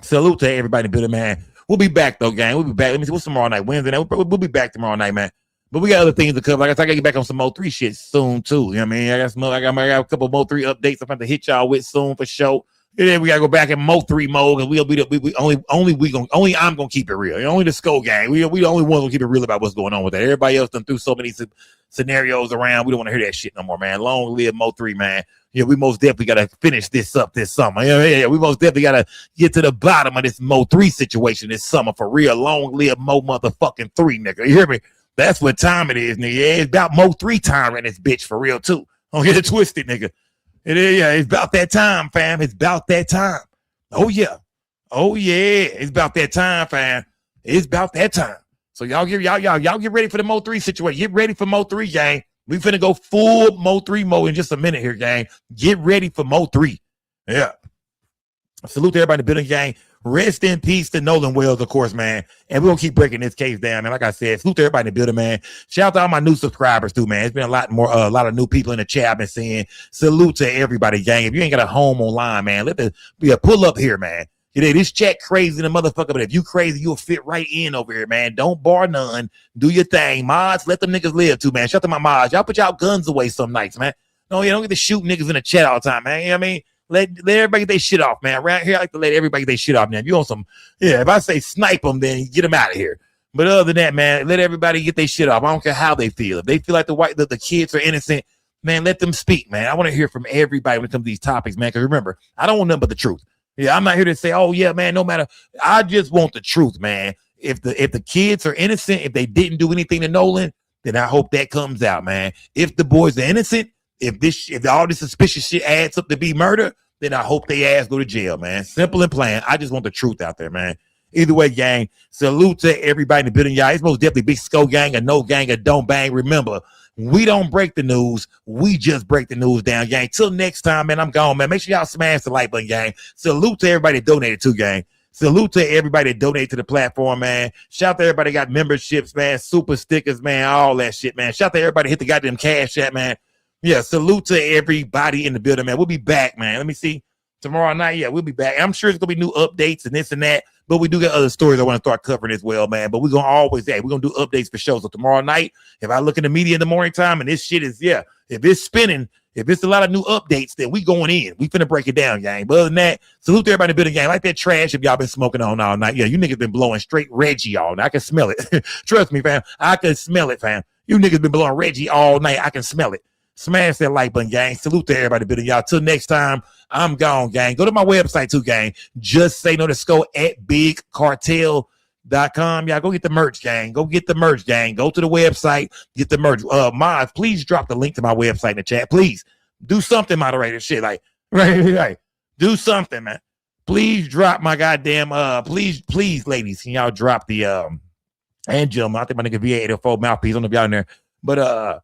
Salute to everybody, Bitter man. We'll be back though, gang. We'll be back. Let me see what's tomorrow night. Wednesday night. We'll be back tomorrow night, man. But we got other things to cover. Like I said, I gotta get back on some Mo3 shit soon too. You know what I mean? I got a couple Mo3 updates I'm going to hit y'all with soon for sure. And then we gotta go back in Mo3 mode, and only I'm gonna keep it real. Only the Skull Gang. We the only ones gonna keep it real about what's going on with that. Everybody else done through so many scenarios around. We don't want to hear that shit no more, man. Long live Mo3, man. Yeah, we most definitely gotta finish this up this summer. Yeah, we most definitely gotta get to the bottom of this Mo3 situation this summer for real. Long live Mo motherfucking 3, nigga. You hear me? That's what time it is, nigga. Yeah, it's about Mo3 time in this bitch for real too. Don't get it twisted, nigga. It is, yeah, it's about that time, fam. It's about that time. Oh yeah. It's about that time, fam. It's about that time. So y'all get ready for the Mo3 situation. Get ready for Mo3, gang. We finna go full Mo3 mode in just a minute here, gang. Get ready for Mo3. Yeah. Salute to everybody in the building, gang. Rest in peace to Nolan Wells, of course, man. And we're gonna keep breaking this case down, man. Like I said, salute to everybody in the building, man. Shout out to all my new subscribers too, man. It's been a lot of new people in the chat I've been seeing. Salute to everybody, gang. If you ain't got a home online, man, let be a pull up here, man. You know, this chat crazy the motherfucker, but if you crazy, you'll fit right in over here, man. Don't bar none. Do your thing. Mods, let them niggas live too, man. Shout out to my mods. Y'all put y'all guns away some nights, man. No, you don't get to shoot niggas in the chat all the time, man. You know what I mean? Let everybody get their shit off, man. Around here, I like to let everybody get their shit off, man. If you want some, if I say snipe them, then get them out of here. But other than that, man, let everybody get their shit off. I don't care how they feel. If they feel like the kids are innocent, man, let them speak, man. I want to hear from everybody when it comes to these topics, man. Because remember, I don't want nothing but the truth. Yeah, I'm not here to say, oh yeah, man, no matter. I just want the truth, man. If the kids are innocent, if they didn't do anything to Nolan, then I hope that comes out, man. If the boys are innocent, if all this suspicious shit adds up to be murder, then I hope they ass go to jail, man. Simple and plain. I just want the truth out there, man. Either way, gang, salute to everybody in the building, y'all. It's most definitely Big Skull Gang, a no gang, a don't bang. Remember, we don't break the news. We just break the news down, gang. Till next time, man, I'm gone, man. Make sure y'all smash the like button, gang. Salute to everybody that donated to, gang. Salute to everybody that donated to the platform, man. Shout out to everybody that got memberships, man. Super stickers, man. All that shit, man. Shout out to everybody that hit the goddamn cash app, man. Yeah, salute to everybody in the building, man. We'll be back, man. Let me see. Tomorrow night, yeah, we'll be back. I'm sure it's going to be new updates and this and that, but we do got other stories I want to start covering as well, man. But we're going to always, we're going to do updates for shows. So tomorrow night, if I look in the media in the morning time and this shit is, if it's spinning, if it's a lot of new updates, then we going in. We finna break it down, gang. But other than that, salute to everybody in the building, gang. Like that trash if y'all been smoking on all night. Yeah, you niggas been blowing straight Reggie all night. I can smell it. Trust me, fam. I can smell it, fam. You niggas been blowing Reggie all night. I can smell it. Smash that like button, gang. Salute to everybody building, y'all. Till next time, I'm gone, gang. Go to my website too, gang. Just say no to Skull at Big Cartel merch.com. Y'all go get the merch, gang. Go get the merch, gang. Go to the website, get the merch. Mods, please drop the link to my website in the chat. Please do something, moderator. Shit, like right. Do something, man. Please drop my goddamn please, ladies, can y'all drop the and gentlemen, I think my nigga VA84 mouthpiece. I don't know if y'all in there, but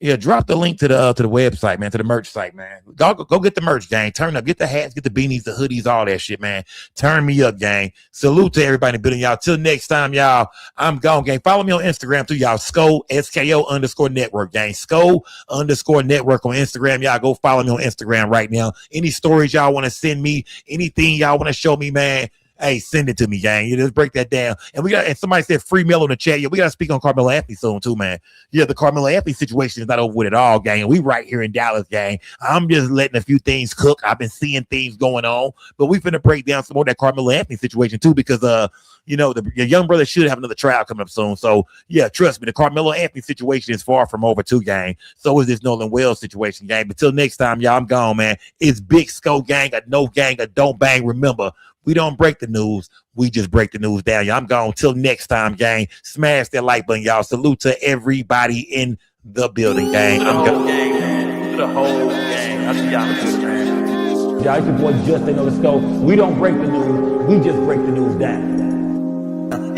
yeah, drop the link to the website, man, to the merch site, man. Go get the merch, gang. Turn up, get the hats, get the beanies, the hoodies, all that shit, man. Turn me up, gang. Salute to everybody in the building, y'all. Till next time, y'all. I'm gone, gang. Follow me on Instagram too, y'all. SKO_network, gang. SKO_network on Instagram, y'all. Go follow me on Instagram right now. Any stories y'all want to send me, anything y'all want to show me, man. Hey, send it to me, gang. You just break that down. And somebody said free Melo in the chat. Yeah, we gotta speak on Carmelo Anthony soon too, man. Yeah, the Carmelo Anthony situation is not over with at all, gang. And we right here in Dallas, gang. I'm just letting a few things cook. I've been seeing things going on, but we finna break down some more of that Carmelo Anthony situation too, because the young brother should have another trial coming up soon. So yeah, trust me, the Carmelo Anthony situation is far from over too, gang. So is this Nolan Wells situation, gang. But till next time, y'all, I'm gone, man. It's Big Sco gang, a no gang, a don't bang. Remember, we don't break the news. We just break the news down. Y'all, I'm gone. Till next time, gang. Smash that like button, y'all. Salute to everybody in the building, gang. I'm gone. Gang, man. To the whole gang. I'll see y'all later, man. Y'all, it's your boy Justin on the scope. We don't break the news. We just break the news down.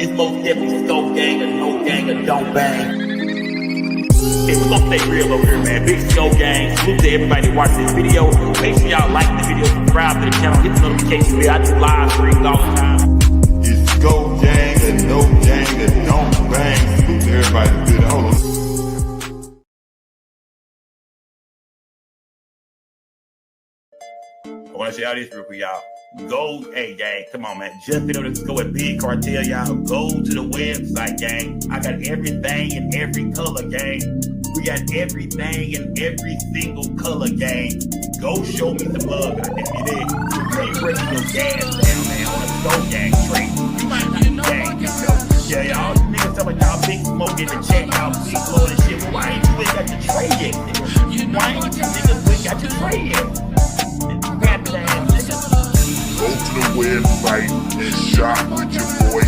It's most definitely Scope gang, a no gang, a don't bang. Hey, we're gonna stay real over here, man. Big Scope gang. Salute to everybody that watched this video. Make sure y'all like the video, subscribe to the channel, hit the notification bell. I do live streams all the time. It's Scope gang, a no gang, a don't bang. Salute to everybody. Good. Hold on. I want to say all this real quick, y'all. Go, hey, gang, come on, man. Just be able to go with Big Cartel, y'all. Go to the website, gang. I got everything in every color, gang. We got everything in every single color, gang. Go show me some love. I think you did. You can't break your gas down, man, on a Scope gang straight. You might not be gang, you know. Yeah, y'all niggas talking about y'all Big Smoke in the chat, y'all Big Flow and shit. Well, why ain't you ain't got your trade yet, nigga? Why ain't you niggas ain't got your trade yet? Go to the website and shop with your boy